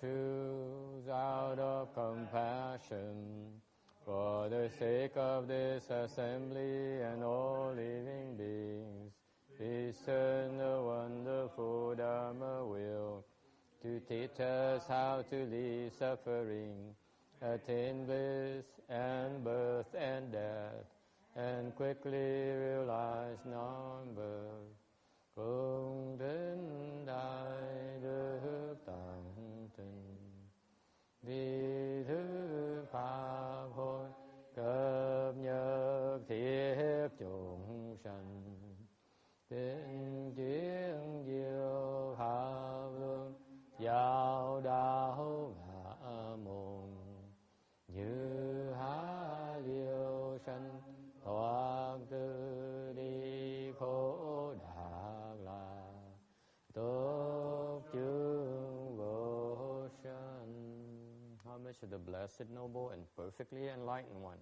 choose out of compassion for the sake of this assembly and all living beings, discern the wonderful Dharma will to teach us how to leave suffering, attain bliss and birth and death, and quickly realize non-birth. Cung kính đại đức tận tình, vì thứ pháp hội cập nhật thiết chúng sanh, tinh chuyên diệu pháp luân giáo đạo ngã môn, như há liêu sanh thoát tư đi khổ đạc là tốt chương vô sanh. Homage to the blessed, noble, and perfectly enlightened one.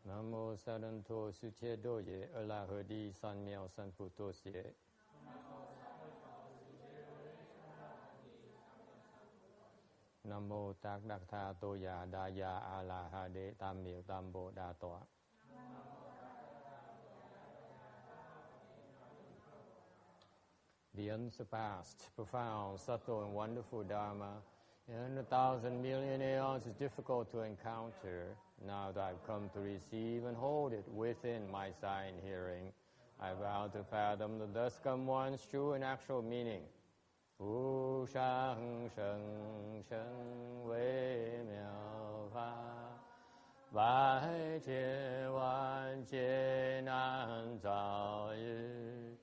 Nam mô Sa Đan Thô Sư Chế Đô Ye A La Hơ Đi San Miao San Phu Tô Xie. Nam mô Tát Đắc Tha Tô Già Đa Già A La Ha Đế Tam Miệu Tam Bộ Đa Tọa. The unsurpassed, profound, subtle, and wonderful Dharma in 100,000 million aeons is difficult to encounter. Now that I've come to receive and hold it within my sight and hearing, I vow to fathom the thus come one's true and actual meaning. Phú sang sân sân vế miao pha, bái chế hoàn chế nan zào yu,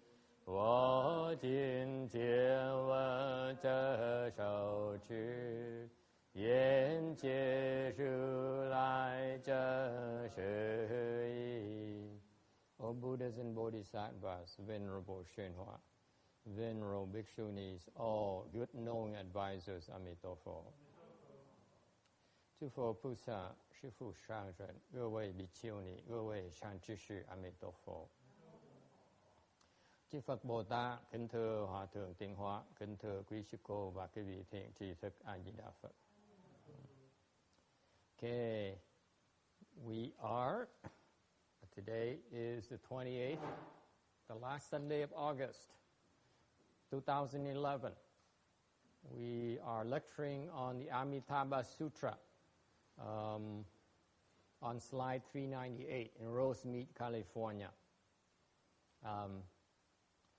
wo jin jie wen zhe shou qu, yan jie shu lai zhe shi yi. O Buddhas and Bodhisattvas, Venerable Shenhua, Venerable Bhikshunis, all good knowing advisors, Amitabha. 诸佛菩萨、师父上人、各位比丘尼、各位善知识，阿弥陀佛。Chư Phật Bồ Tát, kính thưa Hòa Thượng Tiến Hóa, kính thưa quý sư cô và quý vị thiện tri thức A Di Đà Phật. Okay, we are, today is the 28th, the last Sunday of August, 2011. We are lecturing on the Amitabha Sutra on slide 398 in Rosemead, California.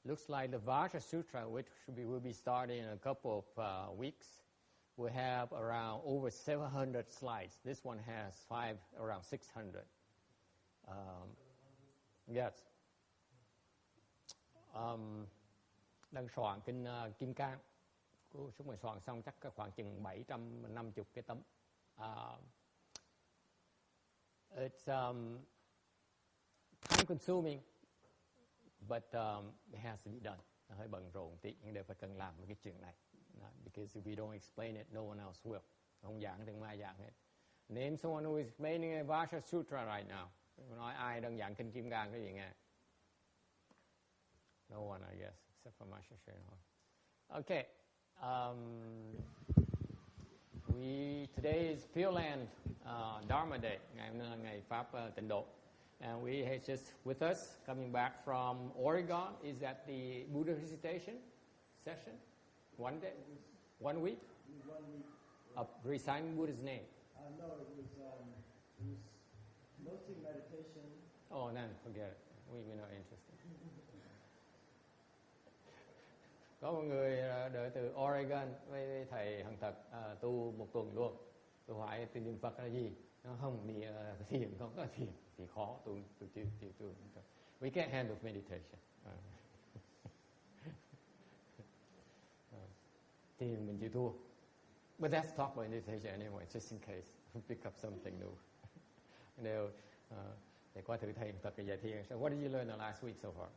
Looks like the Vajra Sutra, which we will be starting in a couple of weeks, will have around over 700 slides. This one has around 600. Yes. Đang soạn kinh Kim Cang. Chúng mình soạn xong chắc khoảng chừng 750 cái tấm. It's time consuming, but it has to be done. Nó hơi bận rộn tí, nhưng đều phải cần làm cái chuyện này. Because if we don't explain it, no one else will. Không giảng thì không ai giảng hết. Name someone who is explaining a Vajra Sutra right now. Nói ai đang giảng kinh Kim Cang cái gì nghe? No one, I guess, except for Master Shenhua. Okay. Today is Pureland Dharma Day. Ngày hôm nay là ngày pháp tịnh độ. And we have just with us, coming back from Oregon, is at the Buddha recitation session. One day, 1 week. 1 week. Of reciting Buddha's name. No, it was mostly meditation. Oh, no, forget it. We're not interested. Có một người đợi từ Oregon với thầy Hằng Thật tu 1 tuần luôn. Tôi hỏi từ niệm Phật là gì? Nó không đi thiền, không có thiền thì khó, tôi chưa tu. We can't handle meditation. Thiền mình chưa thua. But let's talk about meditation anyway, just in case we pick up something new. Để qua thử thầy Phật dạy thiền. So what did you learn the last week so far?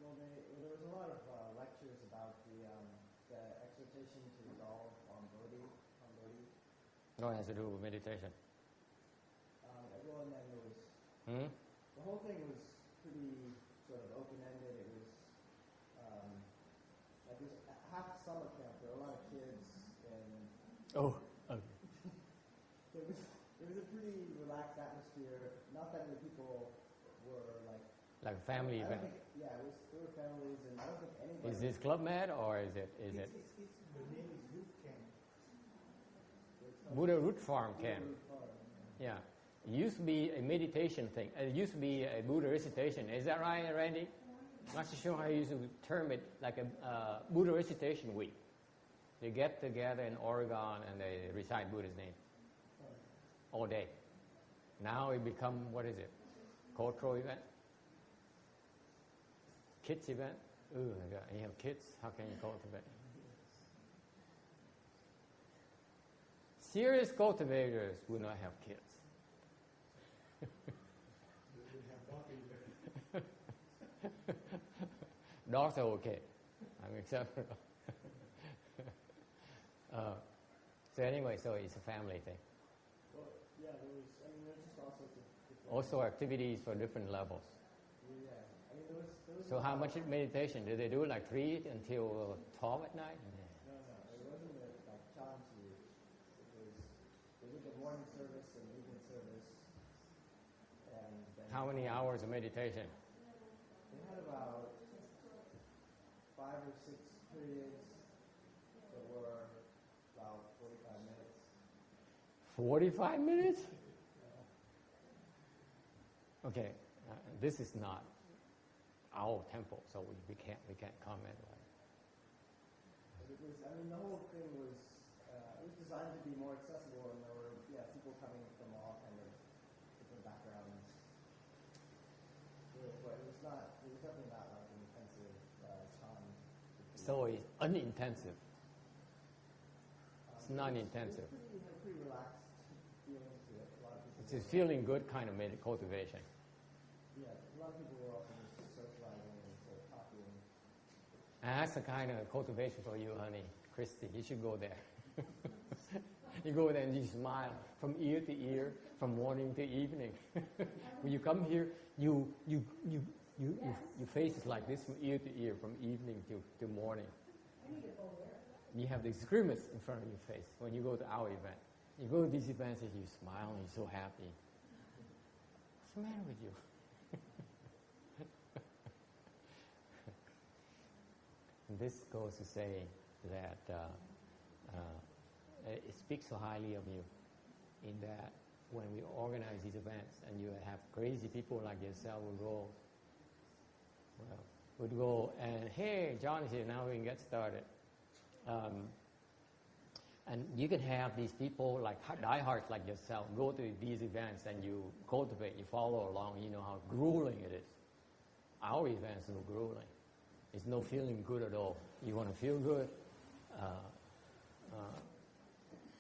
Well, there was a lot of lectures about the exhortation to resolve on Bodhi. No, it has to do with meditation. Everyone then was... The whole thing was pretty sort of open-ended. It was summer camp. There were a lot of kids, and Oh, okay. it was a pretty relaxed atmosphere. Not that many people were Like a family I event. don't think, yeah, there were families, and I don't think anybody. Is this Club Med or is it The name is Youth Camp. Buddha Root Farm Camp? Root Farm, Yeah. It used to be a meditation thing. It used to be a Buddha recitation. Is that right, Randy? Master Shuhai used to term it like a Buddha recitation week. They get together in Oregon and they recite Buddha's name all day. Now it become, what is it? Cultural event? Kids event? Oh my God, you have kids? How can you cultivate? Serious cultivators will not have kids. Dogs are okay. I'm acceptable. So anyway, so it's a family thing. Well, yeah, there's just all sorts of different. Also activities for different levels. Yeah, there was. So how much meditation? Do they do like 3 until 12 at night? No, it wasn't like Chanchi. They did the morning service and evening service, and then How many hours of meditation? they had about 5 or 6 periods that were about 45 minutes. 45 minutes? Okay, this is not our temple, so we can't comment on it. It was, the whole thing was, it was designed to be more accessible, and there were, people coming from all kind of different backgrounds. But it was definitely not like an intensive time. So it's unintensive. It's non-intensive. It had a pretty relaxed feeling to it. A lot of people. It's a feeling good kind of cultivation. Yeah, a lot of people were also just socializing and sort of talking. And that's the kind of cultivation for you, honey. Christy, you should go there. You go there and you smile from ear to ear, from morning to evening. When you come here, your face is like this from ear to ear, from evening to morning. You have this grimace in front of your face when you go to our event. You go to these events and you smile and you're so happy. What's the matter with you? This goes to say that it speaks so highly of you in that when we organize these events and you have crazy people like yourself would go and, hey, John is here, now we can get started. And you can have these people like diehards like yourself go to these events and you cultivate, you follow along, you know how grueling it is. Our events are grueling. It's no feeling good at all. You want to feel good,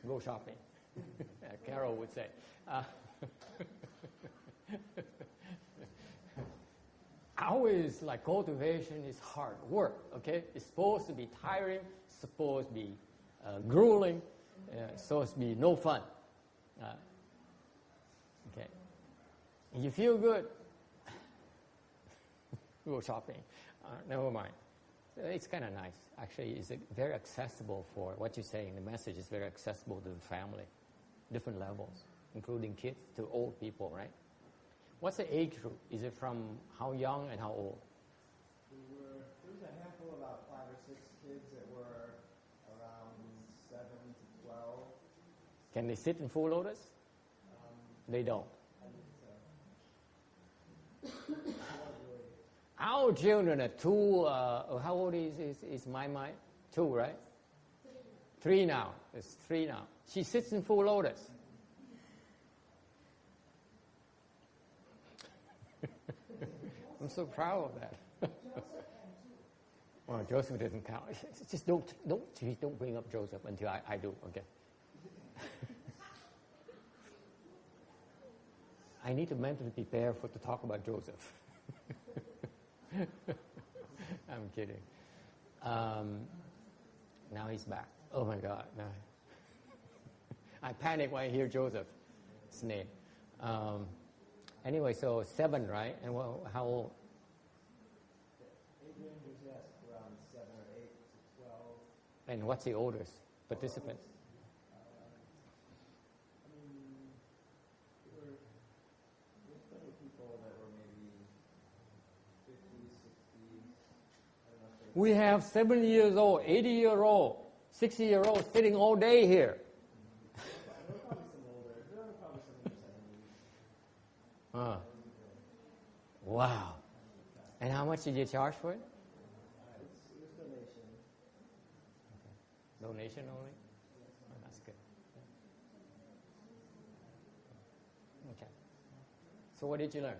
go shopping, Carol would say. Ours, like cultivation, is hard work, okay? It's supposed to be tiring, supposed to be grueling, supposed to be no fun. Okay. You feel good, go shopping. Never mind. It's kind of nice. Actually, it's very accessible for what you're saying. The message is very accessible to the family, different levels, including kids to old people, right? What's the age group? Is it from how young and how old? There was a handful, about 5 or 6 kids that were around 7 to 12. Can they sit in full lotus? They don't. I think so. Our children are 2, how old is my mind? 2, right? 3 now. It's 3 now. She sits in full lotus. I'm so proud of that. Well, Joseph doesn't count. Just don't bring up Joseph until I do, okay? I need to mentally prepare to talk about Joseph. I'm kidding. Now he's back. Oh my God. No. I panic when I hear Joseph's name. Anyway, so 7, right? And how old? Adrian was around 7 or 8 to And what's the oldest participant? There were plenty of people that were maybe 50s, 60s. I don't know if they We have 7 years old, 80-year-old, 60-year-old sitting all day here. there were probably some older. There were probably some in their 70s. Wow. And how much did you charge for it? It was donation. Donation only? Oh, that's good. Okay. So what did you learn?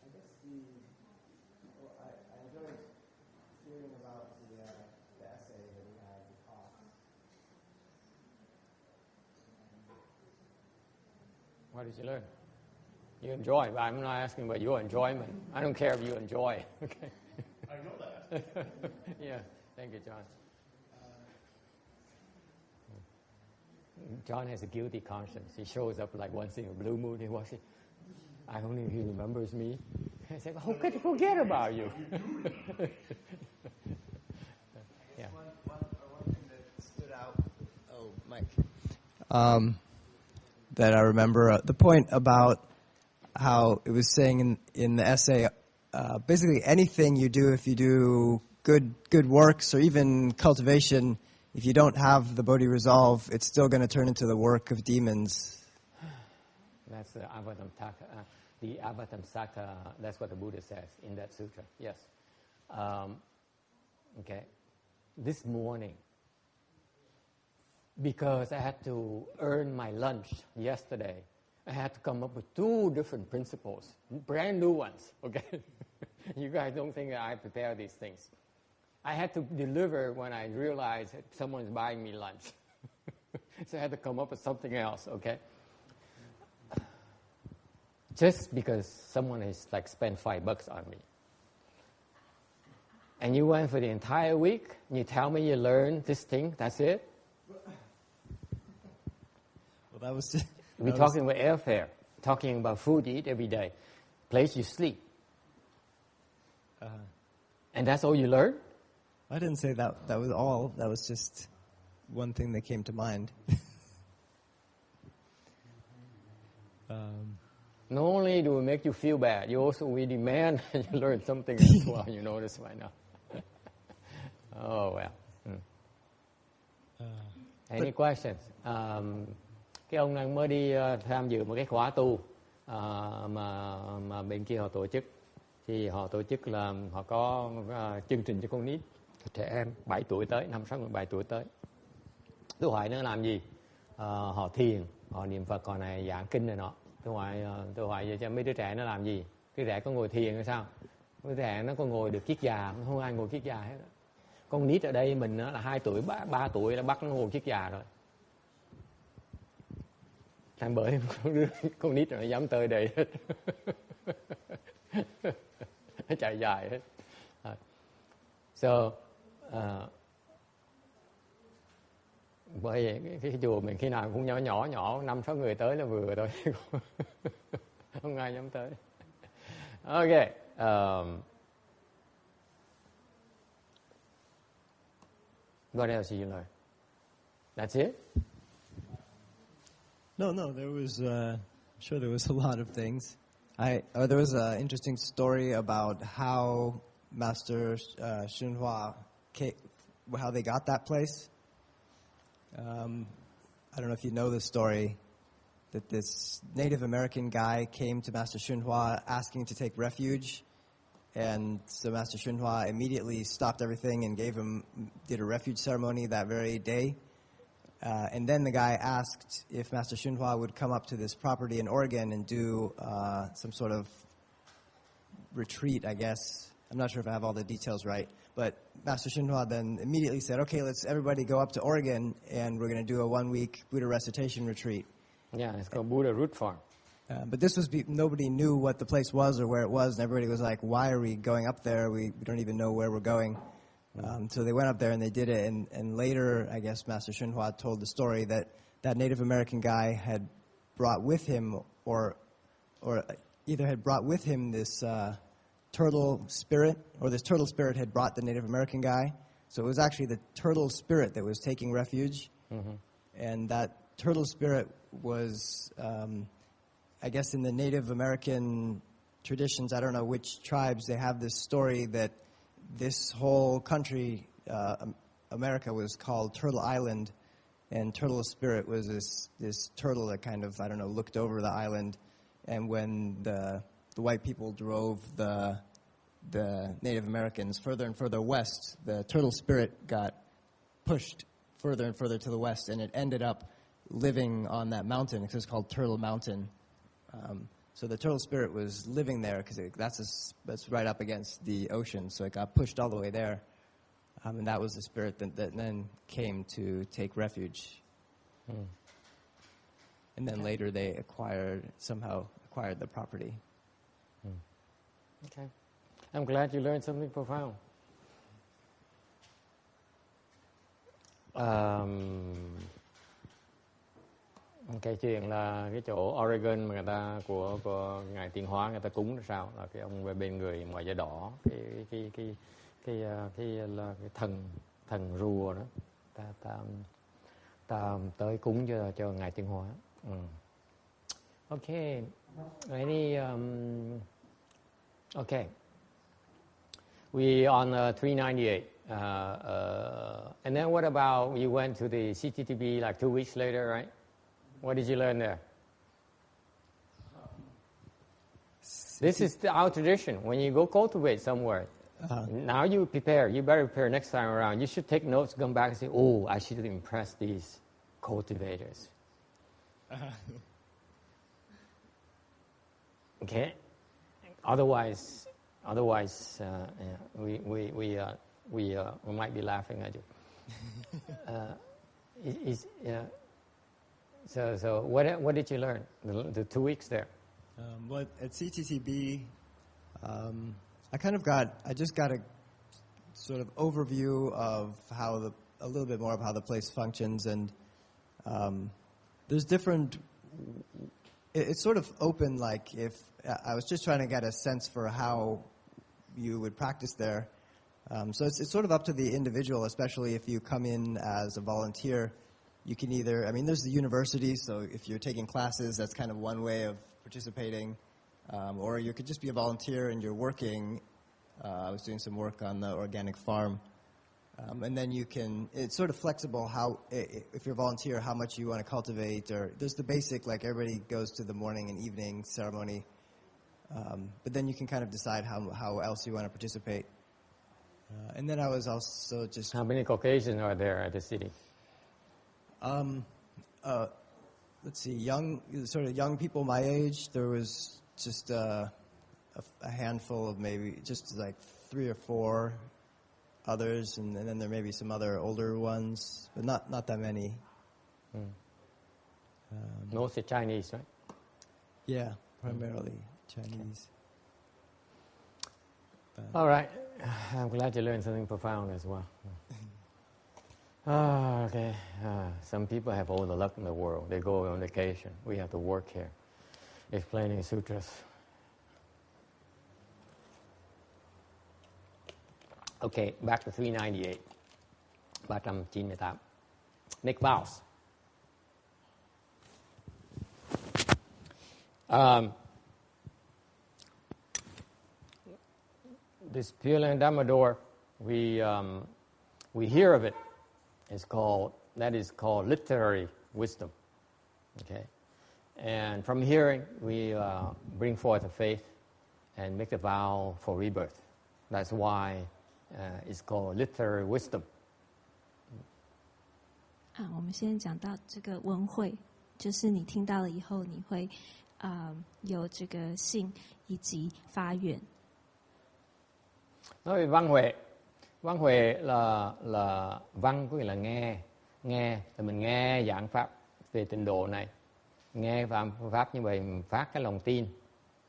I guess I enjoyed hearing about the essay that we had, the talk. What did you learn? You enjoy, but I'm not asking about your enjoyment. I don't care if you enjoy. Okay. I know that. Yeah. Thank you, John. John has a guilty conscience. He shows up like once in a blue moon. He walks in. I don't think he remembers me. I said, "Who could forget about you?" Yeah. One thing that stood out. Oh, Mike. That I remember the point about how it was saying in the essay, basically anything you do, if you do good works or even cultivation, if you don't have the Bodhi resolve, it's still going to turn into the work of demons. That's the Avatamsaka, that's what the Buddha says in that sutra. Yes. Okay. This morning, because I had to earn my lunch yesterday, I had to come up with 2 different principles, brand new ones, okay? You guys don't think that I prepare these things. I had to deliver when I realized that someone's buying me lunch. So I had to come up with something else, okay? Just because someone has spent $5 on me. And you went for the entire week, and you tell me you learned this thing, that's it? Well, that was... We're talking about airfare, talking about food you eat every day, place you sleep. And that's all you learn? I didn't say that was all. That was just one thing that came to mind. Not only do we make you feel bad, we demand that you learn something as well. You notice right now. Oh, well. Any questions? Cái ông đang mới đi tham dự một cái khóa tu mà bên kia họ tổ chức. Thì họ tổ chức là họ có chương trình cho con nít, trẻ em 7 tuổi tới, 5, 6, 7 tuổi tới. Tôi hỏi nó làm gì? Họ thiền, họ niệm Phật, còn này giảng kinh này nọ. Tôi hỏi vậy cho mấy đứa trẻ nó làm gì? Đứa trẻ có ngồi thiền hay sao? Đứa trẻ nó có ngồi được kiết già, không ai ngồi kiết già hết. Con nít ở đây mình là 2 tuổi, 3 tuổi đã bắt nó ngồi kiết già rồi. Thành bởi con nít nó dám tới đây hết. Nó chạy dài hết. So, bởi vậy cái chùa mình khi nào cũng nhỏ 5, 6 người tới là vừa thôi. Không ai dám tới. Okay. What else did you learn? That's it? No, there was, I'm sure there was a lot of things. There was an interesting story about how Master Shunhua, how they got that place. I don't know if you know this story, that this Native American guy came to Master Shunhua asking to take refuge, and so Master Shunhua immediately stopped everything and did a refuge ceremony that very day. And then the guy asked if Master Shunhua would come up to this property in Oregon and do some sort of retreat, I guess. I'm not sure if I have all the details right. But Master Shunhua then immediately said, okay, let's everybody go up to Oregon, and we're going to do a 1-week Buddha recitation retreat. Yeah, it's called Buddha Root Farm. But this was, nobody knew what the place was or where it was, and everybody was like, why are we going up there? We don't even know where we're going. So they went up there and they did it, and later, I guess, Master Shunhua told the story that Native American guy had brought with him, or either had brought with him this turtle spirit, or this turtle spirit had brought the Native American guy. So it was actually the turtle spirit that was taking refuge. And that turtle spirit was, I guess in the Native American traditions, I don't know which tribes, they have this story that this whole country, America, was called Turtle Island, and turtle spirit was this turtle that kind of, I don't know, looked over the island, and when the white people drove the Native Americans further and further west, the turtle spirit got pushed further and further to the west, and it ended up living on that mountain, because it's called Turtle Mountain. So the turtle spirit was living there because that's right up against the ocean, so it got pushed all the way there. And that was the spirit that then came to take refuge. And then later they somehow acquired the property. Okay. I'm glad you learned something profound. Cái chuyện là cái chỗ Oregon mà người ta của ngài Tiến Hóa người ta cúng là sao, là cái ông về bên người ngoài da đỏ, cái là cái thần rùa đó, ta tới cúng cho ngài Tiến Hóa. Okay. Okay. We on 398. And then what about you went to the CTTB like 2 weeks later, right? What did you learn there? This is our tradition. When you go cultivate somewhere, now you prepare. You better prepare next time around. You should take notes, come back and say, oh, I should impress these cultivators. Okay? Otherwise, we might be laughing at you. So what did you learn the 2 weeks there? Well, at CTTB, I just got a sort of overview of a little bit more of how the place functions, and there's different. It's sort of open. Like if I was just trying to get a sense for how you would practice there. So it's sort of up to the individual, especially if you come in as a volunteer. You can either, there's the university, so if you're taking classes, that's kind of one way of participating. Or you could just be a volunteer and you're working. I was doing some work on the organic farm. And then it's sort of flexible if you're a volunteer, how much you want to cultivate. Or there's the basic, like everybody goes to the morning and evening ceremony. But then you can kind of decide how else you want to participate. And then I was also just... How many Caucasians are there at the city? Let's see, young people my age. There was just a handful of maybe just like 3 or 4 others, and then there may be some other older ones, but not that many. Mostly Chinese, right? Yeah, primarily Chinese. All right. I'm glad you learned something profound as well. Okay. Some people have all the luck in the world. They go on vacation. We have to work here, explaining sutras. Okay, back to 398. 398. Make vows. This Pureland Dharma door, we hear of it. That is called literary wisdom. Okay, and from hearing we bring forth a faith and make a vow for rebirth. That's why it's called literary wisdom. 我们现在讲到这个文慧，就是你听到了以后，你会有这个信以及发愿。Nói về văn huệ là văn có nghĩa là nghe thì mình nghe giảng pháp về tịnh độ này, nghe pháp như vậy mình phát cái lòng tin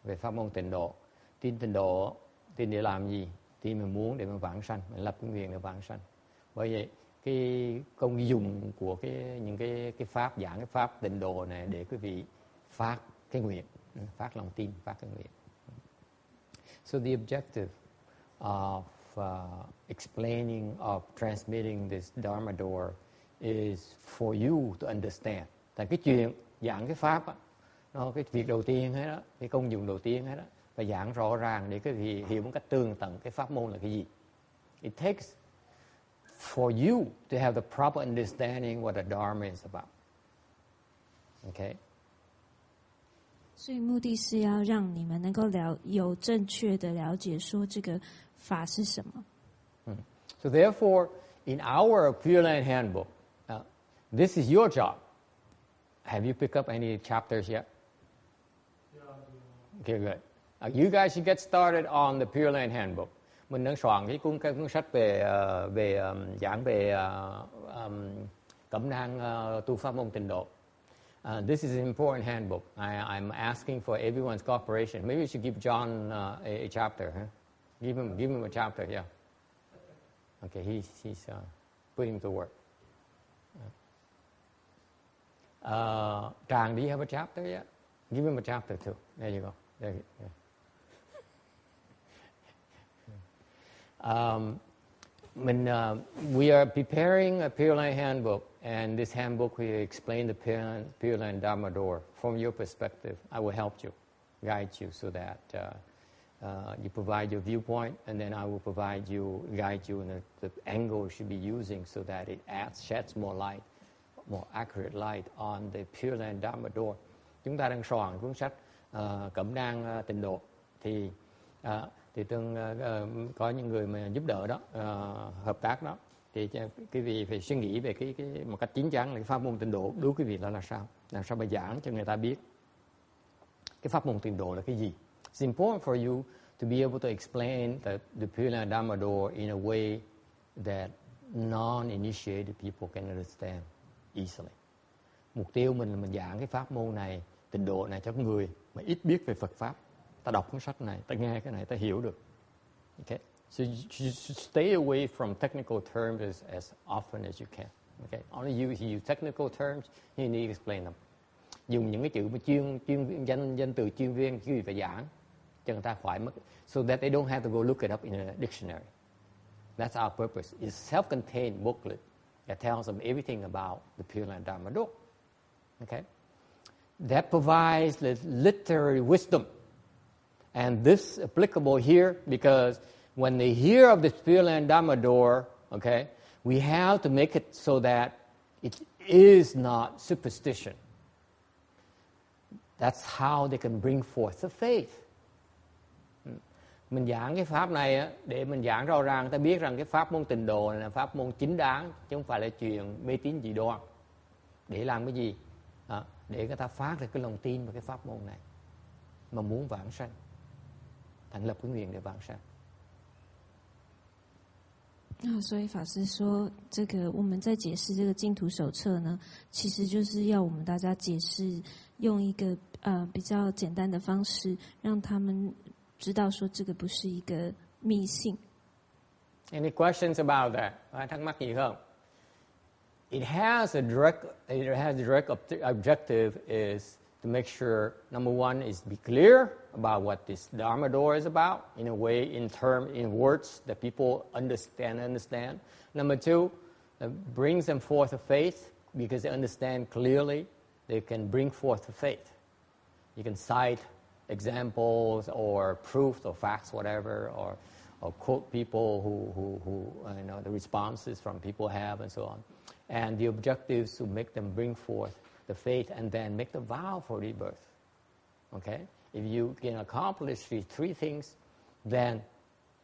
về pháp môn tịnh độ. Tin tịnh độ, tin để làm gì? Tin mình muốn để mình vãng sanh, mình lập cái nguyện để vãng sanh. Bởi vậy cái công dụng của những cái pháp giảng cái pháp tịnh độ này để quý vị phát cái nguyện, phát lòng tin, phát cái nguyện. So the objective of explaining, of transmitting this Dharma door is for you to understand. Tại cái chuyện giảng cái pháp á, nó cái việc đầu tiên hết đó, cái công dụng đầu tiên hết đó, và giảng rõ ràng để cái vị hiểu một cách tường tận cái pháp môn là cái gì. It takes for you to have the proper understanding what the Dharma is about. Okay. 所以目的是要让你们能够有正确的了解，说这个法是什么。So therefore, in our Pureland handbook, this is your job. Have you picked up any chapters yet? Okay, good. You guys should get started on the Pureland handbook. Mình đang soạn cái cuốn sách về giảng về cẩm nang tu pháp môn tịnh độ. This is an important handbook. I'm asking for everyone's cooperation. Maybe we should give John a chapter. Huh? Give him a chapter. Yeah. Okay, he's putting him to work. Trang, do you have a chapter yet? Give him a chapter too. There you go. There you go. We are preparing a Pureland handbook, and this handbook will explain the Pureland Dharma door from your perspective. I will help you, guide you, so that you provide your viewpoint, and then I will guide you in the angle you should be using, so that it sheds more light, more accurate light on the Pureland Dharma door. Chúng ta đang soạn cuốn sách cẩm nang tịnh độ, thì có những người mà giúp đỡ đó, hợp tác đó, thì quý vị phải suy nghĩ về cái một cách chín chắn là cái pháp môn tịnh độ đối với quý vị là sao, làm sao mà giảng cho người ta biết cái pháp môn tịnh độ là cái gì. It's important for you to be able to explain the Pureland Dharma door in a way that non-initiated people can understand easily. Mục tiêu mình là mình giảng cái pháp môn này, tịnh độ này cho người mà ít biết về Phật pháp. Ta đọc cuốn sách này, ta nghe cái này, ta hiểu được. Okay? So you should stay away from technical terms as often as you can. Okay? Only you use technical terms, you need to explain them. Dùng những cái chữ mà danh từ chuyên viên quý vị phải giảng cho người ta khỏi mất, so that they don't have to go look it up in a dictionary. That's our purpose. It's a self-contained booklet that tells them everything about the Pureland Dharma door. Okay? That provides the literary wisdom. And this is applicable here because when they hear of the Pureland Dharma door, okay, we have to make it so that it is not superstition. That's how they can bring forth the faith. Mình giảng cái pháp này á, để mình giảng rõ ràng, ta biết rằng cái pháp môn tịnh độ này là pháp môn chính đáng, chứ không phải là chuyện mê tín dị đoan. Để làm cái gì? Để người ta phát ra cái lòng tin vào cái pháp môn này, mà muốn vãng sanh, thành lập cái nguyện để vãng sanh. 所以法师说，这个我们在解释这个净土手册呢，其实就是要我们大家解释，用一个比较简单的方式，让他们知道说这个不是一个迷信。Any questions about that? Thắc mắc gì không? It has a direct objective is to make sure, number one, is be clear about what this Dharma door is about in a way, in words that people understand. Number two, brings them forth a faith because they understand clearly. They can bring forth a faith. You can cite examples or proofs or facts, whatever, or quote people who the responses from people have and so on. And the objective is to make them bring forth the faith and then make the vow for rebirth. Okay? If you can accomplish these three things, then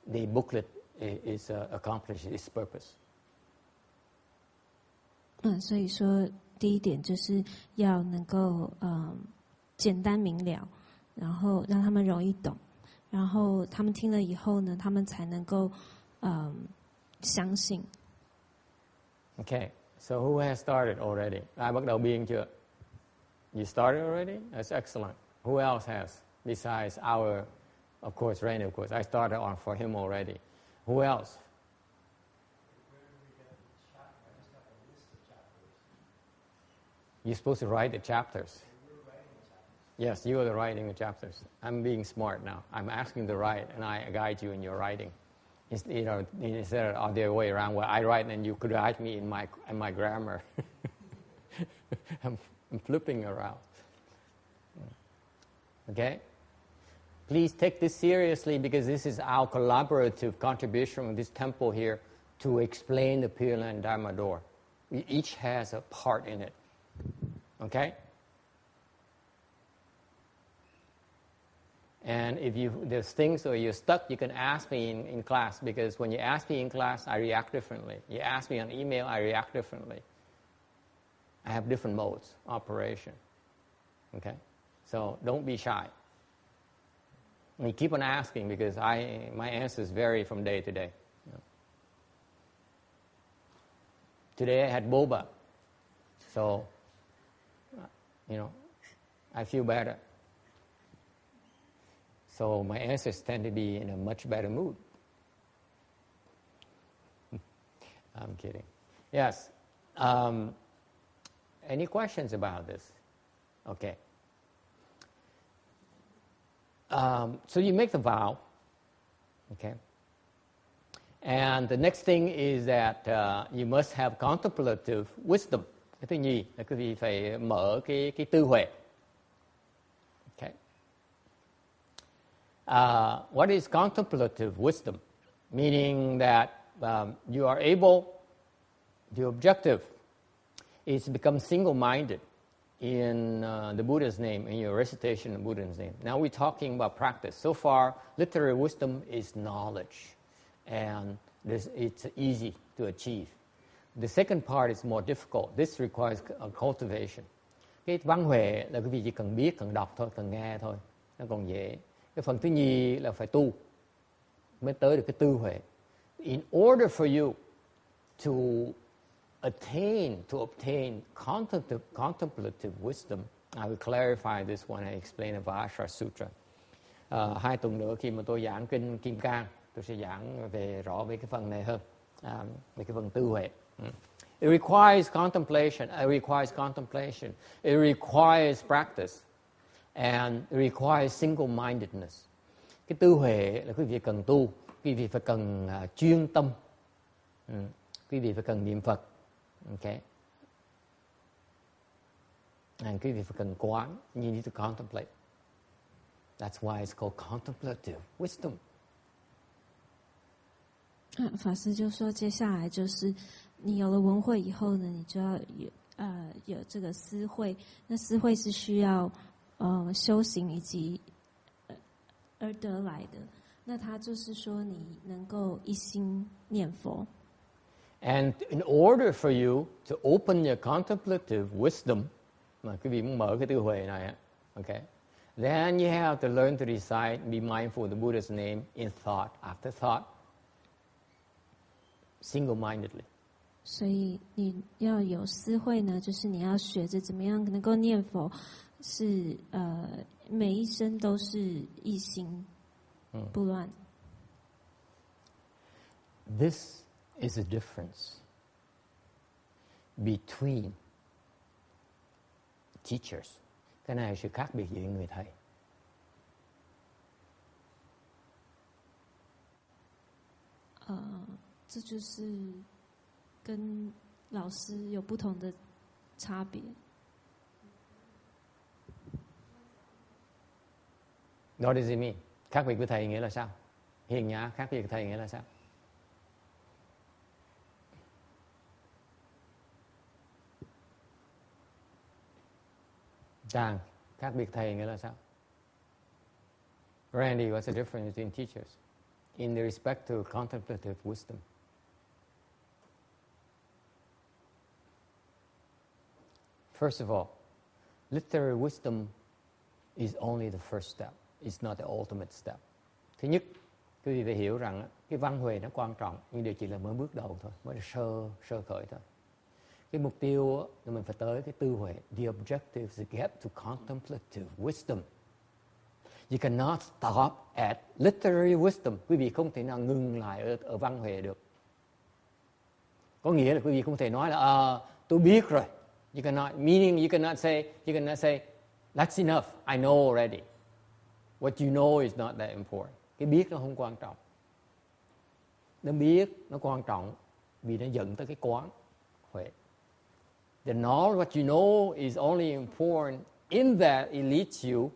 the booklet is accomplished its purpose. 所以说第一点就是要能够简单明了，然后让他们容易懂，然后他们听了以后呢，他们才能够相信。 Okay. So who has started already? Ai bắt đầu biên chưa? You started already? That's excellent. Who else has? Besides our, of course, Rain, of course. I started on for him already. Who else? You're supposed to write the chapters. Yes, you are the writing the chapters. I'm being smart now. I'm asking to write, and I guide you in your writing. Instead of the other way around, where I write and you could guide me in my grammar. I'm flipping around. Okay? Please take this seriously, because this is our collaborative contribution in this temple here to explain the Pureland Dharma door. We each has a part in it. Okay? And if there's things where you're stuck, you can ask me in class, because when you ask me in class, I react differently. You ask me on email, I react differently. I have different modes of operation. Okay? So don't be shy. And keep on asking, because my answers vary from day to day. Today I had boba. So, I feel better. So my answers tend to be in a much better mood. I'm kidding. Yes. Any questions about this? Okay. So you make the vow. Okay. And the next thing is that you must have contemplative wisdom. Cái thứ nhì là quý vị phải mở cái tư huệ. Okay. What is contemplative wisdom? Meaning that you are able, the objective is to become single-minded in the Buddha's name, in your recitation of Buddha's name. Now we're talking about practice. So far, literary wisdom is knowledge, and it's easy to achieve. The second part is more difficult. This requires cultivation. Cái văn huệ là quý vị chỉ cần biết, cần đọc thôi, cần nghe thôi. Nó còn dễ. Cái phần thứ nhì là phải tu mới tới được cái tư huệ. In order for you to obtain contemplative wisdom, I will clarify this when I explain the Amitabha Sutra. 2 tuần nữa khi mà tôi giảng kinh Kim Cang, tôi sẽ giảng về rõ về cái phần này hơn, về cái phần tư huệ. It requires contemplation. It requires practice. And it requires single-mindedness. Cái tư huệ là quý vị cần tu, quý vị phải cần chuyên tâm, quý vị phải cần niệm Phật. Okay. And quý vị phải cần quán. You need to contemplate. That's why it's called contemplative wisdom. 法师就说，接下来就是你有了文慧以后呢，你就要有这个思慧。那思慧是需要修行以及而得来的。那它就是说，你能够一心念佛。And in order for you to open your contemplative wisdom, mà quý vị muốn mở cái tư huệ này, okay, then you have to learn to recite, be mindful of the Buddha's name in thought after thought, single-mindedly. 所以你要有思慧呢，就是你要学着怎么样能够念佛，是每一生都是一心不乱。This is a difference between teachers. Cái này là sự khác biệt giữa người thầy. 这就是跟老师有不同的差别。What does it mean? Khác biệt với thầy nghĩa là sao? Hiền nhã khác biệt với thầy nghĩa là sao? Chàng, khác biệt thầy nghĩa là sao? Randy, what's the difference between teachers in the respect to contemplative wisdom? First of all, literary wisdom is only the first step. It's not the ultimate step. Thứ nhất, quý vị phải hiểu rằng cái văn huệ nó quan trọng, nhưng điều chỉ là mới bước đầu thôi, mới là sơ khởi thôi. Cái mục tiêu là mình phải tới cái tư huệ. The objective is to get to contemplative wisdom. You cannot stop at literary wisdom. Quý vị không thể nào ngừng lại ở văn huệ được. Có nghĩa là quý vị không thể nói là tôi biết rồi. You cannot, meaning you cannot say That's enough. I know already. What you know is not that important. Cái biết nó không quan trọng. Nó biết nó quan trọng vì nó dẫn tới cái quán huệ. The knowledge, what you know is only important in that it leads you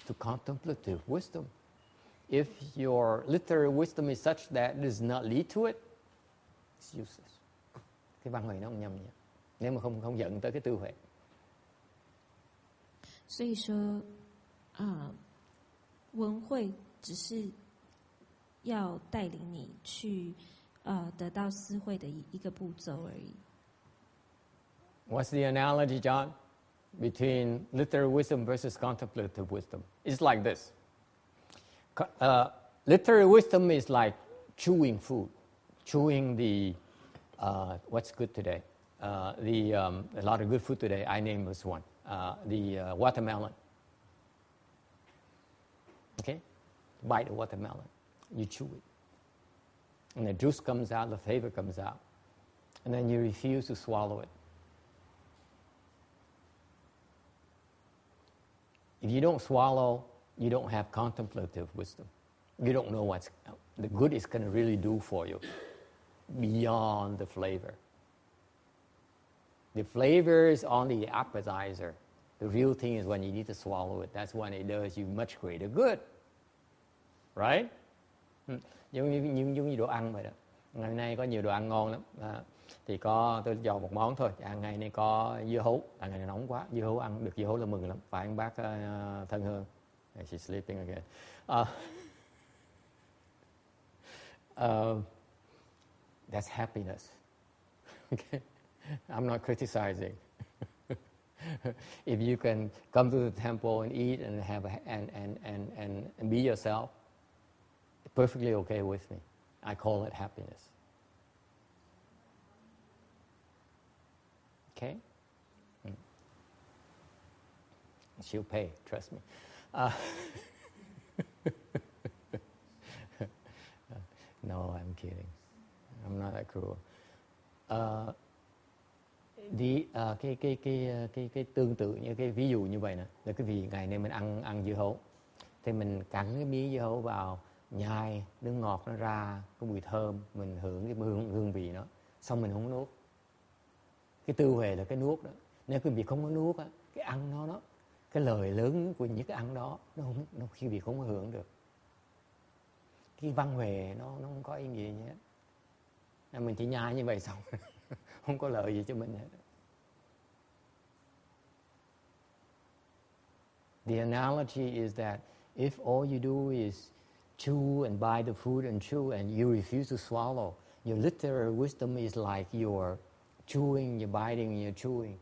to contemplative wisdom. If your literary wisdom is such that it does not lead to it, it's useless. Cái văn huệ nó không nhầm nhỉ. Nếu mà không dẫn tới cái tư huệ. 所以说，文慧只是要带领你去得到思慧的一个步骤而已。What's the analogy, John, between literary wisdom versus contemplative wisdom? It's like this. Literary wisdom is like chewing food, chewing the what's good today. A lot of good food today. I name this one. The watermelon. Okay, bite the watermelon, you chew it, and the juice comes out, the flavor comes out, and then you refuse to swallow it. If you don't swallow, you don't have contemplative wisdom. You don't know what the good is going to really do for you beyond the flavor. The flavor is only the appetizer. The real thing is when you need to swallow it. That's when it does you much greater good. Right? Giống như đồ ăn vậy đó. Ngày nay có nhiều đồ ăn ngon lắm. Thì tôi dò một món thôi. Ngày nay có dưa hấu. Ngày này nóng quá. Dưa hấu ăn được dưa hấu là mừng lắm. Phải anh bác Thân Hương. She's sleeping again. That's happiness. Okay? I'm not criticizing. If you can come to the temple and eat and have and be yourself, perfectly okay with me. I call it happiness. Okay? She'll pay, trust me. No, I'm kidding. I'm not that cruel. Cái tương tự như cái ví dụ như vậy nè, là cái vị ngày nay mình ăn dưa hấu, thì mình cắn cái miếng dưa hấu vào, nhai nước ngọt nó ra, cái mùi thơm, mình hưởng cái hương vị nó, xong mình không nuốt. Cái tư huệ là cái nuốt đó. Nếu quý vị không có nuốt á, cái ăn nó cái lời lớn của những cái ăn đó nó quý vị không có hưởng được. Cái văn huệ nó không có ý nghĩa gì hết. Mình chỉ nhai như vậy xong không có lợi gì cho mình hết. The analogy is that if all you do is chew and buy the food and chew and you refuse to swallow, your literary wisdom is like you're chewing, you're biting, you're chewing.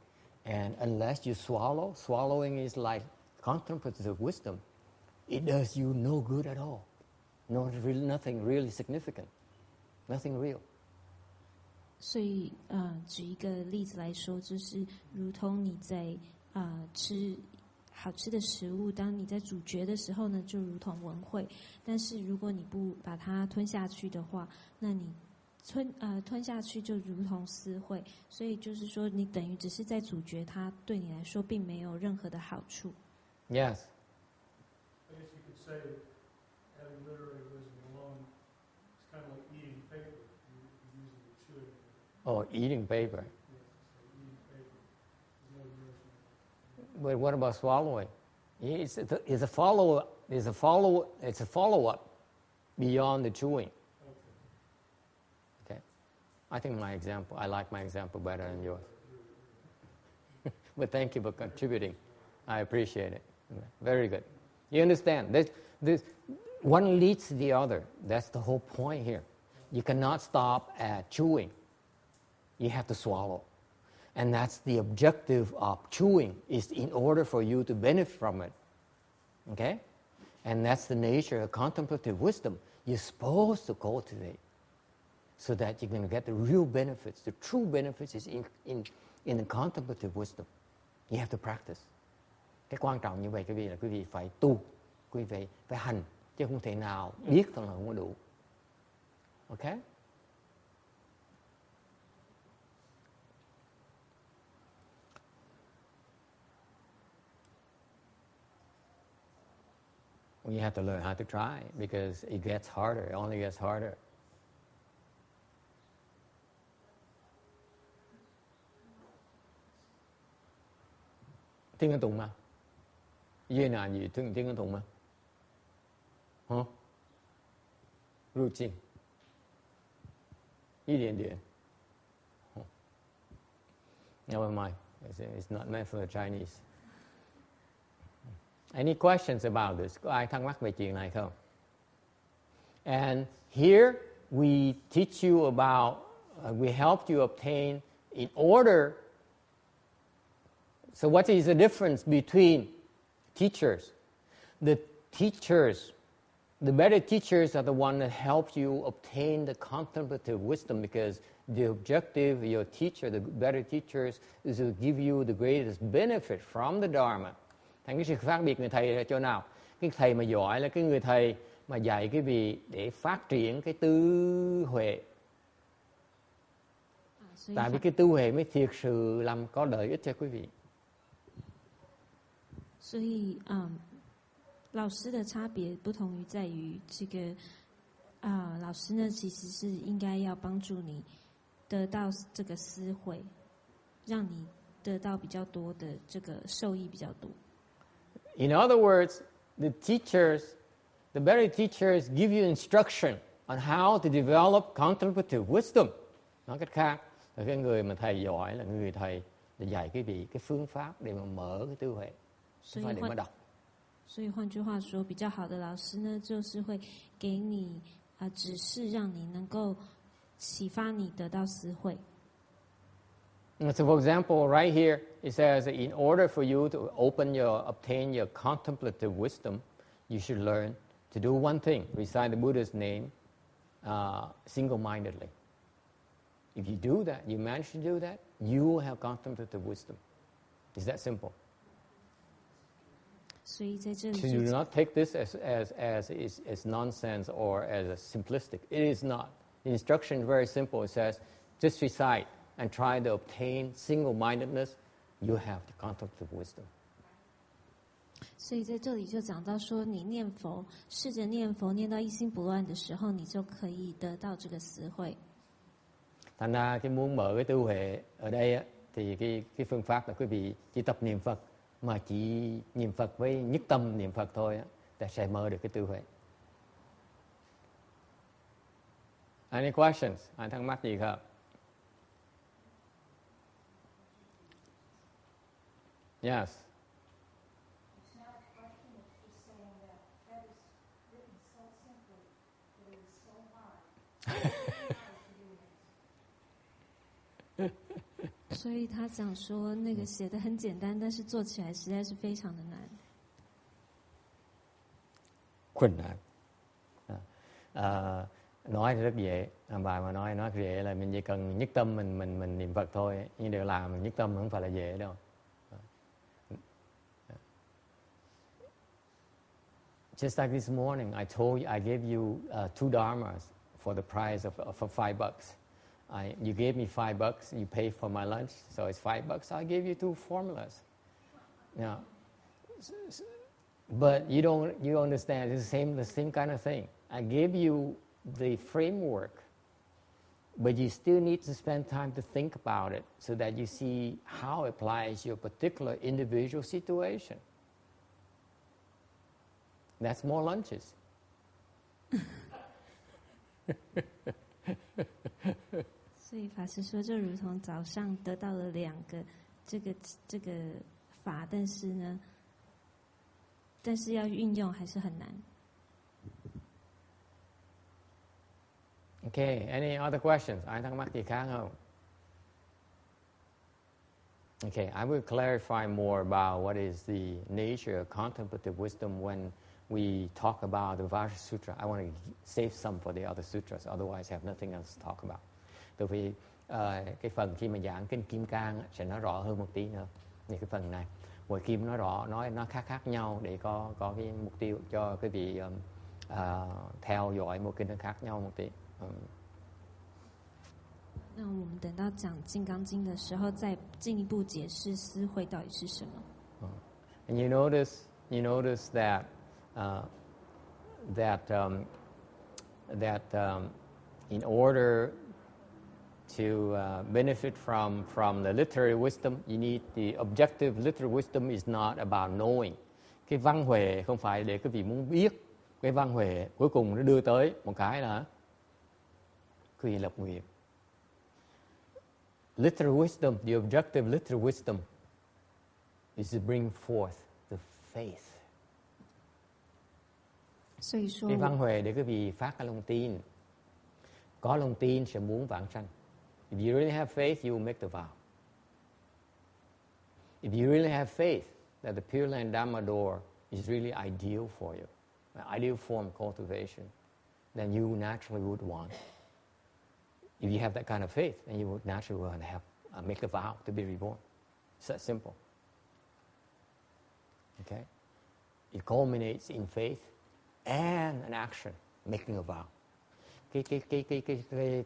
And unless you swallow, swallowing is like contemplative wisdom. It does you no good at all. Nothing really significant. Nothing real. 所以举一个例子来说，就是如同你在吃好吃的食物，当你在咀嚼的时候呢，就如同文慧。但是如果你不把它吞下去的话，那你吞下去就如同思慧。所以就是说，你等于只是在咀嚼它，对你来说并没有任何的好处。Yes. I guess you could say having literary wisdom alone is kind of like eating paper. You're using it chewing. Oh, eating paper. Yes, it's like eating paper. There's no nourishment. But what about swallowing? It's a follow-up. It's a follow-up beyond the chewing. Okay. I think I like my example better than yours. But thank you for contributing. I appreciate it. Very good. You understand? This one leads to the other. That's the whole point here. You cannot stop at chewing. You have to swallow. And that's the objective of chewing, is in order for you to benefit from it. Okay? And that's the nature of contemplative wisdom. You're supposed to cultivate so that you're going to get the real benefits. The true benefits is in the contemplative wisdom. You have to practice. Cái quan trọng như vậy quý vị là quý vị phải tu, quý vị phải hành, chứ không thể nào biết thôi là không có đủ. Okay? we have to learn how to try because it gets harder. It only gets harder. Tiếng Anh Tùng mà.越南语听得懂吗？入境，一点点。Never mind, it's not meant for the Chinese. Any questions about this? Có ai thắc mắc về chuyện này không? And here we teach you about, we help you obtain in order. So what is the difference between teachers? The teachers, the better teachers are the ones that help you obtain the contemplative wisdom because the objective of your teacher, the better teachers, is to give you the greatest benefit from the Dharma. Thành cái sự khác biệt người thầy là chỗ nào? Cái thầy mà giỏi là cái người thầy mà dạy quý vị để phát triển cái tư huệ. Tại vì cái tư huệ mới thiệt sự làm có lợi ích cho quý vị. 所以，老师的差别不同于在于这个，老师呢其实是应该要帮助你得到这个思慧，让你得到比较多的这个受益比较多。In other words, the teachers, the better teachers give you instruction on how to develop contemplative wisdom. Nói cách khác, là cái người mà thầy giỏi là người thầy để dạy quý vị cái phương pháp để mà mở cái tư huệ. 所以换句话说，比较好的老师呢，就是会给你指示，让你能够启发你得到思慧。So, for example, right here it says, in order for you to obtain your contemplative wisdom, you should learn to do one thing: recite the Buddha's name single-mindedly. If you do that, you manage to do that, you will have contemplative wisdom. It's that simple. 所以在这里 So do not take this as nonsense or as simplistic. It is not. The instruction is very simple. It says, just recite and try to obtain single-mindedness. You have the contemplative wisdom. 所以在这里就讲到说，你念佛，试着念佛，念到一心不乱的时候，你就可以得到这个思慧。Thành ra cái muốn mở cái tư huệ ở đây á, thì cái phương pháp là quý vị chỉ tập niệm Phật. Mà chỉ niệm Phật với nhất tâm niệm Phật thôi ta sẽ mở được cái tư huệ. Any questions? Ai thắc mắc gì không? Yes. It's not a question, it's just saying that is written so simply, but it is so hard.所以他讲说，那个写的很简单，但是做起来实在是非常的难。困難. Nói thì rất dễ, bài mà nói dễ là mình chỉ cần nhất tâm mình niệm Phật thôi, nhưng điều làm nhất tâm không phải là dễ đâu. Just like this morning, I gave you 2 dharmas for the price of $5. You gave me $5, you paid for my lunch, so it's $5. I gave you 2 formulas. Now, but you don't understand. It's the same kind of thing. I gave you the framework, but you still need to spend time to think about it so that you see how it applies to your particular individual situation. That's more lunches. 所以法师说，就如同早上得到了2个这个法，但是要运用还是很难。Okay, any other questions? Ai thắc mắc gì khác không? Okay, I will clarify more about what is the nature of contemplative wisdom when we talk about the Vajra Sutra. I want to save some for the other sutras, otherwise I have nothing else to talk about. Tại vì cái phần khi mà giảng kinh Kim Cang sẽ nói rõ hơn một tí nữa. Như cái phần này, Hội Kim nói rõ, nói nó khác nhau để có cái mục tiêu cho quý vị theo dõi một kinh nó khác nhau một tí. 那我们等到讲《金刚经》的时候，再进一步解释思慧到底是什么。And you notice that in order to benefit from the literary wisdom, you need the objective literary wisdom is not about knowing. Cái văn huệ không phải để quý vị muốn biết. Cái văn huệ cuối cùng nó đưa tới một cái là quý vị lập nguyện. Literary wisdom, the objective literary wisdom is to bring forth the faith. Cái văn huệ để quý vị phát cái lòng tin. Có lòng tin sẽ muốn vãng sanh. If you really have faith, you will make the vow. If you really have faith that the Pureland Dharma door is really ideal for you, an ideal form of cultivation, then you naturally would want. If you have that kind of faith, then you would naturally want to have make a vow to be reborn. It's that simple. Okay? It culminates in faith and an action, making a vow.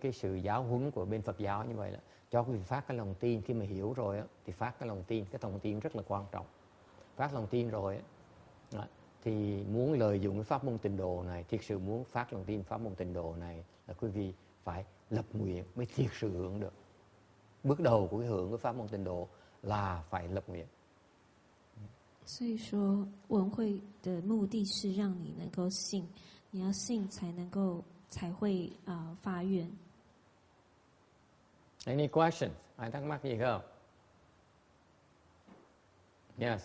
Cái sự giáo huấn của bên Phật giáo như vậy là cho quý vị phát cái lòng tin. Khi mà hiểu rồi á, thì phát cái lòng tin. Cái lòng tin rất là quan trọng. Phát lòng tin rồi á, thì muốn lợi dụng cái pháp môn tịnh độ này, thiệt sự muốn phát lòng tin pháp môn tịnh độ này là quý vị phải lập nguyện mới thiệt sự hưởng được. Bước đầu của cái hưởng cái pháp môn tịnh độ là phải lập nguyện. 所以说，文会的目的是让你能够信，你要信才会发愿。Any questions? Ai thắc mắc gì không? Yes.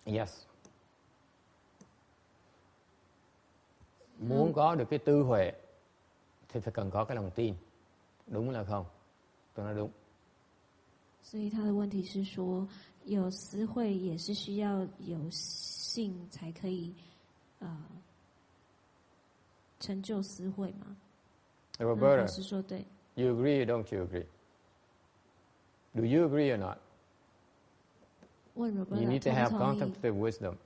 Yes. Muốn có được cái tư huệ thì phải cần có cái lòng tin. Đúng là không? Tôi nói đúng. 所以他的问题是说，有思慧也是需要有信才可以成就思慧嘛？Roberta， 是说对。You agree or don't you agree? Do you agree or not? 问 Roberta， You need to have contemplative wisdom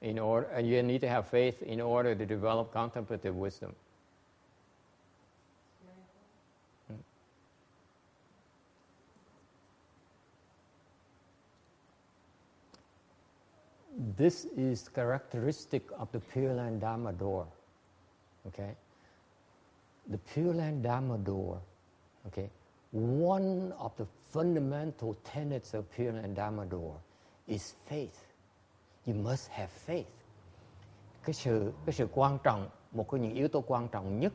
in order, and you need to have faith in order to develop contemplative wisdom. This is characteristic of the Pureland Dharma door. Okay? The Pureland Dharma door, okay? One of the fundamental tenets of Pureland Dharma door is faith. You must have faith. Cái sự quan trọng, một trong những yếu tố quan trọng nhất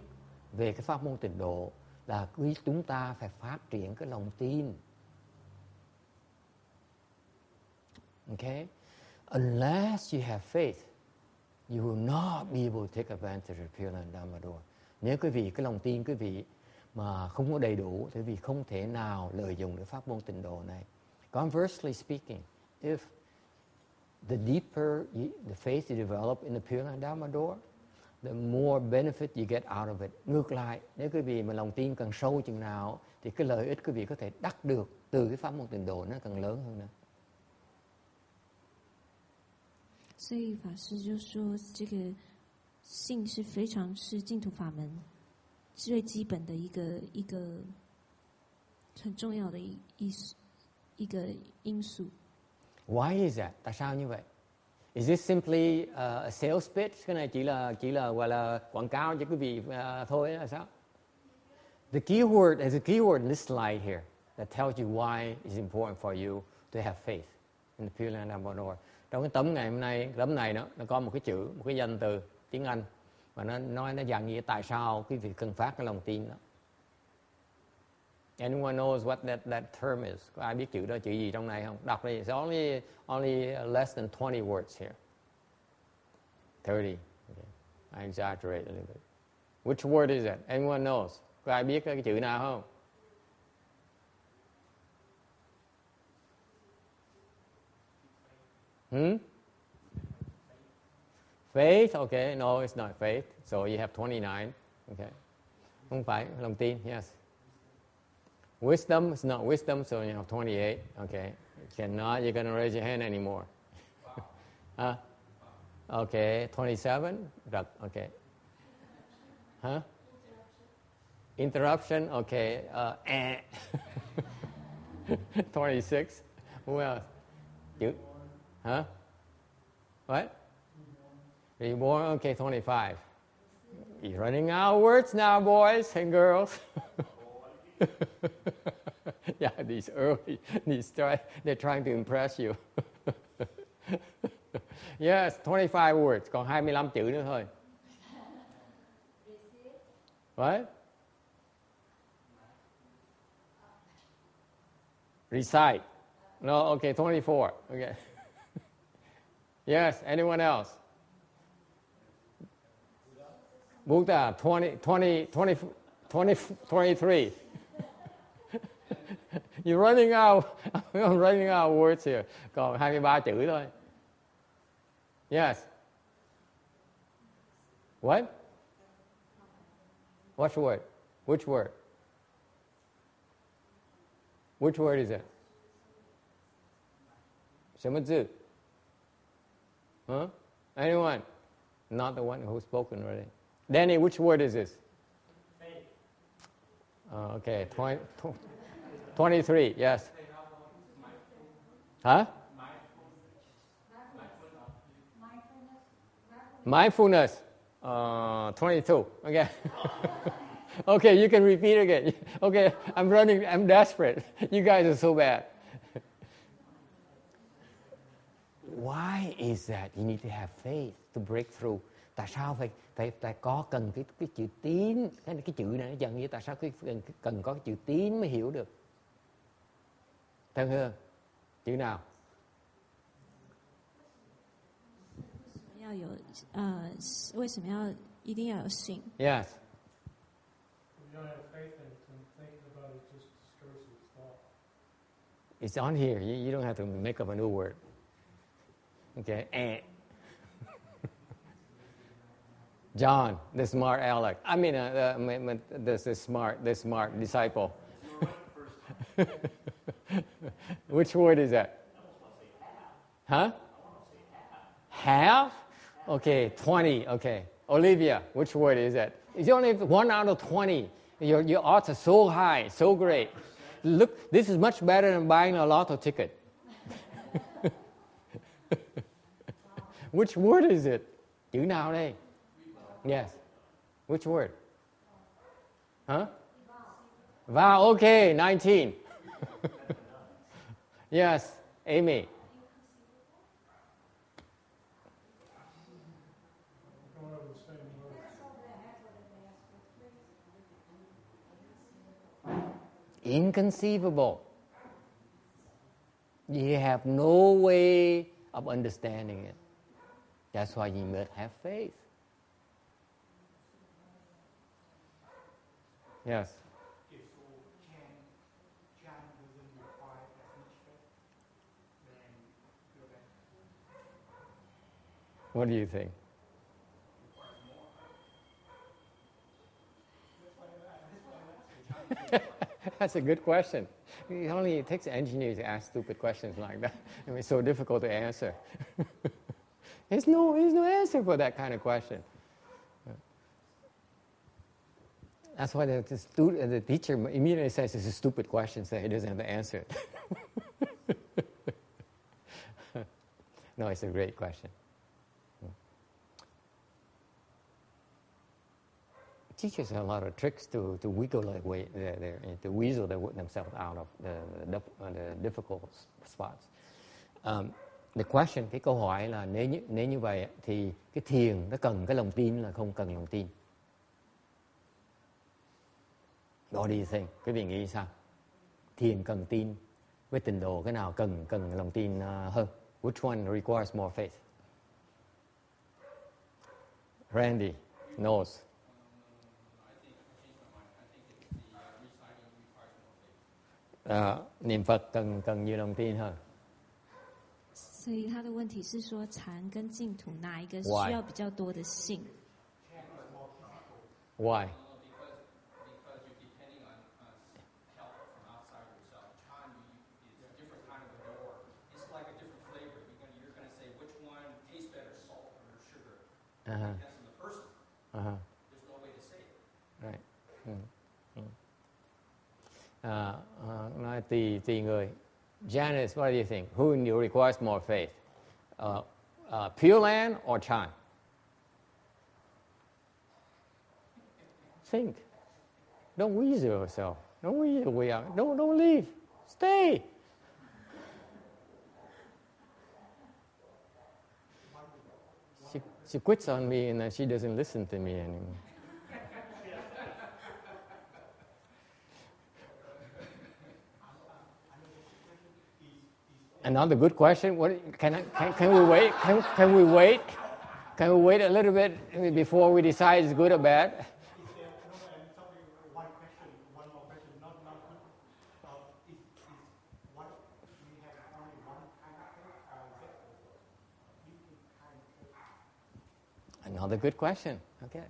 về cái pháp môn tịnh độ là chúng ta phải phát triển cái lòng tin. Okay? Unless you have faith, you will not be able to take advantage of Pureland Dharma door. Nếu quý vị cái lòng tin quý vị mà không có đầy đủ thì quý vị không thể nào lợi dụng được pháp môn tịnh độ này. Conversely speaking, if the deeper the faith you develop in the Pureland Dharma door, the more benefit you get out of it. Ngược lại, nếu quý vị mà lòng tin càng sâu chừng nào thì cái lợi ích quý vị có thể đắc được từ cái pháp môn tịnh độ nó càng lớn hơn nữa. 所以法师就说，这个信是非常是净土法门最基本的一个很重要的一个因素。Why is that? Tại sao như vậy? Is this simply a sales pitch? Cái này chỉ là gọi là quảng cáo cho quý vị thôi là sao? The keyword is a keyword in this slide here that tells you why it's important for you to have faith in the Pureland Dharma door. Trong cái tấm ngày hôm nay, tấm này nó có một cái chữ, một cái danh từ tiếng Anh và nó dàn nghĩa tại sao quý vị cần phát cái lòng tin đó. Anyone knows what that term is? Có ai biết chữ đó chữ gì trong này không? Đọc đi. It's only less than 20 words here. 30. Okay. I exaggerate a little bit. Which word is that? Anyone knows? Có ai biết cái chữ nào không? Faith, okay. No, it's not faith. So you have 29. Okay. Không phải lòng tin. Yes. Wisdom is not wisdom, so you have 28. Okay. Cannot, you're going to raise your hand anymore. Okay. 27. Okay. Huh? Interruption, okay. 26. Who else? You? Huh? What? Reborn, okay, 25. You're running out of words now, boys and girls. Yeah, they're trying to impress you. Yes, 25 words, còn 25 chữ nữa thôi. What? Recite. No, okay, 24. Okay. Yes, anyone else? Buddha, 23. You're running out. I'm running out of words here. Còn 23 chữ thôi. Yes. What? Which word? Which word? Which word is it? 什么字? Huh? Anyone? Not the one who's spoken already. Danny, which word is this? Faith. Okay, 23, yes. Huh? Mindfulness. 22. Okay. Okay, you can repeat again. Okay, I'm desperate. You guys are so bad. Why is that you need to have faith to break through? Tại sao phải có cần cái chữ tín? Cái chữ này nó dần như tại sao cần có cái chữ tín mới hiểu được? Thân Hương, chữ nào? 为什么要一定要有信？ Yes. If you don't have faith in it, then thinking about it just discourages thought. It's on here. You don't have to make up a new word. Okay. John, the smart Alex. I mean, the smart disciple. Which word is that? Huh? Have? Okay, 20. Okay. Olivia, which word is that? It's only 1 out of 20. Your odds are so high, so great. Look, this is much better than buying a lotto ticket. Which word is it? Chữ nào đây? Yes. Which word? Huh? Vow. Okay, 19. Yes, Amy. Going over the same word. Inconceivable. You have no way of understanding it. That's why you must have faith. Yes. Okay, so can John doesn't require as much faith than Pureland? What do you think? That's a good question. It takes engineers to ask stupid questions like that. I mean, it's so difficult to answer. There's no answer for that kind of question. That's why the teacher immediately says it's a stupid question, so he doesn't have to answer it. No, it's a great question. Teachers have a lot of tricks to wiggle to weasel themselves out of the difficult spots. The question, cái câu hỏi là nếu như vậy thì cái thiền nó cần cái lòng tin là không cần lòng tin. What do you think? Quý vị nghĩ sao? Thiền cần tin với tịnh độ, cái nào cần lòng tin hơn? Which one requires more faith? Randy knows. Niệm Phật cần nhiều lòng tin hơn. 所以他的问题是说，禅跟净土哪一个需要比较多的信？ Why? Because you're depending on help from outside yourself. Chan is a different kind of a door. It's like a different flavor. You're going to say which one tastes better, salt or sugar. Uh-huh. Depends on the person. Uh-huh. There's no way to say it. Right. Nói tùy người. Janice, what do you think? Who requires more faith? Pureland or Chan? Think. Don't weasel yourself. Don't weasel way out. Don't leave. Stay. She quits on me and she doesn't listen to me anymore. Another good question. What can we wait? Can we wait? Can we wait a little bit before we decide it's good or bad? One question, one more question, not good. Is what we have only one kind of faith, or is it different kind of faith? Another good question. Okay.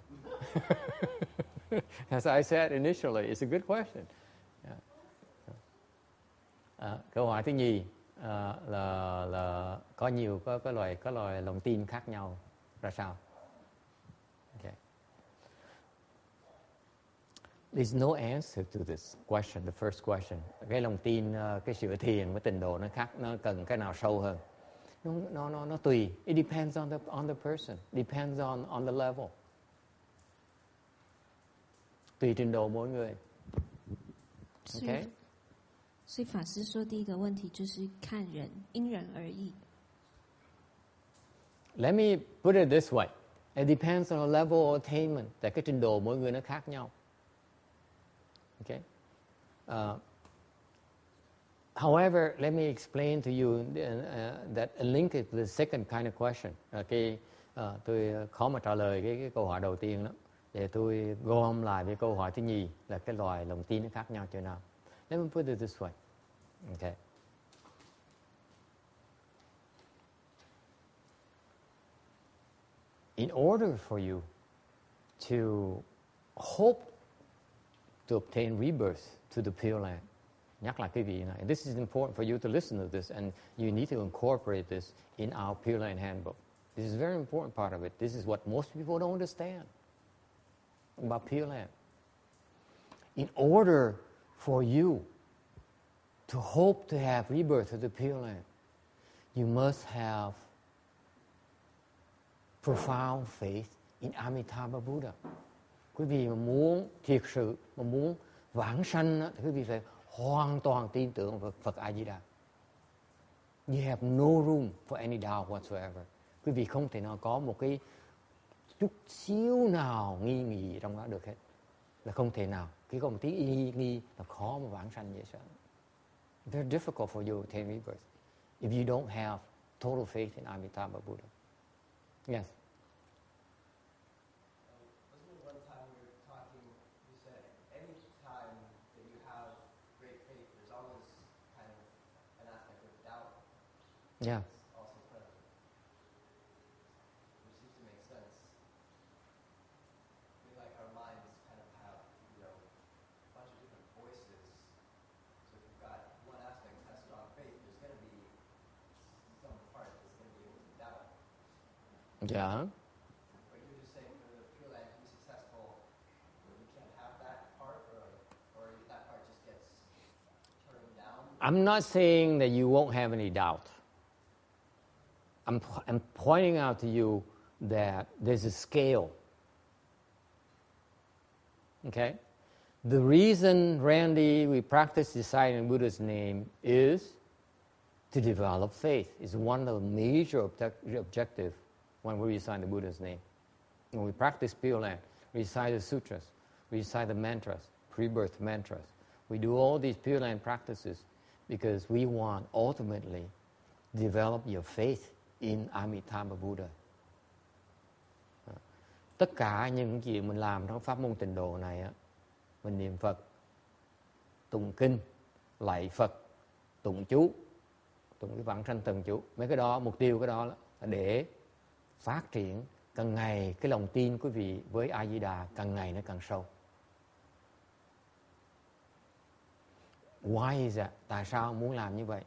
As I said initially, it's a good question. Câu hỏi thứ nhì là có nhiều có loại lòng tin khác nhau ra sao? Okay. There's no answer to this question, the first question. Cái lòng tin, cái sự thiền với trình độ nó khác, nó cần cái nào sâu hơn? Nó tùy. It depends on the person, depends on the level. Tùy trình độ mỗi người. Okay. 所以法师说，第一个问题就是看人，因人而异。Let me put it this way. It depends on the level of attainment. Tại cái trình độ mỗi người nó khác nhau. Okay. However, let me explain to you that a link is the second kind of question. Tôi khó mà trả lời cái câu hỏi đầu tiên đó. Để tôi gom lại với câu hỏi thứ nhì là cái loại lòng tin nó khác nhau chỗ nào. Let me put it this way. Okay. In order for you to hope to obtain rebirth to the Pureland, nhắc lại cái vị này. This is important for you to listen to this, and you need to incorporate this in our Pureland handbook. This is a very important part of it. This is what most people don't understand about Pureland. In order for you to hope to have rebirth to the Pureland, you must have profound faith in Amitabha Buddha. Quý vị mà muốn thiệt sự, mà muốn vãng sanh thì quý vị phải hoàn toàn tin tưởng vào Phật A Di Đà. You have no room for any doubt whatsoever. Quý vị không thể nào có một cái chút xíu nào nghi nghị trong đó được hết. Là không thể nào. Khi có một tí nghi là khó mà vãng sanh dễ sợ. Very difficult for you to attain rebirth if you don't have total faith in Amitabha Buddha. Yes. Wasn't it one time we were talking, you said any time that you have great faith, there's always kind of an aspect of doubt. Yeah. Also present. Which seems to make sense. I feel like our minds kind of have, a bunch of different voices. So if you've got one aspect that has strong faith, there's going to be some part that's going to be able to doubt. Yeah. But you're just saying for the Pureland to be successful, we can't have that part, or that part just gets turned down? I'm not saying that you won't have any doubt. I'm pointing out to you that there's a scale. Okay? The reason, Randy, we practice reciting Buddha's name is to develop faith. It's one of the major objectives when we recite the Buddha's name. When we practice Pureland, we recite the sutras, we recite the mantras, pre-birth mantras. We do all these Pureland practices because we want ultimately develop your faith in Amitabha Buddha. Tất cả những chuyện mình làm trong pháp môn tịnh độ này, mình niệm Phật, tụng kinh, lạy Phật, tụng chú, tụng cái vãng sanh thần chú, mấy cái đó, mục tiêu cái đó là để phát triển càng ngày cái lòng tin quý vị với A Di Đà càng ngày nó càng sâu. Why is that? Tại sao muốn làm như vậy?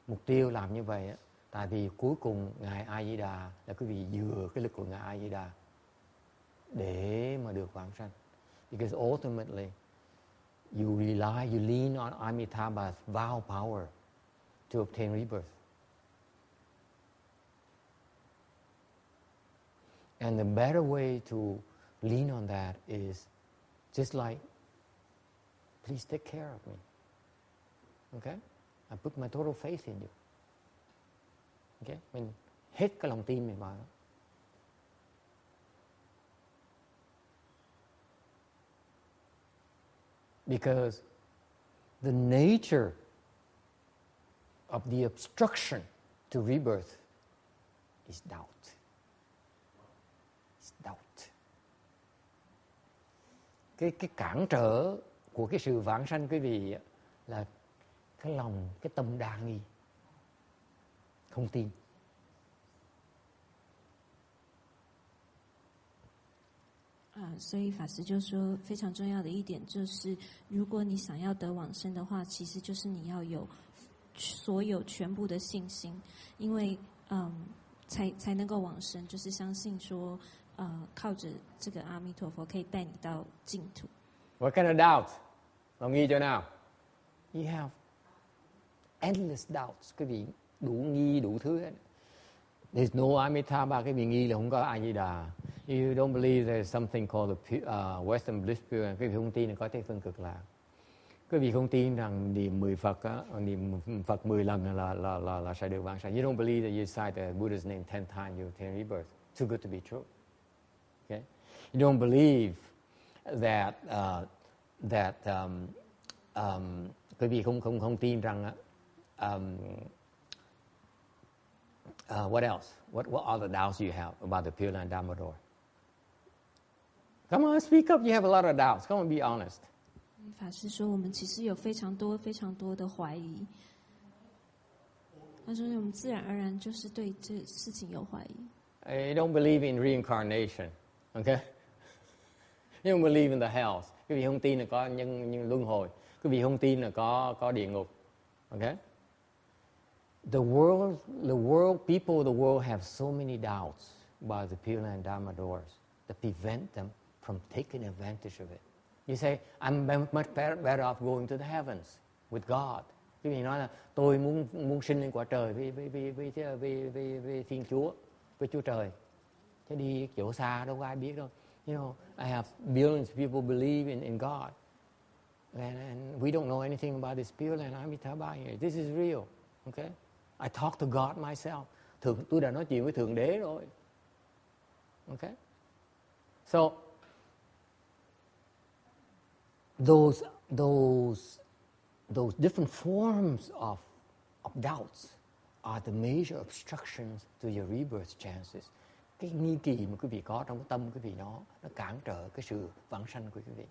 Mục tiêu làm như vậy tại vì cuối cùng ngài A Di Đà là quý vị dựa cái lực của ngài A Di Đà để mà được vãng sanh. Because ultimately you lean on Amitabha's vow power to obtain rebirth. And the better way to lean on that is just like, please take care of me. Okay? I put my total faith in you. Okay? Mình hết cái lòng tin mình vào đó. Because the nature of the obstruction to rebirth is doubt. It's doubt. Cái cản trở của cái sự vãng sanh quý vị là cái lòng, cái tâm đa nghi, không tin. 所以法师就说，非常重要的一点就是，如果你想要得往生的话，其实就是你要有所有全部的信心，因为才能够往生，就是相信说，靠着这个阿弥陀佛可以带你到净土。What kind of doubt? lòng nghi chỗ nào? You have endless doubts. Quý vị đủ nghi đủ thứ hết. There's no Amitabha. Quý vị nghi là không có A Di Đà. You don't believe there's something called the Western Bliss Pureland. Quý vị không tin là có Tây Phương Cực Lạc. Quý vị không tin rằng niệm 10 Phật, niệm Phật 10 lần là sẽ được vãng sanh. You don't believe that you cite the Buddha's name 10 times you obtain rebirth. Too good to be true. Okay? You don't believe that quý vị không tin rằng what else? What other doubts you have about the Pureland Dharma door? Come on, speak up. You have a lot of doubts. Come on, be honest. 法师说，我们其实有非常多的怀疑。他说，我们自然而然就是对这事情有怀疑。You don't believe in reincarnation, okay? You don't believe in the hells. Quý vị không tin là có nhân luân hồi. Quý vị không tin là có địa ngục, okay? The world, people of the world have so many doubts about the Pureland Dharma doors that prevent them from taking advantage of it. You say, I'm much better off going to the heavens with God. Quý vị nói là tôi muốn sinh lên quả trời với Thiên Chúa, với Chúa Trời. Thế đi chỗ xa đâu có ai biết đâu. You know, I have billions of people believe in God. And we don't know anything about this Pureland Amitabha here. This is real, okay? I talk to God myself. Tôi đã nói chuyện với Thượng Đế rồi. Okay? So, those different forms of doubts are the major obstructions to your rebirth chances. Cái nghi kỳ mà quý vị có trong cái tâm quý vị nó cản trở cái sự vãng sanh của quý vị.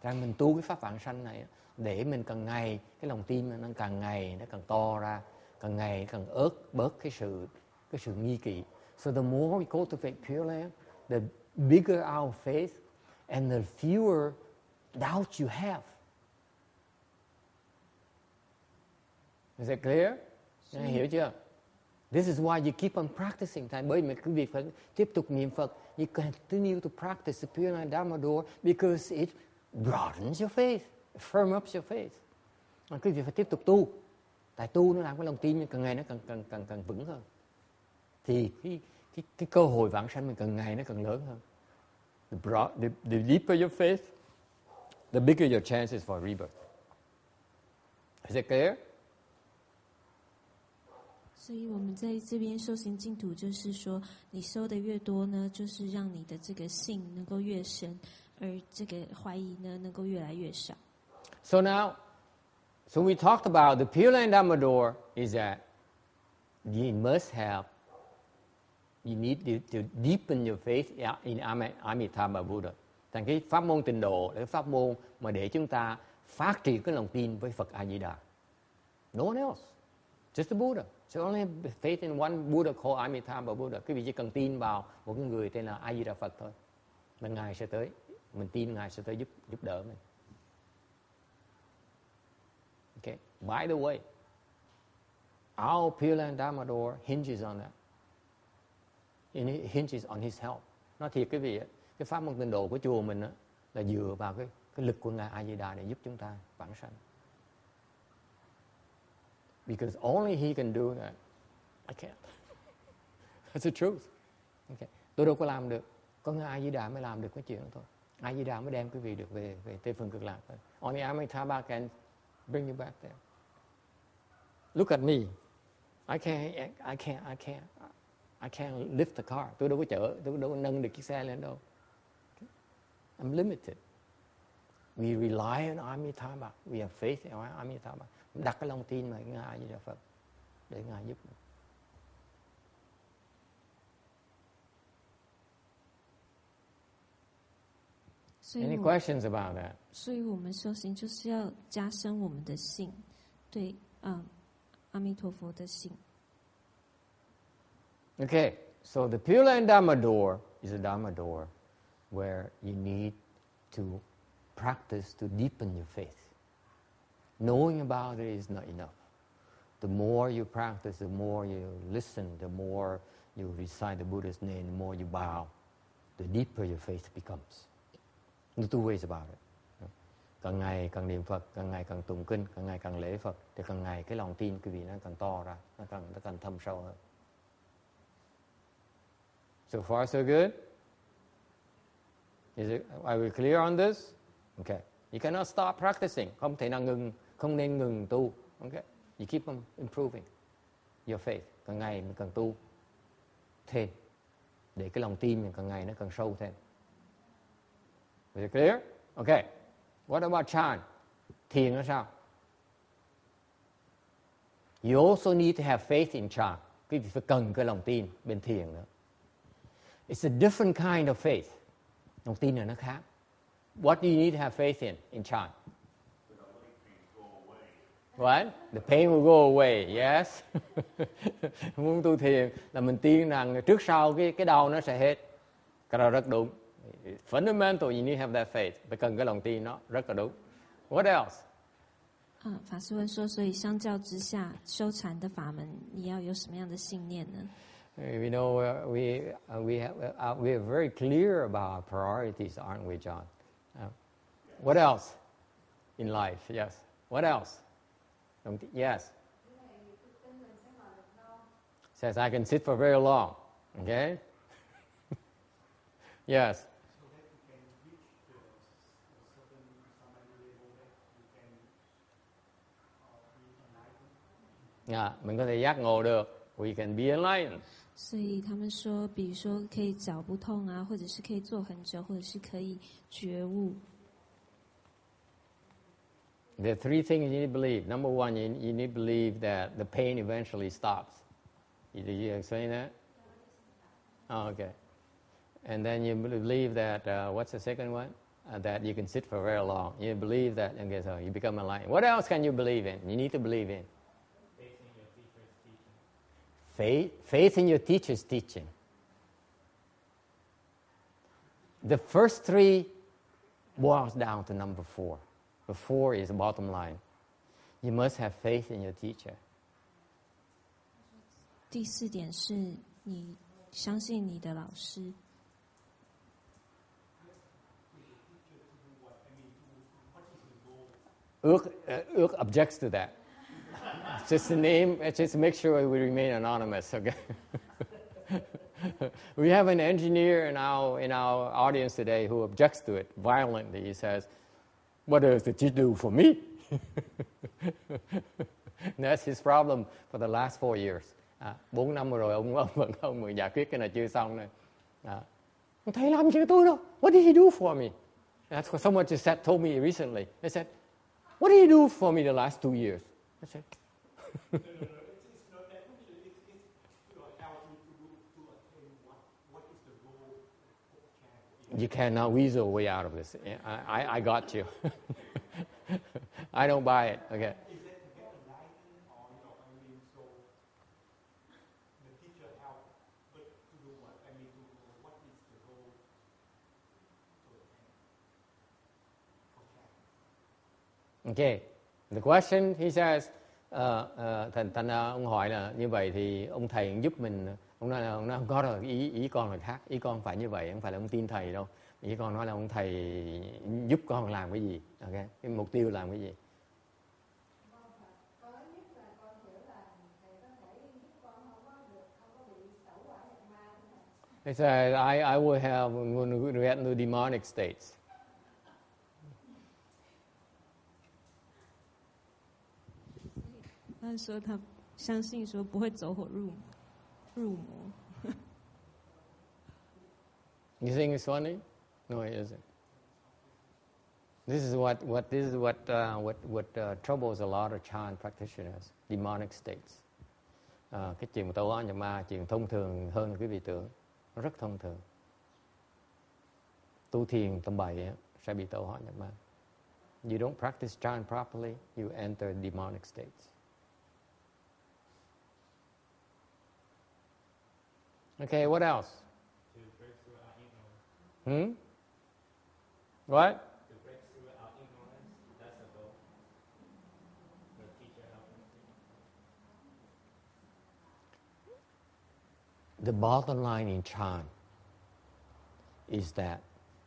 Rằng mình tu cái pháp vãng sanh này để mình càng ngày cái lòng tin nó càng ngày nó càng to ra, càng ngày càng bớt cái sự nghi kỵ. So the more we cultivate Pureland, the bigger our faith and the fewer doubts you have. Is that clear? Hiểu chưa? This is why you keep on practicing. Bởi vì quý vị phải tiếp tục niệm Phật. You continue to practice the Pureland Dharma door because it broadens your faith, firm ups your faith. Quý vị phải tiếp tục tu. Tại tu nó làm cái lòng tin mình càng ngày nó càng vững hơn. Thì cái cơ hội vãng sanh mình càng ngày nó càng lớn hơn. The deeper your faith, the bigger your chances for rebirth. Is that clear? 所以我们在这边修行净土，就是说，你修的越多呢，就是让你的这个信能够越深，而这个怀疑呢，能够越来越少。So we talked about the Pureland Dharma door is that you need to deepen your faith in Amitabha Buddha. Thành cái pháp môn tịnh độ là cái pháp môn mà để chúng ta phát triển cái lòng tin với Phật A Di Đà. No one else, just the Buddha. So only have faith in one Buddha called Amitabha Buddha. Quý vị chỉ cần tin vào một cái người tên là A Di Đà Phật thôi. Mà Ngài sẽ tới, mình tin Ngài sẽ tới giúp đỡ mình. Okay. By the way, our Pureland Dharma door hinges on that. It hinges on His help. Nói thiệt quý vị, cái pháp môn tịnh độ của chùa mình là dựa vào cái cái lực của Ngài A Di Đà để giúp chúng ta vãng sanh. Because only He can do that. I can't. That's the truth. Okay. Tôi đâu có làm được. Có Ngài A Di Đà mới làm được cái chuyện đó thôi. A Di Đà mới đem quý vị được về Tây phương Cực Lạc thôi. Only Amitabha can bring you back there. Look at me. I can't lift the car. Tôi đâu có nâng được chiếc xe lên đâu. I'm limited. We rely on Amitabha. We have faith in Amitabha. Đặt cái lòng tin vào Ngài A Di Đà Phật để Ngài giúp mình. 所以 Any questions about that? 所以我们修行就是要加深我们的信，对，阿弥陀佛的信。 Okay, so the Pureland Dharma door is a Dharma door where you need to practice to deepen your faith. Knowing about it is not enough. The more you practice, the more you listen, the more you recite the Buddha's name, the more you bow, the deeper your faith becomes. There's two ways about it. Càng ngày càng niệm Phật, càng ngày càng tụng kinh, càng ngày càng lễ Phật, thì càng ngày cái lòng tin quý vị nó càng to ra, nó càng thâm sâu hơn. So far, so good? Are we clear on this? Okay. You cannot stop practicing. Không thể nào ngừng, không nên ngừng tu. Okay. You keep on improving your faith. Càng ngày mình càng tu thêm, để cái lòng tin mình càng ngày nó càng sâu thêm. Is it clear? Okay. What about chan? Thiền là sao? You also need to have faith in chan. Quý vị phải cần cái lòng tin bên thiền nữa. It's a different kind of faith. Lòng tin này nó khác. What do you need to have faith in chan? What? The pain will go away. Yes. Muốn tu thiền là mình tin rằng trước sau cái đau nó sẽ hết. Cái đó rất đúng. Fundamental, you need to have that faith. Phải cần cái lòng tin nó rất là đúng. What else? 法师问说，所以相较之下，修禅的法门，你要有什么样的信念呢？ We know we are very clear about our priorities, aren't we, John? What else in life? Yes. What else? Yes. Says I can sit for very long. Okay. Yes. So that you can reach the certain somebody level that you can be enlightened. Mình có thể giác ngộ được. We can be enlightened. 所以他们说，比如说可以脚不痛啊，或者是可以坐很久，或者是可以觉悟。There are three things you need to believe. Number one, you need to believe that the pain eventually stops. Did you explain that? Oh, okay. And then you believe that, what's the second one? That you can sit for very long. You believe that, and so you become enlightened. What else can you believe in? You need to believe in. Faith in your teacher's teaching. The first three boils down to number four. The four is the bottom line. You must have faith in your teacher. 第四点是你相信你的老师。Ước objects to that. It's just a name. Just to make sure we remain anonymous. Okay. We have an engineer in our audience today who objects to it violently. He says, "What else did you do for me?" That's his problem for the last 4 years. 4 năm rồi ông giải quyết cái này chưa xong này. Thầy làm gì cho tôi đâu? What did he do for me? That's what someone just told me recently. They said, "What did he do for me the last 2 years?" I said, It's not that much. It's how to attain what is the goal of Chan. You cannot weasel a way out of this. I got you. I don't buy it. Okay. Is that to get enlightened, or so the teacher help, but to do what? What is the goal to attain for Chan? Okay. The question, he says, thành ông hỏi là như vậy thì ông thầy giúp mình. Ông nói là không có rồi, ý con là khác. Ý con phải như vậy, không phải là ông tin thầy đâu. Với con nói là ông thầy giúp con làm cái gì, okay? Cái mục tiêu làm cái gì? Có nhất là con hiểu là thầy có thể giúp con không có bị tẩu hỏa nhập ma. They said, I will have when we get into demonic states.他说他相信说不会走火入魔。You think it's funny? No, it isn't. This is what troubles a lot of Chan practitioners, demonic states. Cái chuyện tẩu hỏa nhập ma, chuyện thông thường hơn quý vị tưởng, nó rất thông thường. Tu thiền tầm bậy sẽ bị tẩu hỏa nhập ma. You don't practice Chan properly, you enter demonic states. Okay, what else? To break through our ignorance. What? To break through our ignorance, that's the goal. The teacher helping us. The bottom line in Chan is that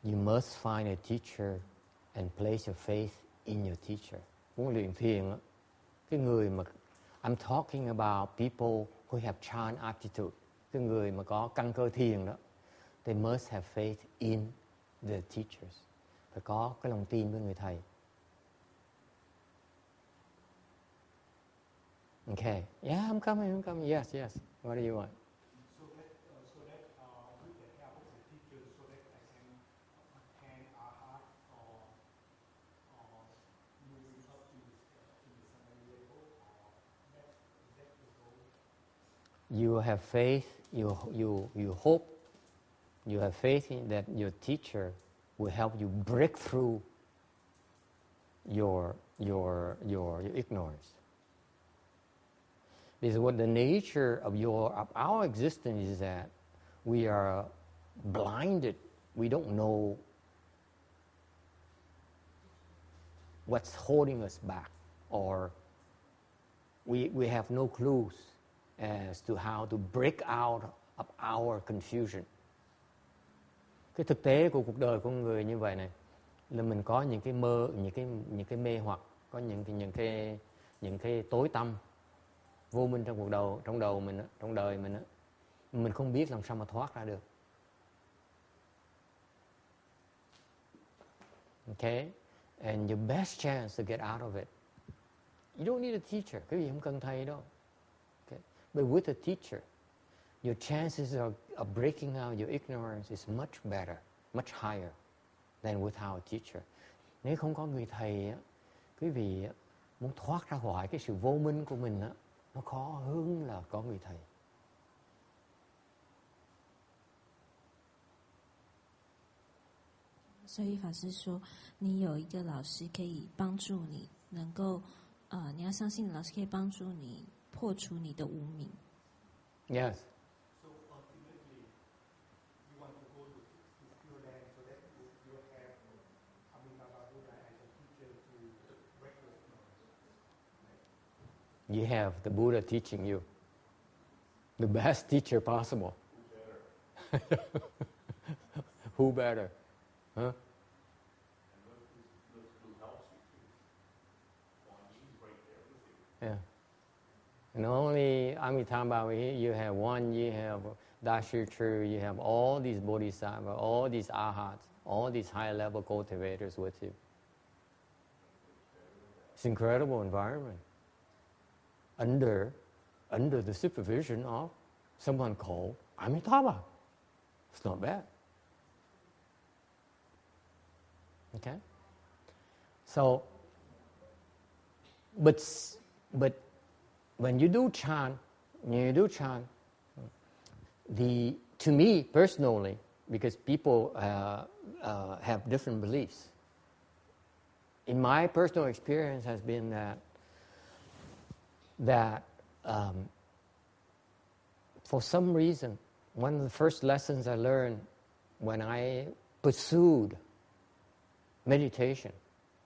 you must find a teacher and place your faith in your teacher. Muốn luyện thiền, cái người mà I'm talking about people who have Chan aptitude, cái người mà có căn cơ thiền đó, they must have faith in the teachers. Phải có cái lòng tin với người thầy. Okay. Yeah, I'm coming. Yes. What do you want? So that with the help of the teacher, so that I can attend our heart or moving up to the second level, or that the goal. You have faith. You hope. You have faith in that your teacher will help you break through your ignorance. Because what the nature of our existence is that we are blinded. We don't know what's holding us back, or we have no clues as to how to break out of our confusion. Cái thực tế của cuộc đời con người như vậy này, là mình có những cái những cái mê hoặc, có những cái tối tăm vô minh trong đầu mình, trong đời mình không biết làm sao mà thoát ra được. Okay? And your best chance to get out of it. You don't need a teacher, cái gì không cần thầy đâu. Okay? But with a teacher, your chances of breaking out your ignorance is much better, much higher than without a teacher. Nếu không có người thầy, quý vị muốn thoát ra khỏi cái sự vô minh của mình, nó khó hơn là có người thầy. 所以法师说，你有一个老师可以帮助你，能够你要相信老师可以帮助你破除你的无明。Yes. So ultimately, you want to go to Pureland so that you have Amitabha Buddha as a teacher to break the ignorance. You have the Buddha teaching you. The best teacher possible. Who better? Huh? Yeah. And only Amitabha, you have one, you have Dashichu, you have all these bodhisattvas, all these arhats, all these high-level cultivators with you. It's an incredible environment. Under the supervision of someone called Amitabha. It's not bad. Okay? So, but when you do chant, to me personally, because people have different beliefs, in my personal experience has been that for some reason, one of the first lessons I learned when I pursued meditation,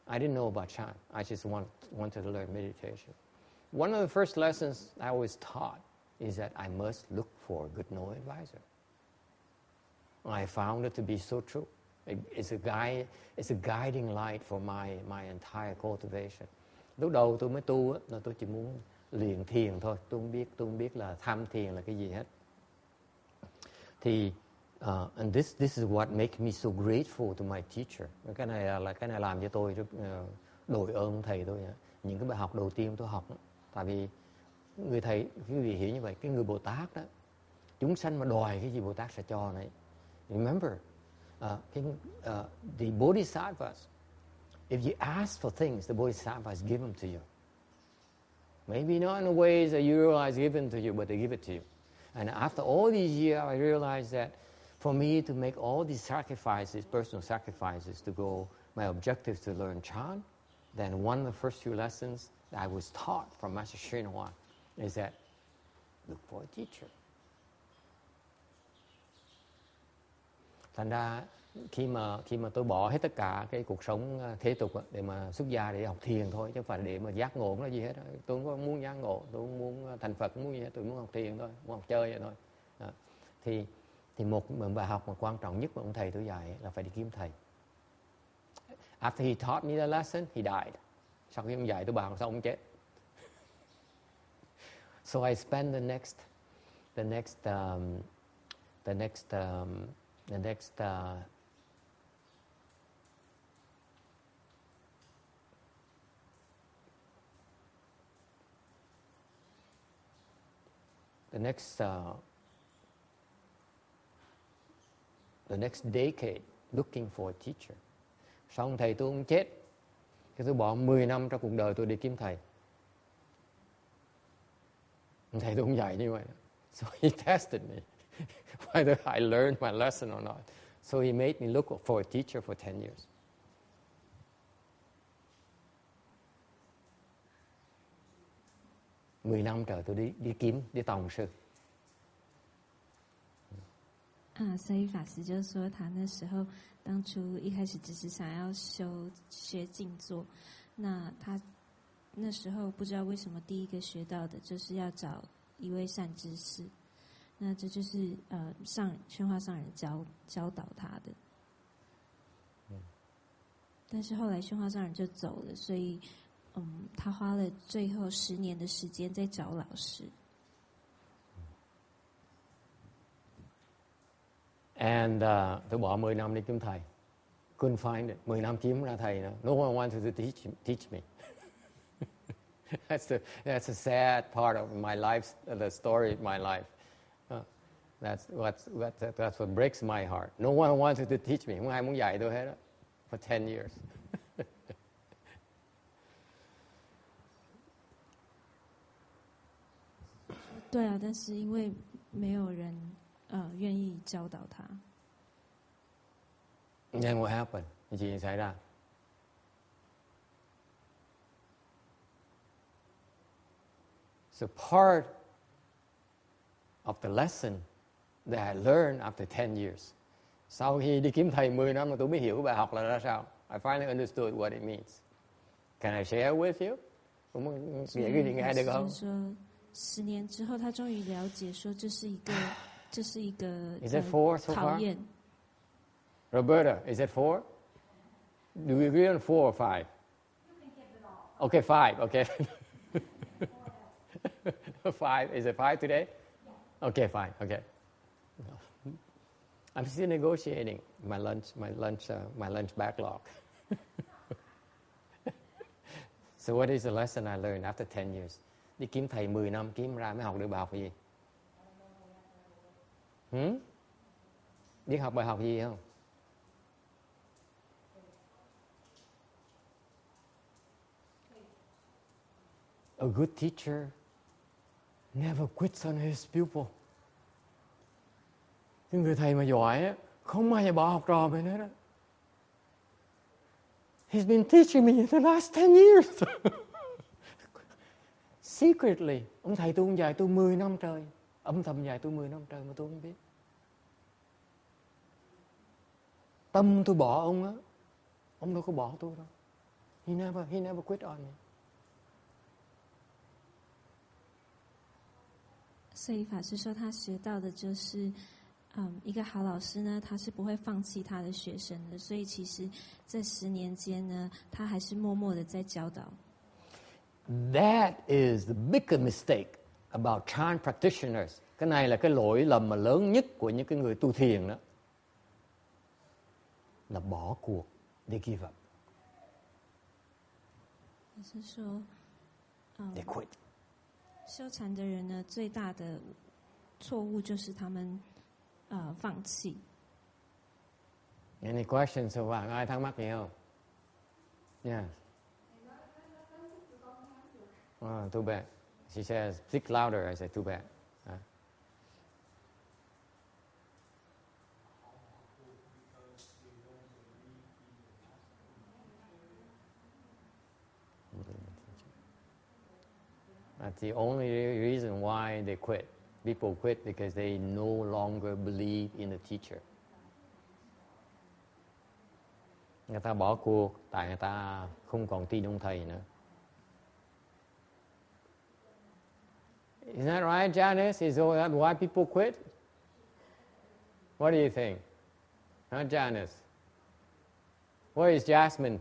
I didn't know about chant. I just wanted to learn meditation. One of the first lessons I was taught is that I must look for a good knowing advisor. I found it to be so true. It's a guiding light for my entire cultivation. Lúc đầu tôi mới tu á, là tôi chỉ muốn luyện thiền thôi, tôi không biết là tham thiền là cái gì hết. Thì and this is what makes me so grateful to my teacher. Cái này làm cho tôi rất đội ơn thầy tôi. Những cái bài học đầu tiên tôi học, tại vì người thầy, quý vị hiểu như vậy, cái người Bồ Tát đó, chúng sanh mà đòi cái gì Bồ Tát sẽ cho này. Remember, the Bodhisattvas, if you ask for things, the Bodhisattvas give them to you. Maybe not in the ways that you realize given to you, but they give it to you. And after all these years, I realized that for me to make all these sacrifices, personal sacrifices, to go, my objective is to learn Chan, then one of the first few lessons that I was taught from Master Shinhwa is that look for a teacher. Thành ra khi mà tôi bỏ hết tất cả cái cuộc sống thế tục để mà xuất gia để học thiền thôi, chứ không phải để mà giác ngộ là gì hết. Tôi không có muốn giác ngộ, tôi không muốn thành Phật, không muốn gì hết, tôi muốn học thiền thôi, muốn học chơi vậy thôi. Thì một bài học mà quan trọng nhất mà ông thầy tôi dạy là phải đi kiếm thầy. After he taught me the lesson, he died. Sau khi ông dạy tôi bài học xong ông chết. So I spent the next decade looking for a teacher. Xong thầy tôi cũng chết, cái tôi bỏ 10 năm trong cuộc đời tôi đi kiếm thầy. Thầy tôi cũng dạy như vậy. So he tested me whether I learned my lesson or not. So he made me look for a teacher for 10 years. Mười năm trời tôi đi tòng sư. 所以法师就说，他那时候当初一开始只是想要学静坐，那他那时候不知道为什么第一个学到的就是要找一位善知识，那这就是宣化上人教导他的。但是后来宣化上人就走了，所以他花了最后10年的时间在找老师。And tôi bỏ 10 năm đi kiếm thầy. Couldn't find it. 10 năm kiếm ra thầy nữa. No one wanted to teach me. That's a sad part of my life, the story of my life. That's what breaks my heart. No one wanted to teach me. Không ai muốn dạy tôi hết đó. For 10 years. 对啊，但是因为没有人愿意教导他。Then what happened? Chuyện gì xảy ra? So part of the lesson that I learned after 10 years. Sau khi đi kiếm thầy 10 năm mà tôi mới hiểu bài học là ra sao. I finally understood what it means. Can I share with you? Cũng nghĩa cái gì nghe được không? 10年之后，他终于了解，说这是一个 Is it 4 so 考 far? 验。Roberta, is it 4? Do we agree on 4 or 5? Okay, 5. Okay. 5. Is it 5 today? Okay, fine. Okay. I'm still negotiating my lunch backlog. So what is the lesson I learned after 10 years? Đi kiếm thầy 10 năm kiếm ra mới học được bài học gì? Biết học bài học gì không? A good teacher never quits on his pupil. Cái người thầy mà giỏi á, không bao giờ bỏ học trò mình hết á. He's been teaching me the last 10 years. Secretly, ông thầy tôi dạy tôi 10 năm trời. Âm thầm dạy tôi 10 năm trời mà tôi không biết. Tâm tôi bỏ ông á, ông đâu có bỏ tôi đâu. He never quit on me. 所以法师说，他学到的就是，一个好老师呢，他是不会放弃他的学生的，所以其实这10年间呢，他还是默默的在教导。That is the bigger mistake about Chan practitioners. Cái này là cái lỗi lầm mà lớn nhất của những cái người tu thiền đó, là bỏ cuộc, they give up, 也是说， they quit. 修禅的人呢，最大的错误就是他们放弃。Any questions so far? Ai thắc mắc gì không? Yes. Too bad. She says, speak louder. I said, too bad. That's the only reason why they quit. People quit because they no longer believe in the teacher. Người ta bỏ cuộc tại người ta không còn tin ông thầy nữa. Isn't that right, Janice? Is that why people quit? What do you think? Huh, Janice? Where is Jasmine?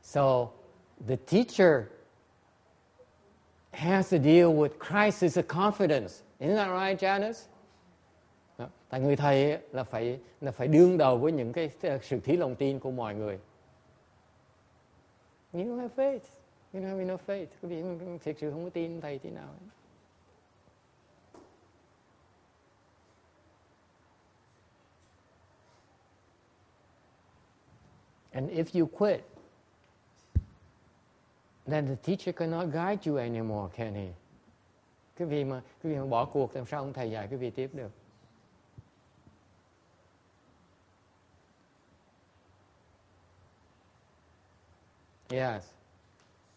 So the teacher has to deal with crisis of confidence. Isn't that right, Janice? Đó. Tại người thầy là phải đương đầu với những cái sự thiếu lòng tin của mọi người. You don't have faith. You don't have enough faith. Quý vị thực sự không có tin thầy thế nào. And if you quit, then the teacher cannot guide you anymore, can he? Quý vị mà bỏ cuộc, làm sao ông thầy dạy quý vị tiếp được? Yes.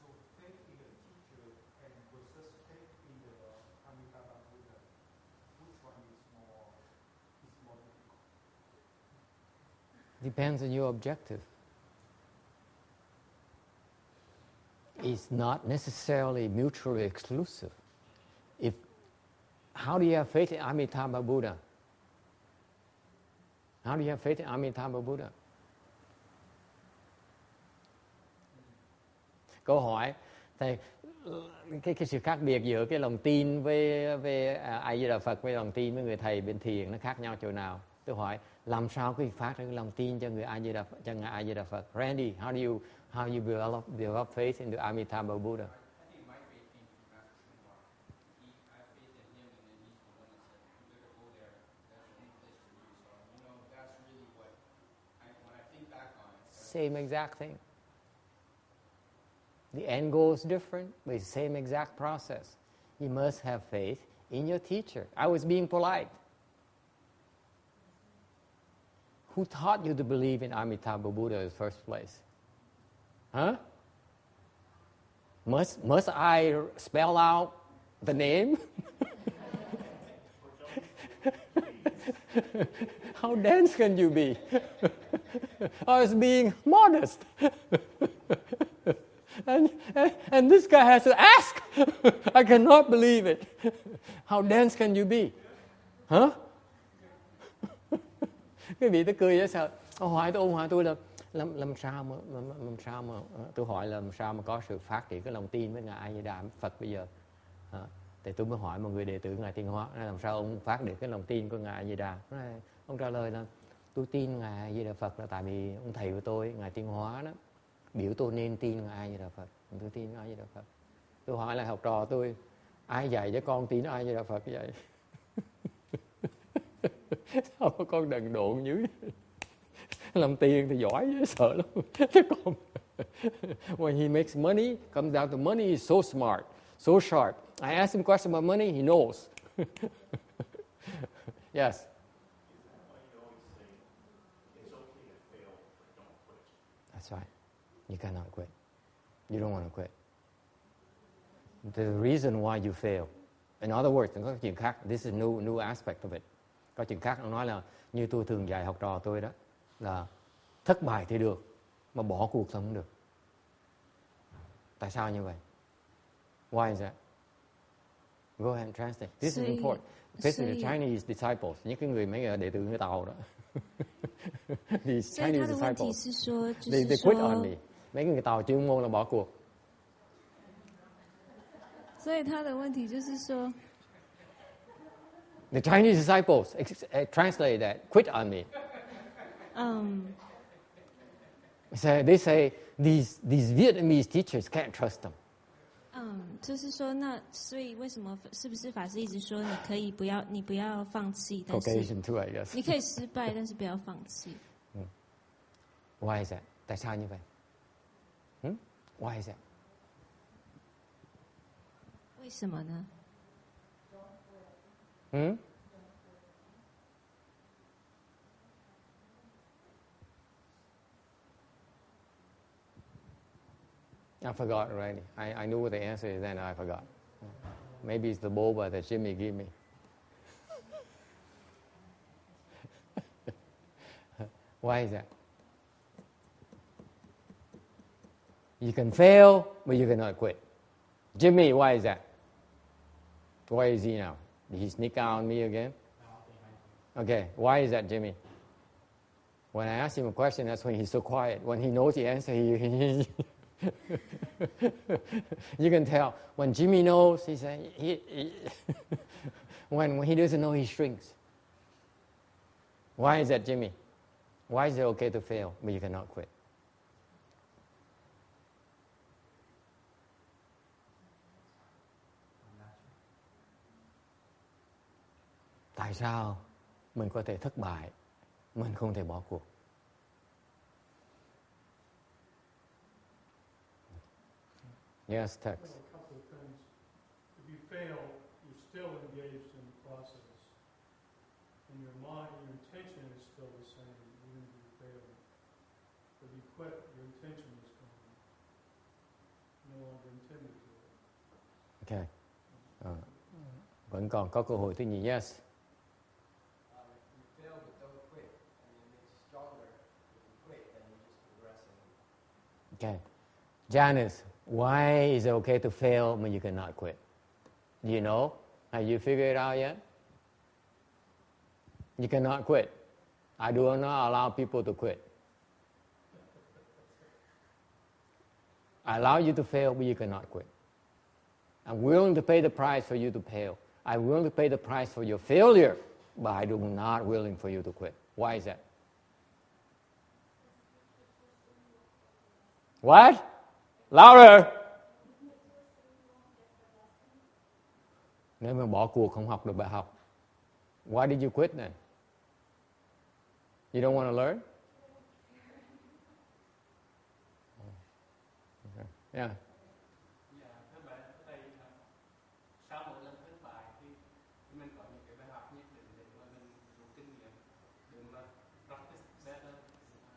So faith in the teacher and versus faith in the Amitabha Buddha, which one is more difficult? Depends on your objective. It's not necessarily mutually exclusive. How do you have faith in Amitabha Buddha? How do you have faith in Amitabha Buddha? Câu hỏi thầy, cái sự khác biệt giữa cái lòng tin với A Di Đà Phật với lòng tin với người thầy bên thiền nó khác nhau chỗ nào? Tôi hỏi làm sao quý vị phát ra lòng tin cho người A Di Đà Phật? Randy, how you develop faith in the Amitabha Buddha? I think my faith came from Master Shunyata. I have faith in him, and then he's the one that said, "You better go there. That's the only place for you." So that's really what when I think back on it. Same exact thing. The end goal is different, but it's the same exact process. You must have faith in your teacher. I was being polite. Who taught you to believe in Amitabha Buddha in the first place? Huh? Must I spell out the name? How dense can you be? I was being modest. And this guy has to ask. I cannot believe it. How dense can you be? Huh? Cái vị tôi cười dễ sợ. Hỏi tôi là làm sao mà tôi hỏi là làm sao mà có sự phát triển cái lòng tin với ngài A Di Đà Phật bây giờ. Thì tôi mới hỏi một người đệ tử ngài Tiên Hóa, làm sao ông phát được cái lòng tin của ngài A Di Đà? Ông trả lời là tôi tin ngài A Di Đà Phật là tại vì ông thầy của tôi ngài Tiên Hóa đó biểu tôi nên tin ngài A Di Đà Phật. Tôi tin ngài A Di Đà Phật. Tôi hỏi lại học trò tôi, ai dạy cho con tin A Di Đà Phật vậy? Sao mà con đần độn dữ? Làm tiền thì giỏi dễ sợ lắm. Chứ còn when he makes money, comes down to money, he's so smart, so sharp. I ask him a question about money, he knows. Yes. That's right. You cannot quit. You don't want to quit. The reason why you fail. In other words, có chuyện khác. This is new aspect of it. Có chuyện khác, ông nói là như tôi thường dạy học trò tôi đó, là thất bại thì được, mà bỏ cuộc thì không được. Tại sao như vậy? Why is that? Go ahead and translate. This is important. Especially the Chinese disciples, những cái người mấy người đệ tử người Tàu đó. The Chinese disciples, they quit on me. Mấy người Tàu chuyên môn là bỏ cuộc. 所以他的问题就是说 The Chinese disciples translate that, quit on me. So they say these Vietnamese teachers can't trust them. 就是说，那所以为什么是不是法师一直说你不要放弃，但是 Caucasian too, I guess. 你可以失败，但是不要放弃。Why is that? Tại sao như vậy? Why is that? 为什么呢？ I forgot already. I knew what the answer is, then I forgot. Maybe it's the boba that Jimmy gave me. Why is that? You can fail, but you cannot quit. Jimmy, why is that? Where is he now? Did he sneak out on me again? Okay, why is that, Jimmy? When I ask him a question, that's when he's so quiet. When he knows the answer, he you can tell. When Jimmy knows, he says, when he doesn't know, he shrinks. Why is that, Jimmy? Why is it okay to fail, but you cannot quit? Tại sao mình có thể thất bại, mình không thể bỏ cuộc? Yes, text. A couple of things. If you fail, you're still engaged in the process. And your mind, your intention is still the same, even if you fail. If you quit, your intention is gone. No longer intended to it. Okay. Vẫn còn có cơ hội thứ nhì. Yes. If you fail but don't quit, I mean, it makes you stronger. If you quit, then you're just progressing. Okay. Janice, why is it okay to fail when you cannot quit? Do you know? Have you figured it out yet? You cannot quit. I do not allow people to quit. I allow you to fail, but you cannot quit. I'm willing to pay the price for you to fail. I'm willing to pay the price for your failure, but I do not willing for you to quit. Why is that? What? Louder! Nếu mà bỏ cuộc không học được bài học. Why did you quit then? You don't want to learn? Okay. Yeah. Thưa bạn, thầy, sau mỗi lần thất bại thì mình có những cái bài học nhất định để mà mình rút kinh nghiệm, để mà practice better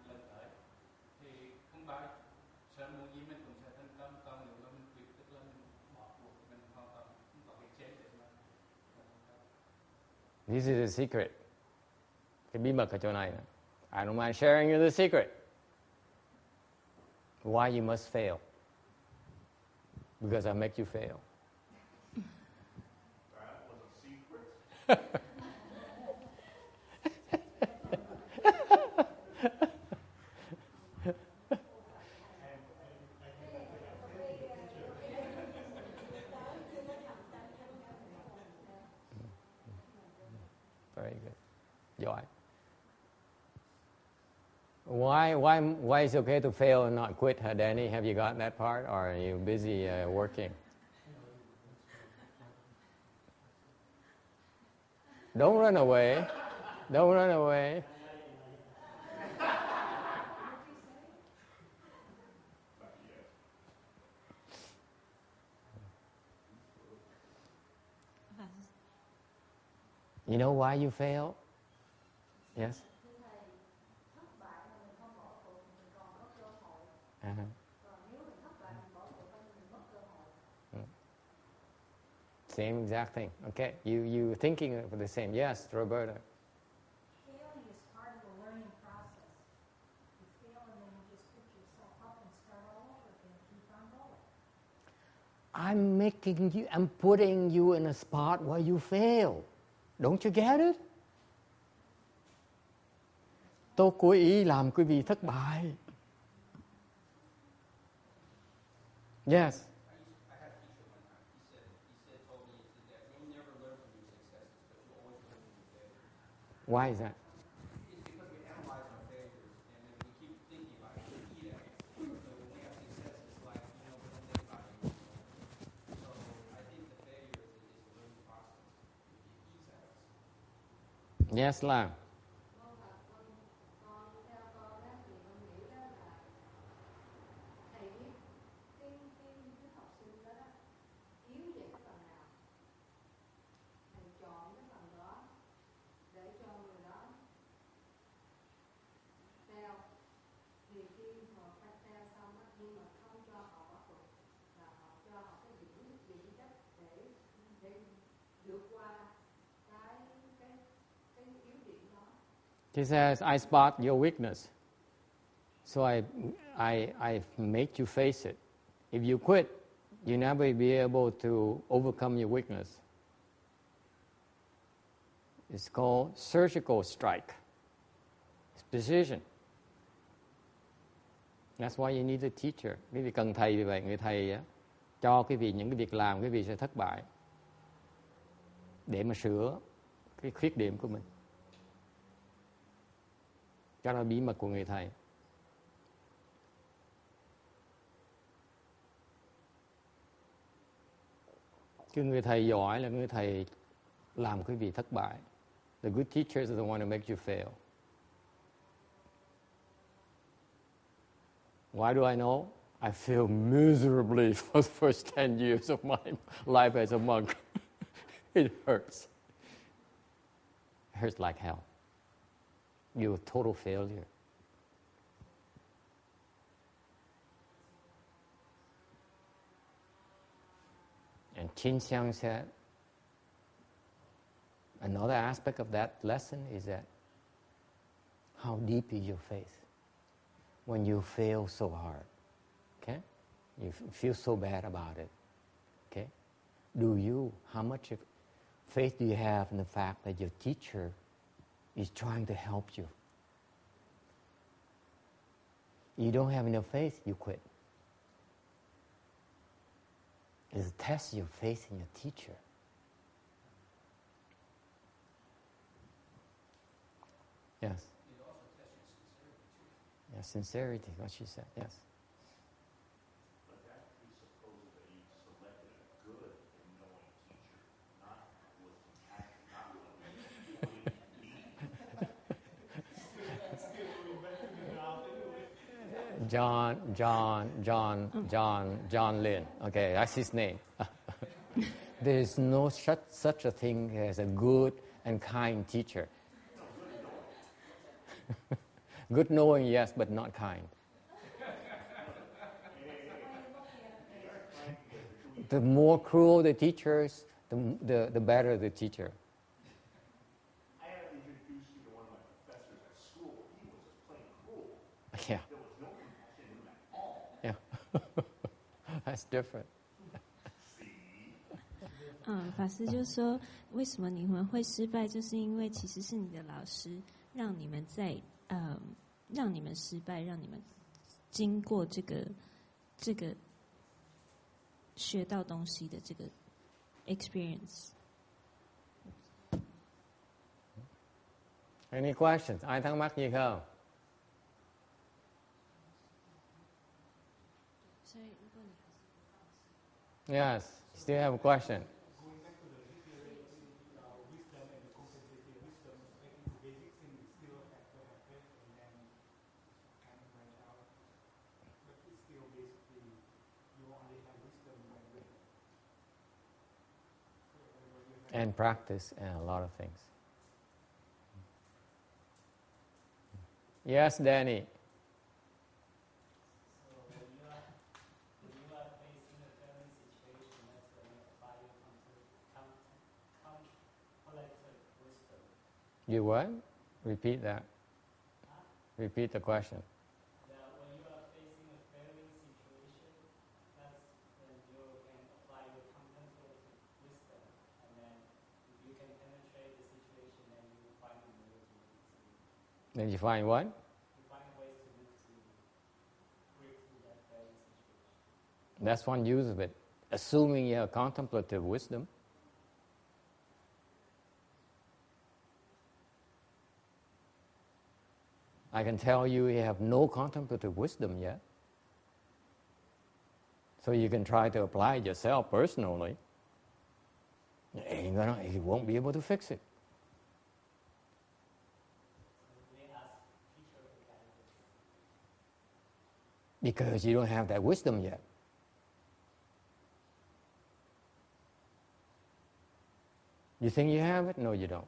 lần tới. Thì không phải sớm muộn gì mình cũng sẽ thành công, còn nếu mà mình quyết tức là mình bỏ cuộc, mình hoàn toàn không có cái chết để mà This is the secret. Cái bí mật ở chỗ này. I don't mind sharing you the secret. Why you must fail? Because I make you fail. That was a secret. Very good. Giỏi. Why is it okay to fail and not quit, Danny? Have you gotten that part, or are you busy working? Don't run away. Don't run away. You know why you fail? Yes? Uh-huh. Same exact thing. Okay, you thinking of the same. Yes, Roberta. Failing is part of the learning process. You I'm putting you in a spot where you fail. Don't you get it? Tôi cố ý làm quý vị thất bại. Yes. I had a teacher one time. He told me that you'll never learn from your successes, but you'll always learn from your failures. Why is that? It's because we analyze our failures and then we keep thinking about it. We eat at it. So when we have success, it's like, we don't think about it anymore. So I think the failure is a learning process. It eats at us. Yes, Lam. He says, I spot your weakness, so I make you face it. If you quit, you never be able to overcome your weakness. It's called surgical strike. It's precision. That's why you need a teacher. Quý vị cần thầy vì vậy, người thầy cho quý vị những cái việc làm quý vị sẽ thất bại để mà sửa cái khuyết điểm của mình. Đó là bí mật của người thầy. Cái người thầy giỏi là người thầy làm quý vị thất bại. The good teachers are the one who make you fail. Why do I know? I failed miserably for the first 10 years of my life as a monk. It hurts. It hurts like hell. You're a total failure. And Chin Xiang said, another aspect of that lesson is that how deep is your faith when you fail so hard, okay? You feel so bad about it, okay? How much faith do you have in the fact that your teacher is trying to help you? You don't have enough faith, you quit. It's a test your faith in your teacher. Yes. It also tests your sincerity too. Yeah, sincerity, what she said, yes. But that presupposes that you selected a good and knowing teacher, not with compassion, not John Lin. Okay, that's his name. There is no such a thing as a good and kind teacher. Good knowing, yes, but not kind. The more cruel the teachers, the better the teacher. I had to introduce you to one of my professors at school. He was just plain cruel. Yeah. There was no compassion in him at all. Yeah. That's different. 法师就说，为什么你们会失败，就是因为其实是你的老师让你们让你们失败，让你们经过这个学到东西的这个 experience。 Any questions? Ai thắc mắc gì không? Yes, still have a question. Going back to the literary wisdom and the compensating wisdom, I think the basic thing is still have to have faith and then kind of branch out. But it's still basically you only have wisdom when ready. And practice and a lot of things. Yes, Danny. So when you are facing a challenging situation, that's when you apply your collective wisdom. You what? Repeat that. Repeat the question. That when you are facing a failing situation, that's when you can apply Then you find what? You find ways to live to break through that very situation. That's one use of it. Assuming you have contemplative wisdom. I can tell you have no contemplative wisdom yet. So you can try to apply it yourself personally. You won't be able to fix it. Because you don't have that wisdom yet. You think you have it? No, you don't.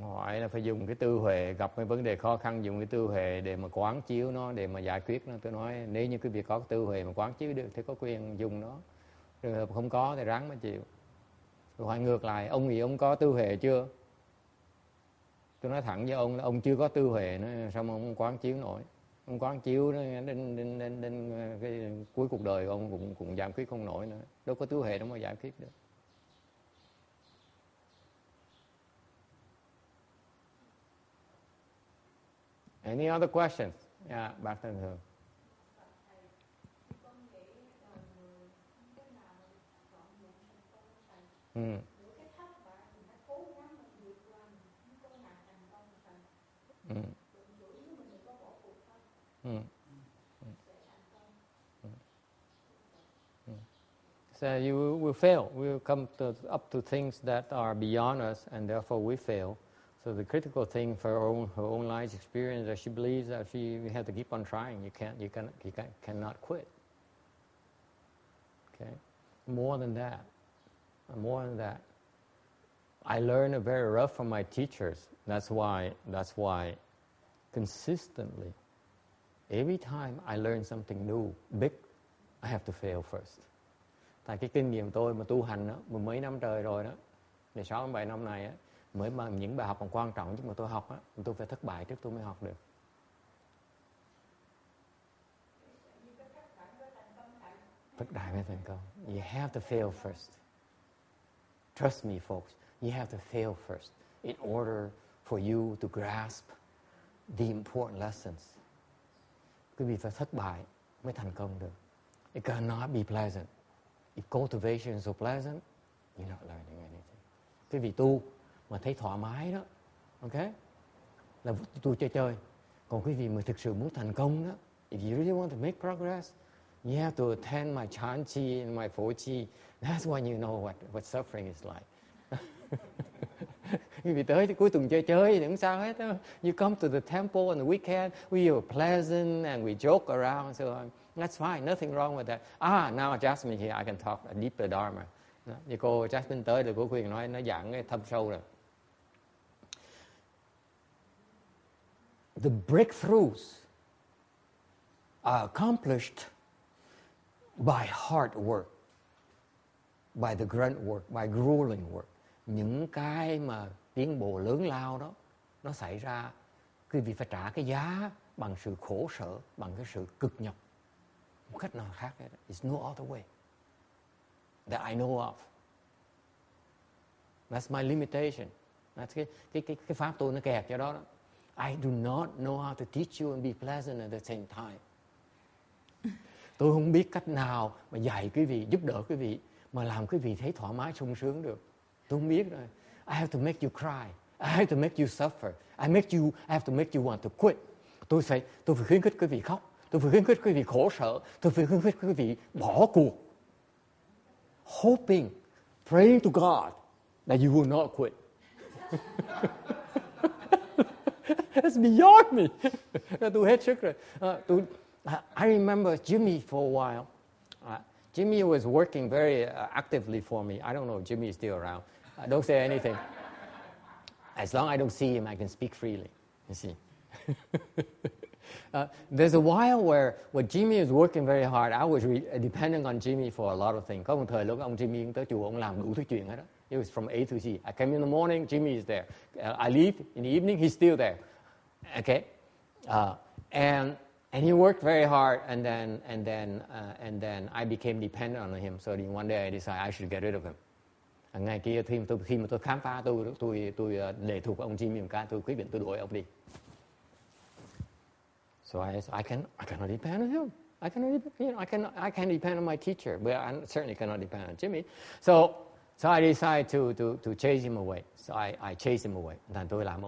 Hỏi là phải dùng cái tư huệ, gặp cái vấn đề khó khăn dùng cái tư huệ để mà quán chiếu nó, để mà giải quyết nó. Tôi nói nếu như quý vị có cái tư huệ mà quán chiếu được thì có quyền dùng nó. Trường hợp không có thì ráng mà chịu. Rồi hỏi ngược lại, ông nghĩ ông có tư huệ chưa? Tôi nói thẳng với ông là ông chưa có tư huệ nữa, sao mà ông quán chiếu nổi? Ông quán chiếu đến cái cuối cuộc đời ông cũng giải quyết không nổi nữa. Đâu có tư huệ đâu mà giải quyết được. Any other questions? Yeah, bác Tân Hương. So you will fail. We will come up to things that are beyond us, and therefore we fail. So the critical thing for her own life's experience, that she believes that you have to keep on trying. You cannot quit. Okay, more than that. I learned it very rough from my teachers. That's why, consistently, every time I learn something new, big, I have to fail first. Tại cái kinh nghiệm tôi mà tu hành đó, mười mấy năm trời rồi đó, 16-17 năm này á, mới mà những bài học còn quan trọng chứ mà tôi học á, tôi phải thất bại trước tôi mới học được. Thất bại mới thành công. You have to fail first. Trust me, folks. You have to fail first in order for you to grasp the important lessons. Quý vị phải thất bại mới thành công được. It cannot be pleasant. If cultivation is so pleasant, you're not learning anything. Quý vị tu mà thấy thoải mái đó, ok, là tu chơi. Còn quý vị mà thực sự muốn thành công đó, if you really want to make progress, you have to attend my chan chi and my fo chi. That's when you know what suffering is like. Quý vị tới thì cuối tuần chơi thì không sao hết đó. You come to the temple on the weekend, we are pleasant and we joke around, so on. That's fine, nothing wrong with that. Now Jasmine here, I can talk a deeper Dharma. Như cô Jasmine tới rồi cô khuyên nói nó giảng cái thâm sâu rồi. The breakthroughs are accomplished by hard work, by the grunt work, by grueling work. Những cái mà tiến bộ lớn lao đó, nó xảy ra, quý vị phải trả cái giá bằng sự khổ sở, bằng cái sự cực nhọc. Một cách nào khác hết. It's no other way that I know of. That's my limitation. That's cái pháp tôi nó kẹt cho đó. I do not know how to teach you and be pleasant at the same time. Tôi không biết cách nào mà dạy quý vị, giúp đỡ quý vị mà làm quý vị thấy thoải mái sung sướng được. Tôi không biết rồi. I have to make you cry. I have to make you suffer. I have to make you want to quit. Tôi phải khuyến khích quý vị khóc. Tôi phải khuyến khích quý vị khổ sở. Tôi phải khuyến khích quý vị bỏ cuộc. Hoping, praying to God that you will not quit. It's beyond me. Tôi hết sức rồi. I remember Jimmy for a while. Jimmy was working very actively for me. I don't know if Jimmy is still around. Don't say anything. As long as I don't see him, I can speak freely. You see. There's a while where Jimmy was working very hard. I was depending on Jimmy for a lot of things. Có một thời lúc ông Jimmy tới chùa, ông làm đủ thứ chuyện hết đó. It was from A to Z. I came in the morning, Jimmy is there. I leave in the evening, he's still there. Okay, and he worked very hard, and then I became dependent on him. So then one day I decided I should get rid of him. Ngày kia khi mà tôi khám phá, tôi lệ thuộc vào ông Jimmy một cái, tôi quyết định tôi đuổi ông đi. So I cannot depend on him. I can depend on my teacher, but I certainly cannot depend on Jimmy. So I decided to chase him away. So I chased him away. Thành tôi làm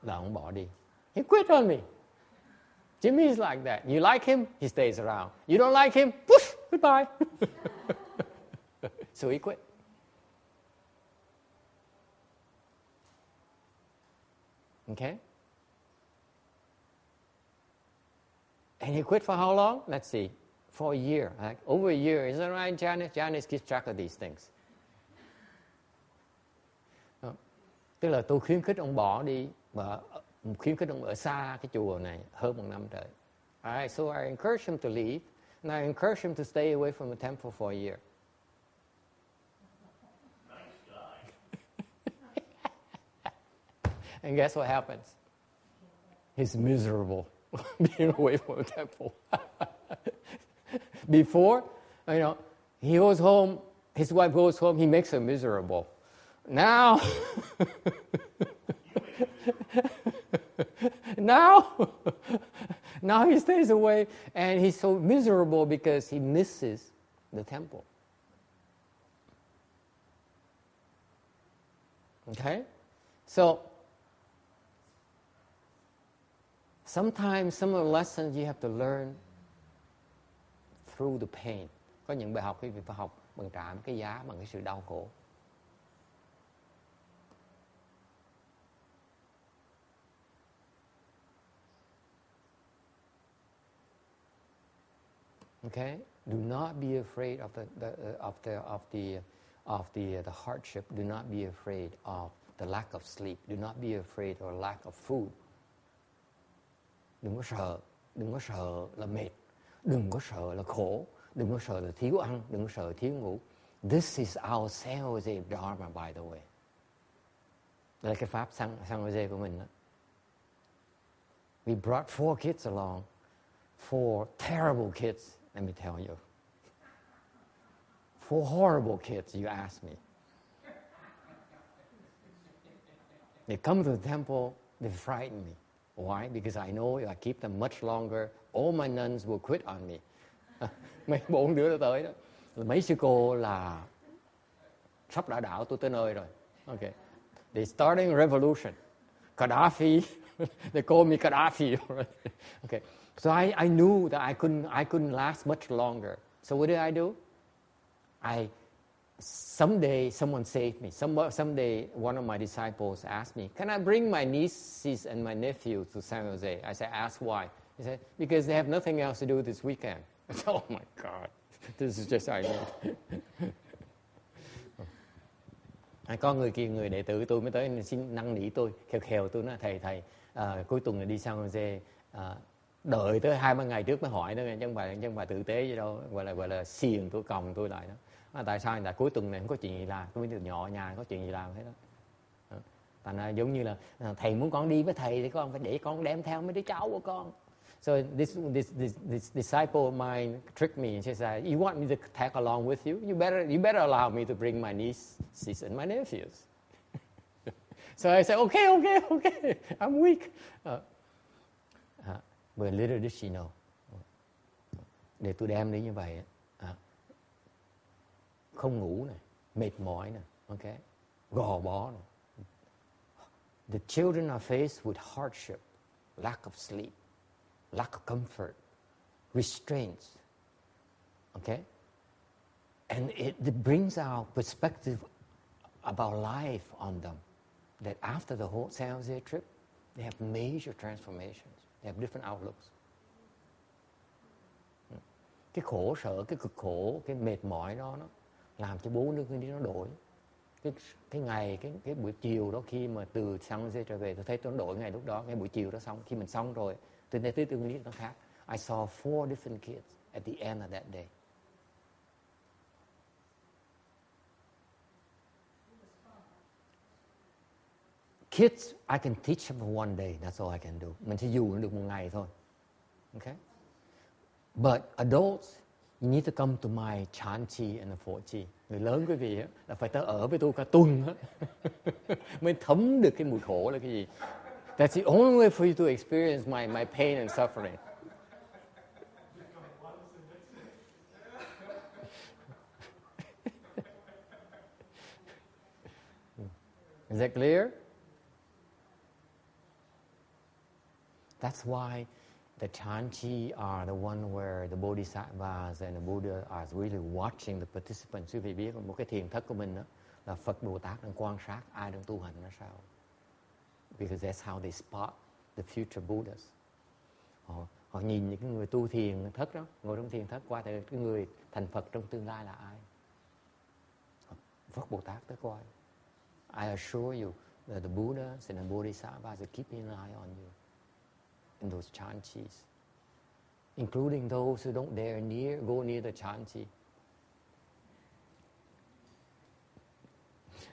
ông bỏ đi. He quit on me. Jimmy is like that. You like him, he stays around. You don't like him, poof, goodbye. So he quit. Okay? And he quit for how long? Let's see. For a year. Like over a year. Is that right, Janice? Janice keeps track of these things. Tức là tôi khuyến khích ông bỏ đi và khuyến khích ông ở xa cái chùa này hơn 1 năm trời. Alright, so I encourage him to leave, and I encourage him to stay away from the temple for a year. Nice guy. And guess what happens? He's miserable being away from the temple. Before, he goes home, his wife goes home, he makes her miserable. Now, now he stays away, and he's so miserable because he misses the temple. Okay? So, sometimes some of the lessons you have to learn through the pain. Có những bài học quý vị phải học bằng trả cái giá bằng cái sự đau khổ. Okay? Do not be afraid of the hardship. Do not be afraid of the lack of sleep. Do not be afraid of lack of food. Đừng có sợ là mệt, đừng có sợ là khổ, đừng có sợ là thiếu ăn, đừng có sợ thiếu ngủ. This is our San Jose Dharma, by the way. Đây là cái pháp San Jose của mình đó. We brought 4 kids along, 4 terrible kids. Let me tell you. 4 horrible kids, you ask me. They come to the temple, they frighten me. Why? Because I know if I keep them much longer, all my nuns will quit on me. Mấy 4 đứa đó tới đó. Mấy sư cô là sắp đã đảo tôi tới nơi rồi. Okay. They're starting a revolution. Gaddafi, they call me Gaddafi. Okay. So I knew that I couldn't last much longer. So what did I do? Someday someone saved me. Someday one of my disciples asked me, "Can I bring my nieces and my nephew to San Jose?" I said, "Ask why." He said, "Because they have nothing else to do this weekend." I said, "Oh my God, this is just I need." Có người đệ tử tôi mới tới xin năn nỉ tôi, khều tôi nói thầy cuối tuần này đi San Jose, đợi tới 2-3 ngày trước mới hỏi đó, chứ không phải tử tế gì đâu, gọi là xiềng tôi, còng tôi lại đó. Tại sao? Tại cuối tuần này không có chuyện gì làm, tôi mới nhỏ ở nhà có chuyện gì làm hết đó. Thành ra giống như là thầy muốn con đi với thầy thì con phải để con đem theo mấy đứa cháu của con. So this disciple of mine tricked me and she said, "You want me to tag along with you? You better allow me to bring my nieces and my nephews." So I said, okay, I'm weak. But little did she know. Để tôi đem đi như vậy, không ngủ này, mệt mỏi này, okay, gò bó này. The children are faced with hardship, lack of sleep, lack of comfort, restraints, okay? And it brings out perspective about life on them, that after the whole San Jose trip, they have major transformations. They have different outlooks. Cái khổ sở, cái cực khổ, cái mệt mỏi đó nó làm cho 4 đứa đi nó đổi. Cái buổi chiều đó khi mà từ San Jose trở về, tôi thấy tôi đổi ngày lúc đó, cái buổi chiều đó xong, khi mình xong rồi, tôi thấy tương lý nó khác. I saw 4 different kids at the end of that day. Kids, I can teach them for one day. That's all I can do. Mình chỉ dụ nó được 1 ngày thôi. Okay? But adults, You need to come to my chanchi and the fochi. Người lớn quý vị á, là phải tới ở với tôi cả tuần á mới thấm được cái mùi khổ là cái gì. That's the only way for you to experience my pain and suffering. Is that clear? That's why the chanchi are the one where the bodhisattvas and the Buddha are really watching the participants. Quý vị biết một cái thiền thất của mình đó, là Phật Bồ Tát đang quan sát ai đang tu hành ra sao. Because that's how they spot the future Buddhas. Họ nhìn những cái người tu thiền thất đó, ngồi trong thiền thất qua thì cái người thành Phật trong tương lai là ai. Phật Bồ Tát tới coi. I assure you that the Buddhas and the Bodhisattvas are keeping an eye on you in those chanchis, including those who don't dare go near the chanchi.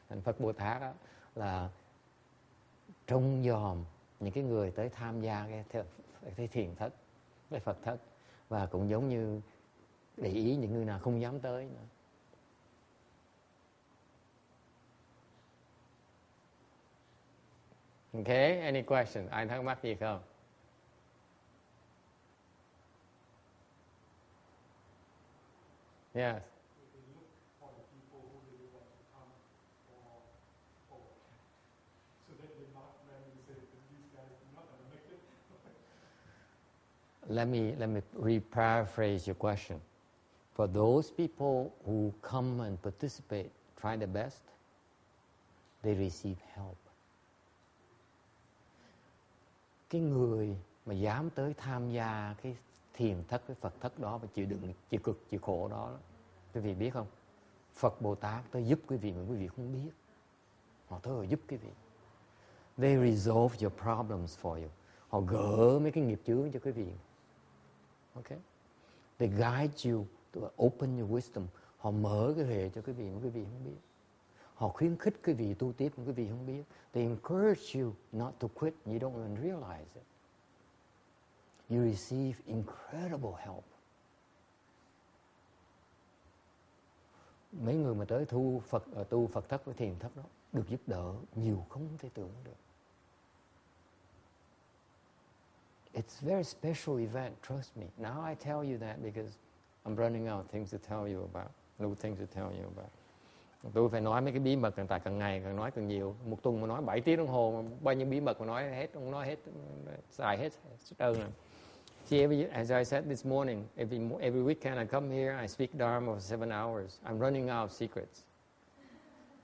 Thành Phật Bồ Tát đó, là trông dòm những cái người tới tham gia cái thiền thất, cái Phật thất, và cũng giống như để ý những người nào không dám tới nữa. Okay, any question? Ai thắc mắc gì không? Yes. Let me rephrase your question. For those people who come and participate, try their best, they receive help. Cái người mà dám tới tham gia cái thiền thất, cái Phật thất đó và chịu đựng, chịu cực, chịu khổ đó, quý vị biết không? Phật Bồ Tát tới giúp quý vị mà quý vị không biết. Họ tới giúp quý vị. They resolve your problems for you. Họ gỡ mấy cái nghiệp chướng cho quý vị. Okay? They guide you to open your wisdom. Họ mở cái huệ cho quý vị mà quý vị không biết. Họ khuyến khích quý vị tu tiếp mà quý vị không biết. They encourage you not to quit. You don't even realize it. You receive incredible help. Mấy người mà tới tu Phật thất với thiền thất đó được giúp đỡ nhiều không thể tưởng được. It's a very special event, trust me. Now I tell you that because I'm running out of things to tell you about. New things to tell you about. Tôi phải nói mấy cái bí mật tại càng ngày càng nói càng nhiều. Một tuần mà nói 7 tiếng đồng hồ mà bao nhiêu bí mật mà nói hết, không nói hết, xài hết trơn rồi. See, as I said this morning, every weekend I come here, I speak Dharma for 7 hours. I'm running out of secrets.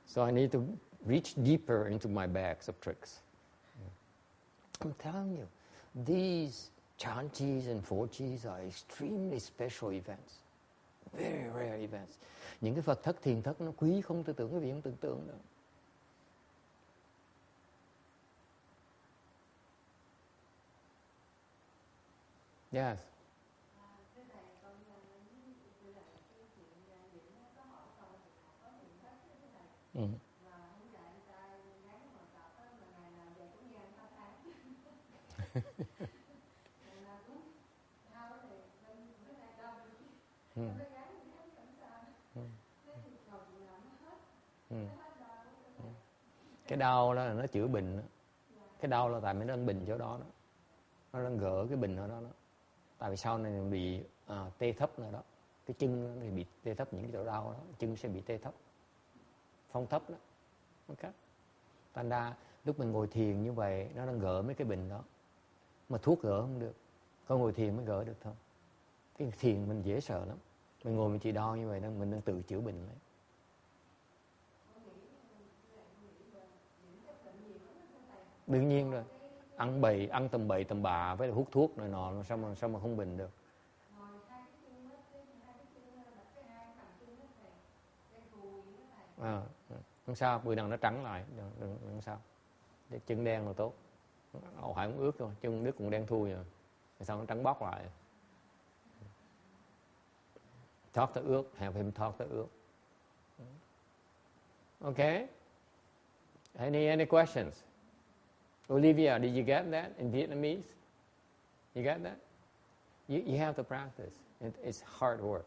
So I need to reach deeper into my bags of tricks. I'm telling you, these chanchis and fochis are extremely special events. Very rare events. Những cái Phật thất, thiền thất nó quý không tưởng tượng, quý vị không tưởng tượng được. Yes. Cái đau đó là nó chữa bệnh đó. Cái đau là tại mình đang bình chỗ đó đó. Nó đang gỡ cái bình ở đó đó. Tại vì sau này bị tê thấp nữa đó. Cái chân nó thì bị tê thấp, những cái chỗ đau đó, chân sẽ bị tê thấp, phong thấp đó. Okay. Thành ra lúc mình ngồi thiền như vậy, nó đang gỡ mấy cái bệnh đó. Mà thuốc gỡ không được, có ngồi thiền mới gỡ được thôi. Cái thiền mình dễ sợ lắm. Mình ngồi mình chỉ đau như vậy đó, mình đang tự chữa bệnh đấy. Đương nhiên rồi. Ăn tầm bậy tầm bạ với hút thuốc này nọ sao mà không bình được. Không sao, bữa nào nó trắng lại, không sao. Chân đen là tốt. Ổ hải cũng ướt thôi, chân nước cũng đen thui rồi. Sao nó trắng bóc lại. Thoát tới ướt, have him thoát tới ướt. Okay. Any questions? Olivia, did you get that in Vietnamese? You got that? You have to practice. It's hard work.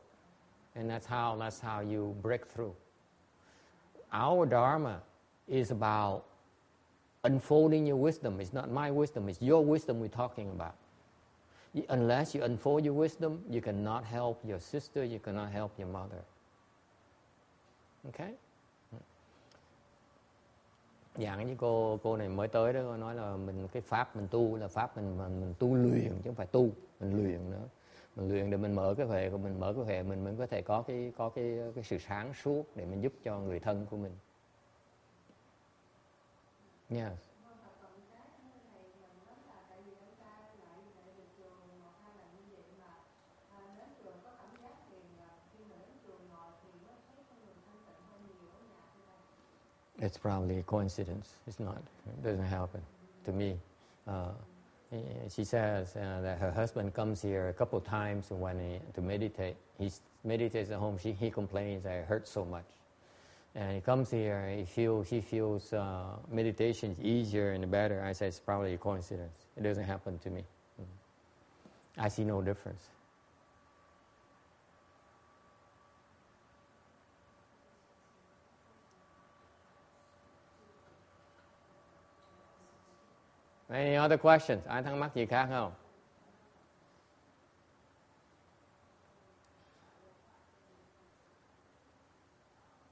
And that's how you break through. Our Dharma is about unfolding your wisdom. It's not my wisdom, it's your wisdom we're talking about. Unless you unfold your wisdom, you cannot help your sister, you cannot help your mother. Okay? Dạng với cô này mới tới đó, cô nói là cái pháp mình tu là pháp mình tu luyện chứ không phải tu, mình luyện nữa. Mình luyện để mình mở cái huệ của mình, mở cái huệ mình mới có thể có cái sự sáng suốt để mình giúp cho người thân của mình. Yes. It's probably a coincidence. It's not. It doesn't happen to me. She says that her husband comes here a couple of times to meditate. He meditates at home. He complains that it hurts so much. And he comes here, he feels meditation is easier and better. I say it's probably a coincidence. It doesn't happen to me. I see no difference. Any other questions? Ai thắc mắc gì khác không?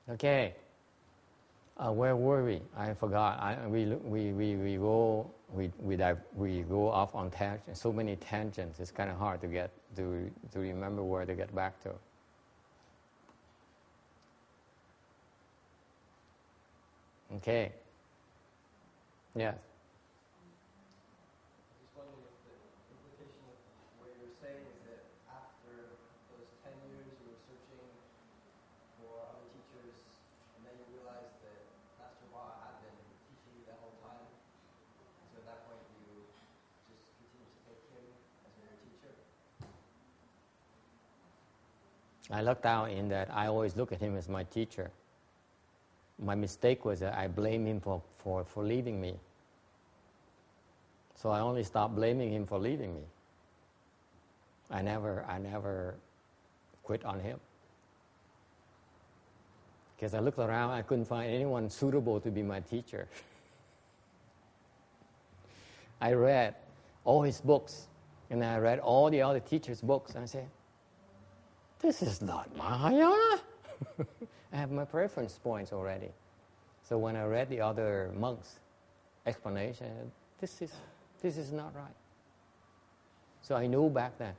Okay. Where were we? I forgot. We go off on tangents. So many tangents. It's kind of hard to remember where to get back to. Okay. Yes. I lucked out in that I always look at him as my teacher. My mistake was that I blame him for leaving me. So I only stopped blaming him for leaving me. I never quit on him. Because I looked around, I couldn't find anyone suitable to be my teacher. I read all his books, and I read all the other teachers' books, and I said, this is not Mahayana. I have my preference points already. So when I read the other monks' explanation, this is not right. So I knew back then.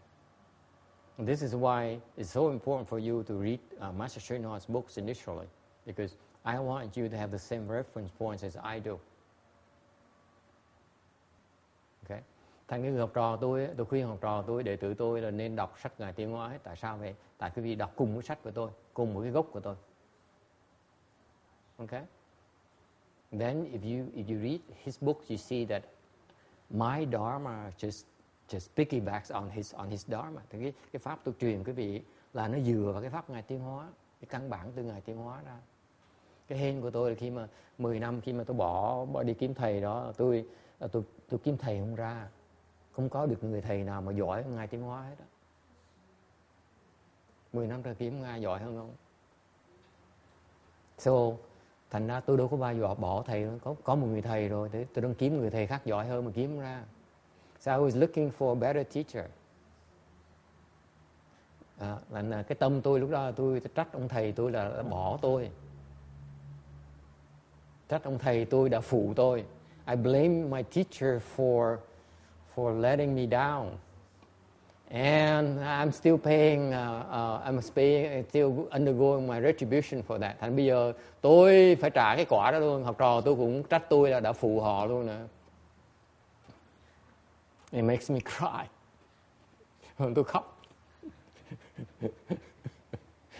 And this is why it's so important for you to read Master Srinivas's books initially, because I want you to have the same reference points as I do. Okay? Thành cái người học trò tôi khuyên học trò tôi, đệ tử tôi là nên đọc sách Ngài Tiến Hóa hết. Tại sao vậy? Tại vì đọc cùng với sách của tôi, cùng với cái gốc của tôi. Okay? Then if you read his books, you see that my Dharma just piggybacks on his Dharma. Thì cái pháp tôi truyền quý vị là nó dựa vào cái pháp Ngài Tiến Hóa, cái căn bản từ Ngài Tiến Hóa ra. Cái hên của tôi là khi mà 10 năm khi mà tôi bỏ đi kiếm thầy đó, tôi kiếm thầy không ra. Không có được người thầy nào mà giỏi hơn Ngài Tiến Hóa hết á. 10 năm ra kiếm ai giỏi hơn không? So, thành ra tôi đâu có bao giờ bỏ thầy. Có một người thầy rồi, tôi đang kiếm người thầy khác giỏi hơn mà kiếm không ra. So I was looking for a better teacher. Là cái tâm tôi lúc đó tôi trách ông thầy tôi là bỏ tôi. Trách ông thầy tôi đã phụ tôi. I blame my teacher for letting me down, and I'm still paying. Still undergoing my retribution for that. Thành bây giờ tôi phải trả cái quả đó luôn. Học trò tôi cũng trách tôi là đã phụ họ luôn nữa. It makes me cry. Tôi khóc.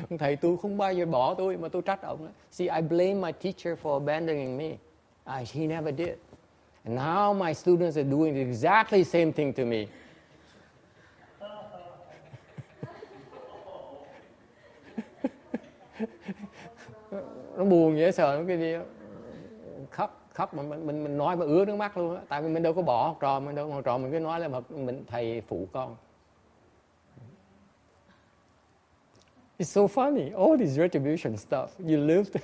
Ông thầy tôi không bao giờ bỏ tôi mà tôi trách ông. See, I blame my teacher for abandoning me. He never did. And now my students are doing the exactly same thing to me. Nó buồn dễ sợ nó cái gì đó. Khóc mà mình nói mà ứa nước mắt luôn á. Tại vì mình đâu có bỏ học trò, học trò mình cứ nói là thầy phụ con. It's so funny. All this retribution stuff, you lived,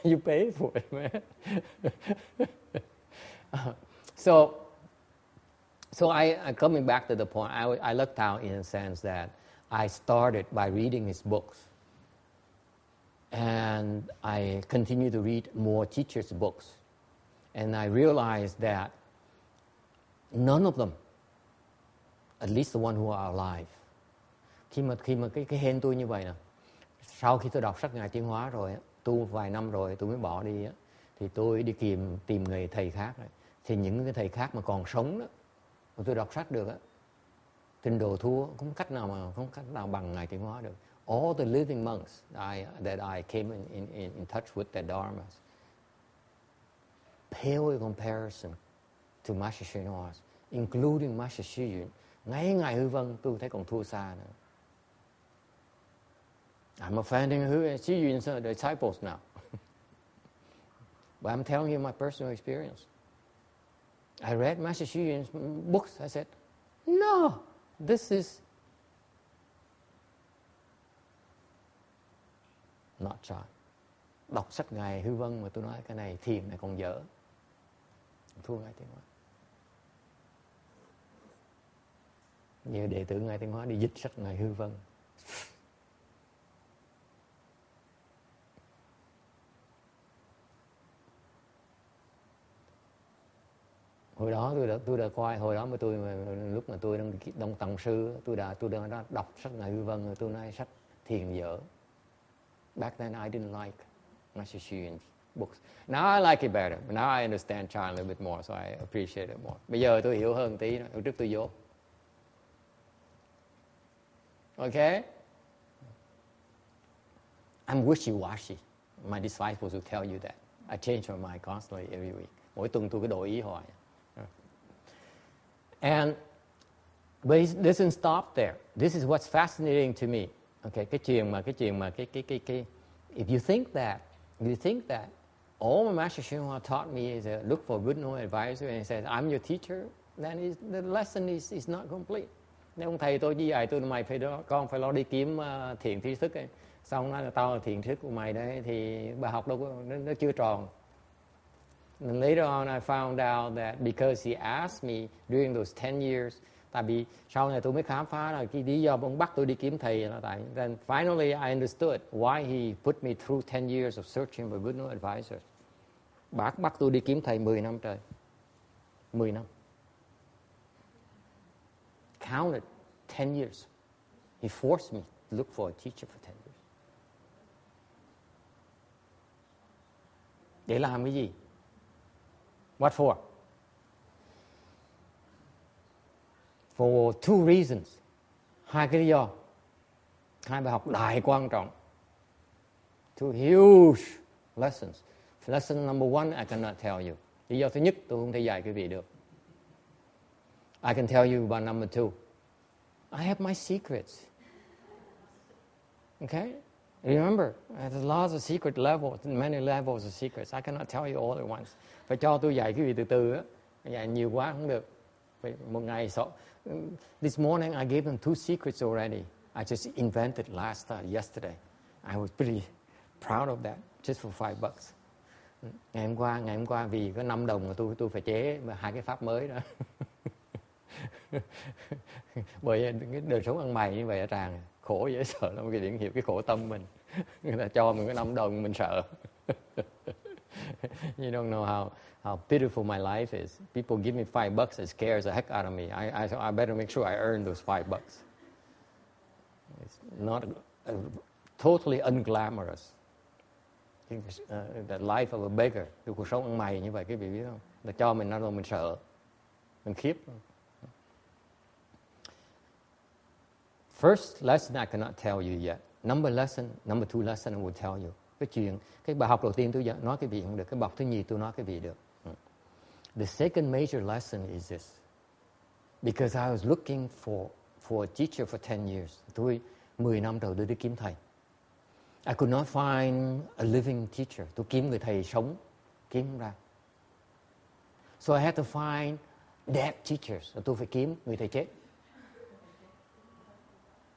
you pay for it, man. So I coming back to the point, I lucked out in a sense that I started by reading his books. And I continue to read more teachers' books. And I realized that none of them, at least the one who are alive, khi mà cái hên tôi như vậy nè, sau khi tôi đọc sách Ngài Tiến Hóa rồi, tu vài năm rồi tôi mới bỏ đi, thì tôi đi tìm người thầy khác. Thì những cái thầy khác mà còn sống đó, mà tôi đọc sách được, trình độ thua, không cách nào bằng Ngài Tiến Hóa được. All the living monks that I came in touch with their dharmas, pale in comparison to Master Hsuan Hoa, including Master Hsu Yun. Ngay Ngài Hư Vân tôi thấy còn thua xa nữa. I'm offending Hsu Yun's disciples now. But I'm telling you my personal experience. I read Master Hsu Yun's books. I said, no, this is not right. Đọc sách Ngài Hư Vân mà tôi nói cái này thiền này còn dở. Thua Ngài Tiến Hóa. Nhiều đệ tử Ngài Tiến Hóa đi dịch sách Ngài Hư Vân. Hồi đó tôi đã coi, hồi đó mà lúc mà tôi đang tầng sư, tôi đã đọc sách Ngài Hư Vân, tôi nói sách thiền dở. Back then I didn't like Master Hsu Yun's books. Now I like it better. Now I understand Chan a little bit more, so I appreciate it more. Bây giờ tôi hiểu hơn tí, hồi trước tôi dốt. Okay? I'm wishy-washy. My disciples will tell you that. I change my mind constantly every week. Mỗi tuần tôi cứ đổi ý hoài. But it doesn't stop there. This is what's fascinating to me. Okay, cái chuyện mà if you think that all my Master Hsuan Hoa taught me is look for good no advisor and he says I'm your teacher, then the lesson is not complete. Nếu ông thầy tôi với dạy tôi mày con phải lo đi kiếm thiện tri thức ấy. Xong nói là tao là thiện tri thức của mày đấy, thì bài học đâu nó chưa tròn. And later on I found out that because he asked me during those 10 years, tại vì sau này tôi mới khám phá là cái lý do ông bắt tôi đi kiếm thầy là tại. Then finally I understood why he put me through 10 years of searching for good no advisors. Bác bắt tôi đi kiếm thầy 10 năm trời. 10 năm. Counted 10 years. He forced me to look for a teacher for 10 years. Để làm cái gì? What for? For two reasons. Hai cái lý do. Hai bài học đại quan trọng. Two huge lessons. Lesson number one, I cannot tell you. Lý do thứ nhất, tôi không thể dạy quý vị được. I can tell you about number two. I have my secrets. Okay? Remember, there's lots of secret levels, many levels of secrets. I cannot tell you all at once. Phải cho tôi dạy quý vị từ từ á. Dạy nhiều quá không được. Một ngày this morning I gave them 2 secrets already. I just invented yesterday. I was pretty proud of that, just for $5. Ngày hôm qua vì có 5 đồng mà tôi phải chế 2 cái pháp mới đó. Bởi cái đời sống ăn mày như vậy ở tràng khổ dễ sợ lắm, cái điển hiệu cái khổ tâm mình. Người ta cho mình có 5 đồng mình sợ. You don't know how pitiful my life is. People give me $5, it scares the heck out of me. I better make sure I earn those $5. It's not totally unglamorous. The life of a beggar, cái cuộc sống ăn mày như vậy, quý vị biết không? Là cho mình nó rồi mình sợ, mình khiếp. First lesson I cannot tell you yet. Number 2 lesson I will tell you. Cái bài học đầu tiên tôi nói cái vị không được, cái bài học thứ nhì tôi nói cái vị được. The second major lesson is this. Because I was looking for a teacher for 10 years. Tôi 10 năm rồi tôi đi kiếm thầy. I could not find a living teacher. Tôi kiếm người thầy sống, kiếm không ra. So I had to find dead teachers. Tôi phải kiếm người thầy chết.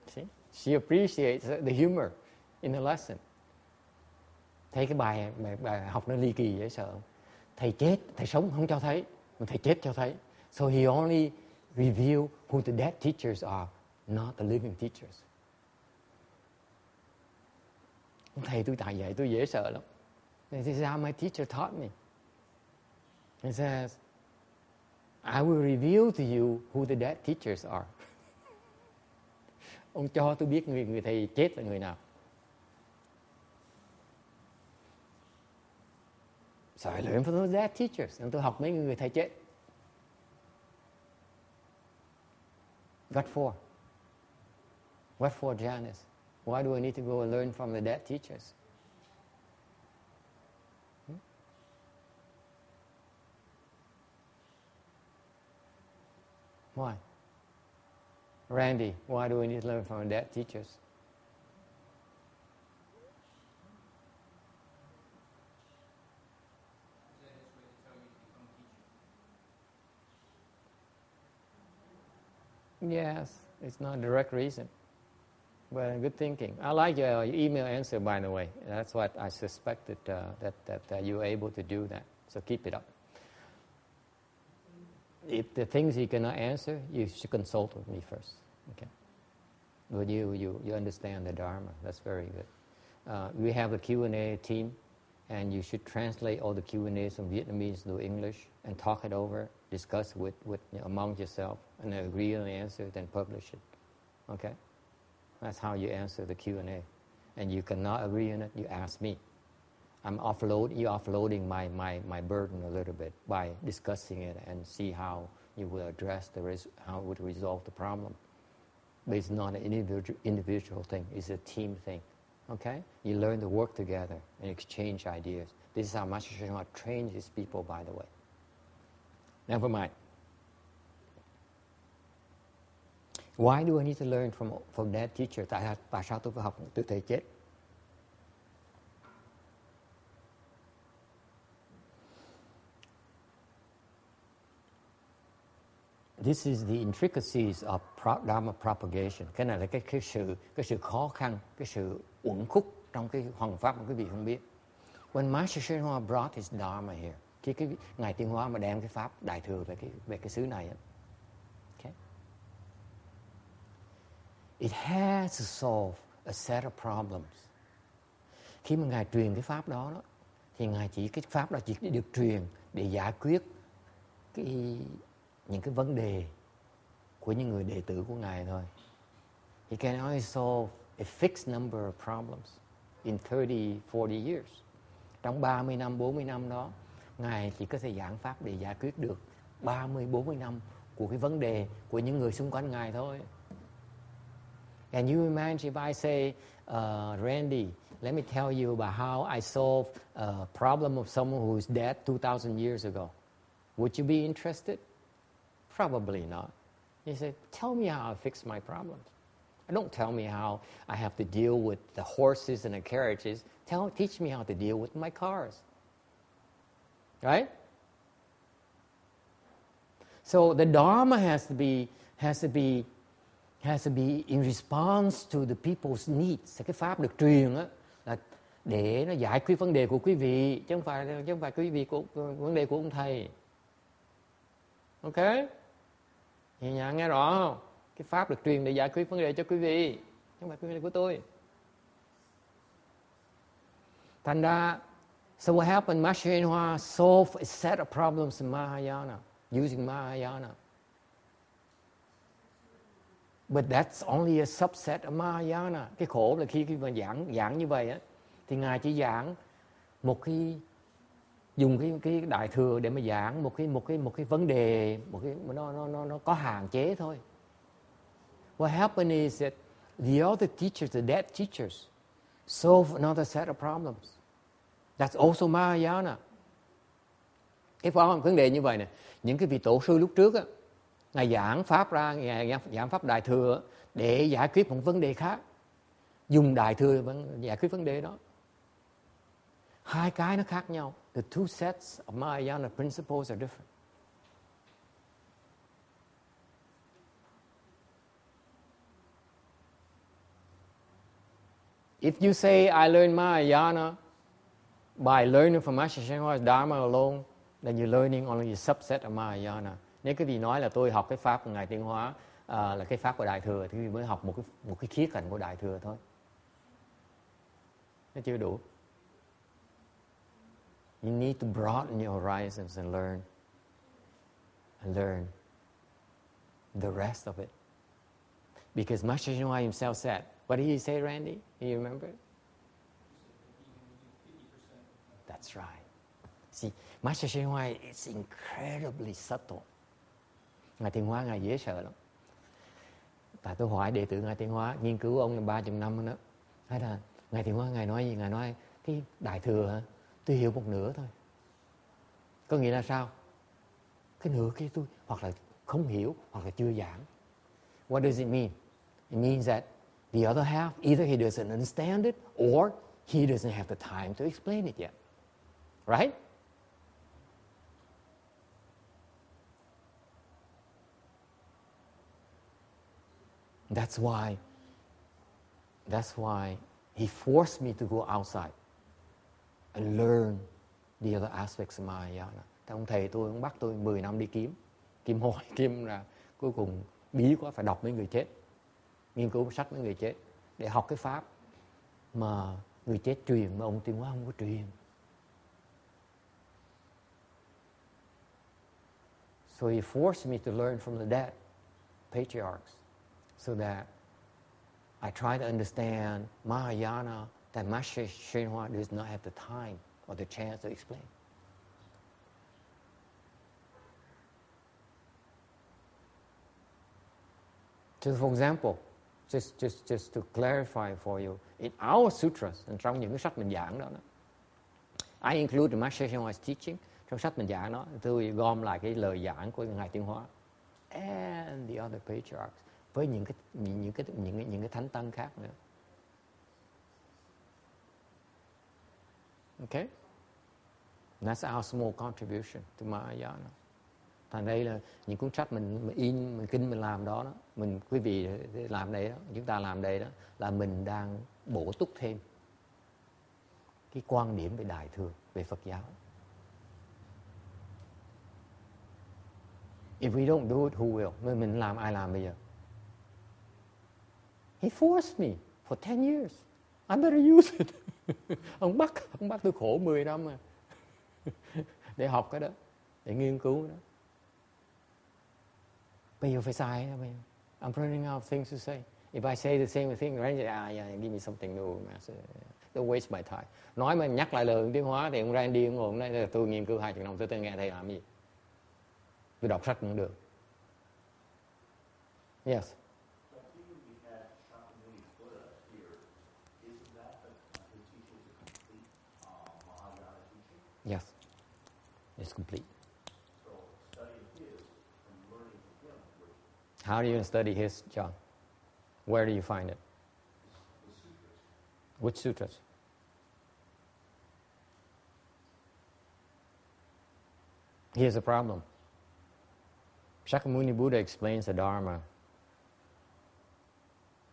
See? She appreciates the humor. in the lesson. Thấy cái bài học nó ly kỳ dễ sợ không? Thầy chết, thầy sống không cho thấy, mà thầy chết cho thấy. So he only revealed who the dead teachers are, not the living teachers. Thầy tôi tại vậy tôi dễ sợ lắm. This is how my teacher taught me. He says, I will reveal to you who the dead teachers are. Ông cho tôi biết người thầy chết là người nào. So I learned from those dead teachers. Tôi học mấy người thầy chết. What for? What for, Janice? Why do I need to go and learn from the dead teachers? Why? Randy, why do we need to learn from the dead teachers? Yes, it's not a direct reason, but good thinking. I like your email answer, by the way. That's what I suspected, that you were able to do that. So keep it up. If the things you cannot answer, you should consult with me first. Okay. But you understand the Dharma. That's very good. We have a Q&A team, and you should translate all the Q&As from Vietnamese to English and talk it over, discuss with among yourself, and agree on the answer, then publish it. Okay? That's how you answer the Q&A. And you cannot agree on it, you ask me. You're offloading my burden a little bit by discussing it and see how you will address how it would resolve the problem. But it's not an individual thing, it's a team thing. Okay? You learn to work together and exchange ideas. This is how Master Sri Lanka trains his people, by the way. Never mind. Why do I need to learn from that teacher? Tại sao tôi phải học từ thầy chết? This is the intricacies of Dharma propagation. Cái này là cái sự khó khăn, cái sự uẩn khúc trong cái hoằng pháp mà quý vị không biết. When Master Sri Lanka brought his Dharma here, khi cái Ngài Tiên Hóa mà đem cái pháp đại thừa về cái xứ này, okay, it has to solve a set of problems. Khi mà Ngài truyền cái pháp đó, thì cái pháp đó chỉ được truyền để giải quyết những cái vấn đề của những người đệ tử của Ngài thôi. He can only solve a fixed number of problems in 30, 40 years. Trong 30 năm, 40 năm đó, Ngài chỉ có thể giảng pháp để giải quyết được 30, 40 năm của cái vấn đề của những người xung quanh Ngài thôi. And you imagine if I say, Randy, let me tell you about how I solved a problem of someone who is dead 2,000 years ago. Would you be interested? Probably not. He said, tell me how I fix my problems. Don't tell me how I have to deal with the horses and the carriages. Teach me how to deal with my cars. Right? So the Dharma has to be in response to the people's needs. Cái pháp được truyền á là để nó giải quyết vấn đề của quý vị, chứ không phải quý vị của vấn đề của ông thầy. Ok? Nhẹ nhàng nghe rõ không? Cái pháp được truyền để giải quyết vấn đề cho quý vị, chứ không phải vấn đề của tôi. Thành ra, so what happened? Master Sri Lanka solved a set of problems in Mahayana, using Mahayana. But that's only a subset of Mahayana. Cái khổ là khi mà giảng như vậy á, thì Ngài chỉ giảng dùng cái đại thừa để mà giảng một cái vấn đề, nó có hạn chế thôi. What happened is that the other teachers, the dead teachers, solve another set of problems. That's also Mahayana. Cái vấn đề như vậy nè, những cái vị tổ sư lúc trước á, Ngài giảng pháp ra, Ngài giảng pháp đại thừa để giải quyết một vấn đề khác, dùng đại thừa giải quyết vấn đề đó. Hai cái nó khác nhau. The two sets of Mahayana principles are different. If you say I learn Mahayana by learning from Master Shenhua's Dharma alone, then you're learning only a subset of Mahayana. Nếu quý vị nói là tôi học cái pháp của Ngài Tiến Hóa là cái pháp của Đại Thừa, thì quý vị mới học một cái khía cạnh của Đại Thừa thôi. Nó chưa đủ. You need to broaden your horizons and learn the rest of it. Because Master Shenhua himself said, what did he say, Randy? Do you remember? That's right. See, Master Shenhua is incredibly subtle. Ngài Tiến Hóa, Ngài dễ sợ lắm. Tại tôi hỏi đệ tử Ngài Tiến Hóa, nghiên cứu ông là 30 năm đó. Hay là Ngài Tiến Hóa, Ngài nói gì? Ngài nói, cái Đại Thừa hả? Tôi hiểu một nửa thôi. Có nghĩa là sao? Cái nửa kia tôi hoặc là không hiểu, hoặc là chưa giảng. What does it mean? It means that the other half, either he doesn't understand it, or he doesn't have the time to explain it yet. Right? That's why he forced me to go outside and learn the other aspects of Mahayana. Thì ông thầy tôi, ông bắt tôi 10 năm đi kiếm hỏi, kiếm là cuối cùng bí quá phải đọc mấy người chết, nghiên cứu sách mấy người chết để học cái pháp mà người chết truyền mà ông Tiến Hóa không có truyền. So he forced me to learn from the dead patriarchs so that I try to understand Mahayana that Master Shenhua does not have the time or the chance to explain. So for example, just to clarify for you, in our sutras, trong những cái sách mình giảng đó, I include the Master Shenhua's teaching. Trong sách mình giảng đó, tôi gom lại cái lời giảng của Ngài Tiến Hóa and the other patriarchs với những cái thánh tăng khác nữa. Okay? That's our small contribution to Mahayana. Thành đây là những cuốn sách mình in, mình kinh mình làm đó, quý vị làm đây đó, chúng ta làm đây đó, là mình đang bổ túc thêm cái quan điểm về Đại Thừa, về Phật giáo. If we don't do it, who will? Mình làm, ai làm bây giờ? He forced me for 10 years. I better use it. Ông bắt tôi khổ 10 năm mà. Để học cái đó, để nghiên cứu đó. Bây giờ phải sai đó. I'm running out of things to say. If I say the same thing, right? Yeah, give me something new. Don't waste my time. Nói mà nhắc lại lời Tiến Hóa thì ông Randy ông ngồi nói tôi nghiên cứu 20 năm, tôi nghe thầy làm gì? Tôi đọc sách cũng được. Yes. Yes, it's complete. So studying his and learning from him. How do you study his, John? Where do you find it? The sutras. Which sutras? Here's the problem. Shakyamuni Buddha explains the Dharma.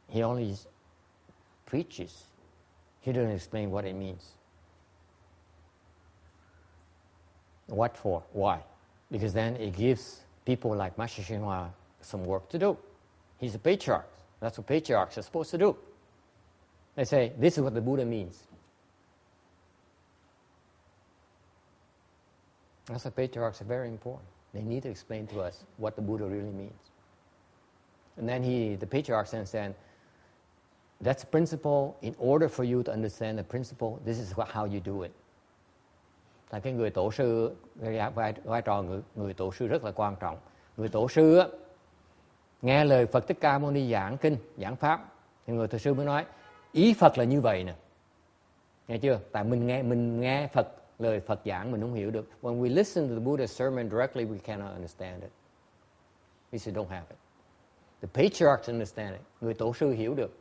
He only preaches. He doesn't explain what it means. What for? Why? Because then it gives people like Master Shenhua some work to do. He's a patriarch. That's what patriarchs are supposed to do. They say, this is what the Buddha means. That's why patriarchs are very important. They need to explain to us what the Buddha really means. And then the patriarch said, that's a principle. In order for you to understand the principle, this is how you do it. Là cái người tổ sư, vai trò người tổ sư rất là quan trọng. Người tổ sư á, nghe lời Phật Thích Ca Mâu Ni giảng kinh, giảng pháp, thì người tổ sư mới nói ý Phật là như vậy nè. Nghe chưa? Tại mình nghe Phật, lời Phật giảng mình không hiểu được. When we listen to the Buddha's sermon directly, we cannot understand it. We just don't have it. The patriarchs understand it. Người tổ sư hiểu được.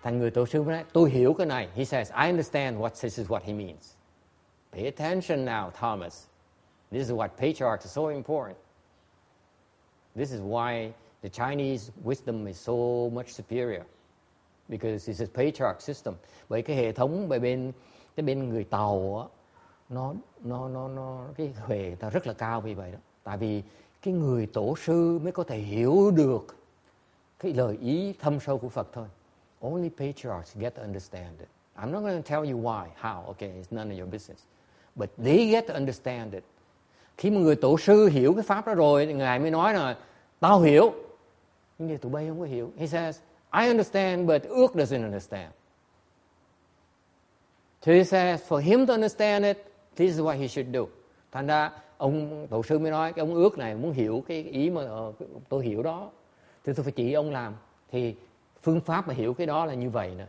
Thành người tổ sư mới nói, tôi hiểu cái này. He says, I understand this is what he means. Pay attention now, Thomas. This is why patriarchs are so important. This is why the Chinese wisdom is so much superior. because it's a patriarch system. Bởi cái hệ thống bên người Tàu á, nó cái huệ ta rất là cao vì vậy đó. Tại vì cái người tổ sư mới có thể hiểu được cái lời ý thâm sâu của Phật thôi. Only patriarchs get to understand it. I'm not going to tell you why, how. Okay, it's none of your business. But they get to understand it. Khi mà người tổ sư hiểu cái pháp đó rồi thì ngài mới nói là tao hiểu. Nhưng mà tụi bay không có hiểu. He says, I understand, but ước doesn't understand. So he says, for him to understand it, this is what he should do. Thành ra ông tổ sư mới nói cái ông ước này muốn hiểu cái ý mà tôi hiểu đó thì tôi phải chỉ ông làm. Thì phương pháp mà hiểu cái đó là như vậy nè.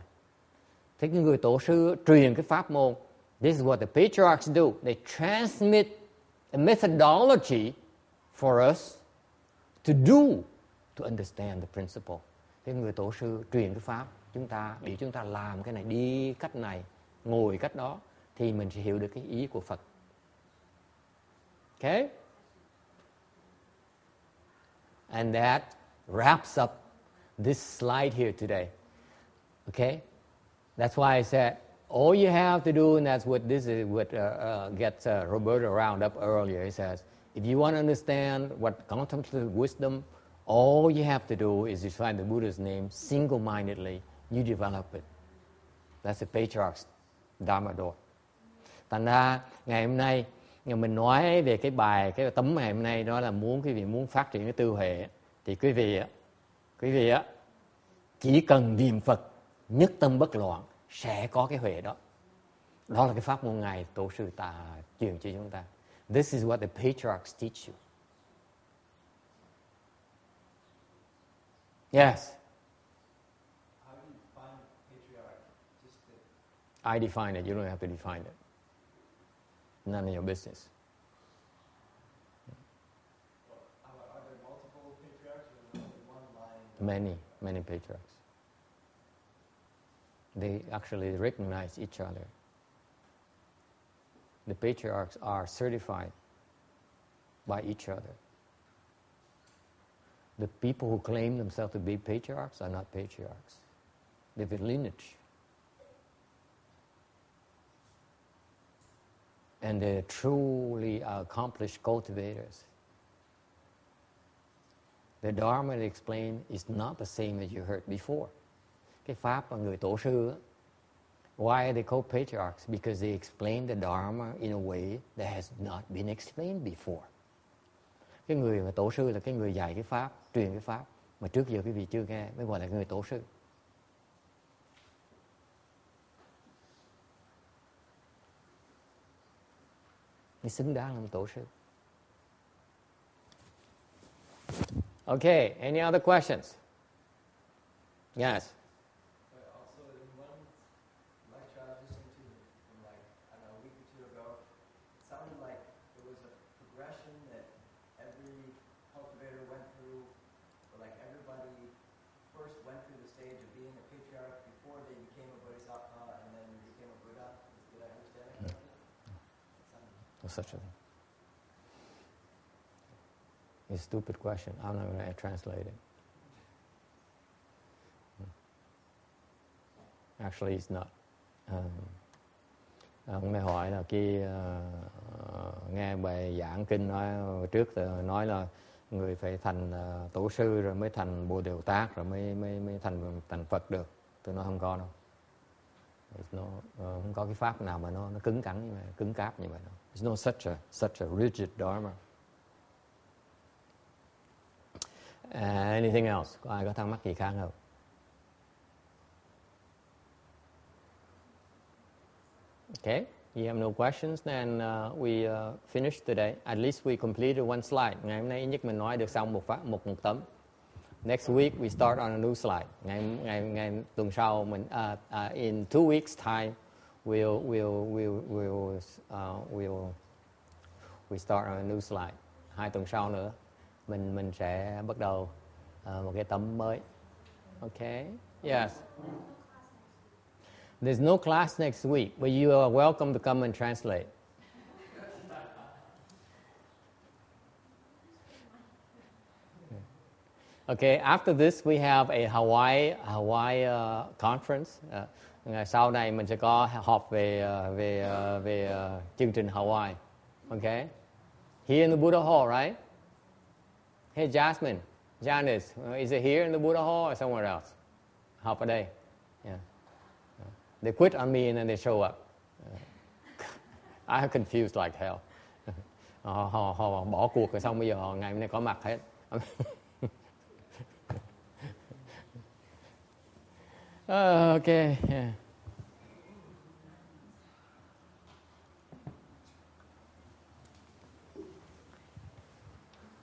Thế cái người tổ sư truyền cái pháp môn. This is what the patriarchs do. They transmit a methodology for us to do, to understand the principle. Thế người tổ sư truyền cái pháp chúng ta, biểu chúng ta làm cái này, đi cách này, ngồi cách đó, thì mình sẽ hiểu được cái ý của Phật. Okay? And that wraps up this slide here today. Okay? That's why I said, all you have to do, and that's what this is, what gets Roberta round up earlier. He says, if you want to understand what contemplative wisdom, all you have to do is you find the Buddha's name single-mindedly, you develop it. That's the patriarch's Dharma door. Thành ra, ngày hôm nay, mình nói về cái bài, cái tấm ngày hôm nay đó là quý vị muốn phát triển cái tư huệ, thì quý vị chỉ cần niệm Phật, nhất tâm bất loạn, sẽ có cái huệ đó. Đó là cái pháp môn ngài tổ sư ta truyền cho chúng ta. This is what the patriarchs teach you. Yes. How do you define patriarch? Just that I define it. You don't have to define it. None of your business. are there multiple patriarchs or only one line? Many patriarchs. They actually recognize each other. The patriarchs are certified by each other. The people who claim themselves to be patriarchs are not patriarchs. They're the lineage. And they're truly accomplished cultivators. The Dharma they explain is not the same as you heard before. Cái pháp mà người tổ sư, why are they called patriarchs? Because they explain the Dharma in a way that has not been explained before. Cái người mà tổ sư là cái người dạy cái pháp, truyền cái pháp mà trước giờ quý vị chưa nghe, mới gọi là người tổ sư. Mới xứng đáng làm tổ sư. Okay, any other questions? Yes. Also, in one lecture I was listening to from like, I don't know, a week or two ago, it sounded like there was a progression that every cultivator went through, or like everybody first went through the stage of being a patriarch before they became a bodhisattva and then became a Buddha. Did I understand that correctly? No such a thing. It's a stupid question. I'm not going to translate it. Actually, it's not. Ông này hỏi là nghe bài giảng kinh nói trước nói là người phải thành tổ sư rồi mới thành Bồ Đề Tát rồi mới thành Phật được. Tôi nói không có đâu. Không có cái pháp nào mà nó cứng cắn như vậy, cứng cáp như vậy đâu. There's no such a rigid dharma. Anything else? Có ai có thắc mắc gì khác không? Okay, you have no questions, then we finished today. At least we completed one slide. Ngày hôm nay ít nhất mình nói được xong một tấm. Next week we start on a new slide. Ngày tuần sau mình in 2 weeks time we start on a new slide. 2 tuần sau nữa mình sẽ bắt đầu một cái tấm mới. Okay? Yes. There's no class next week, but you are welcome to come and translate. Okay, after this we have a Hawaii conference. Sau này mình sẽ có họp về chương trình Hawaii. Okay, here in the Buddha Hall, right? Hey Jasmine, Janice, is it here in the Buddha Hall or somewhere else? Họp ở đây. Yeah. They quit on me and then they show up. I'm confused like hell. Họ bỏ cuộc rồi xong bây giờ họ ngày hôm nay có mặt hết. Okay. Yeah.